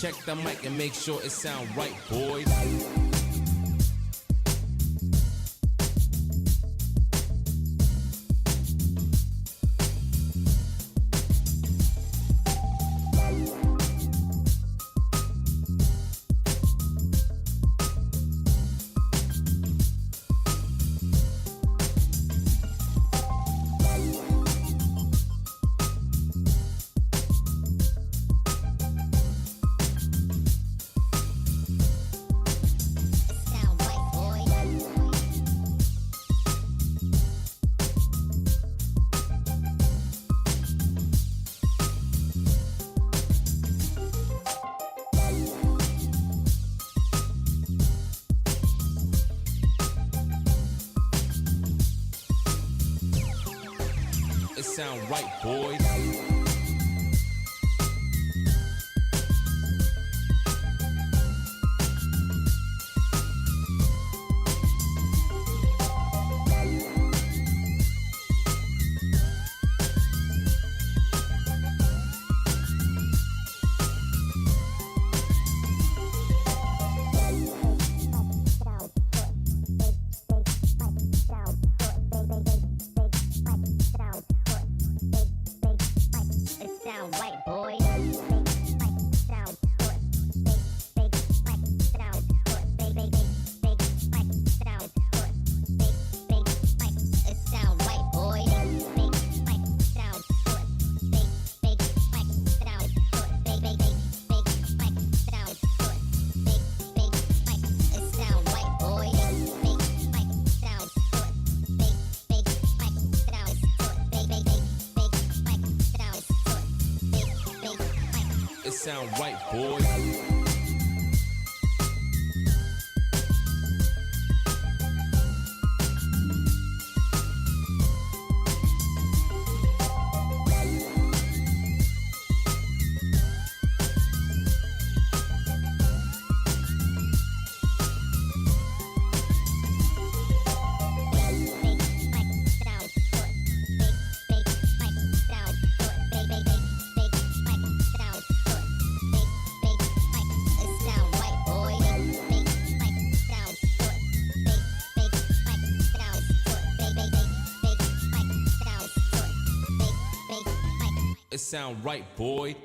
check the mic and make sure it sound right, boys. It sound right, boys. Sound right, boys. It sound right, boy.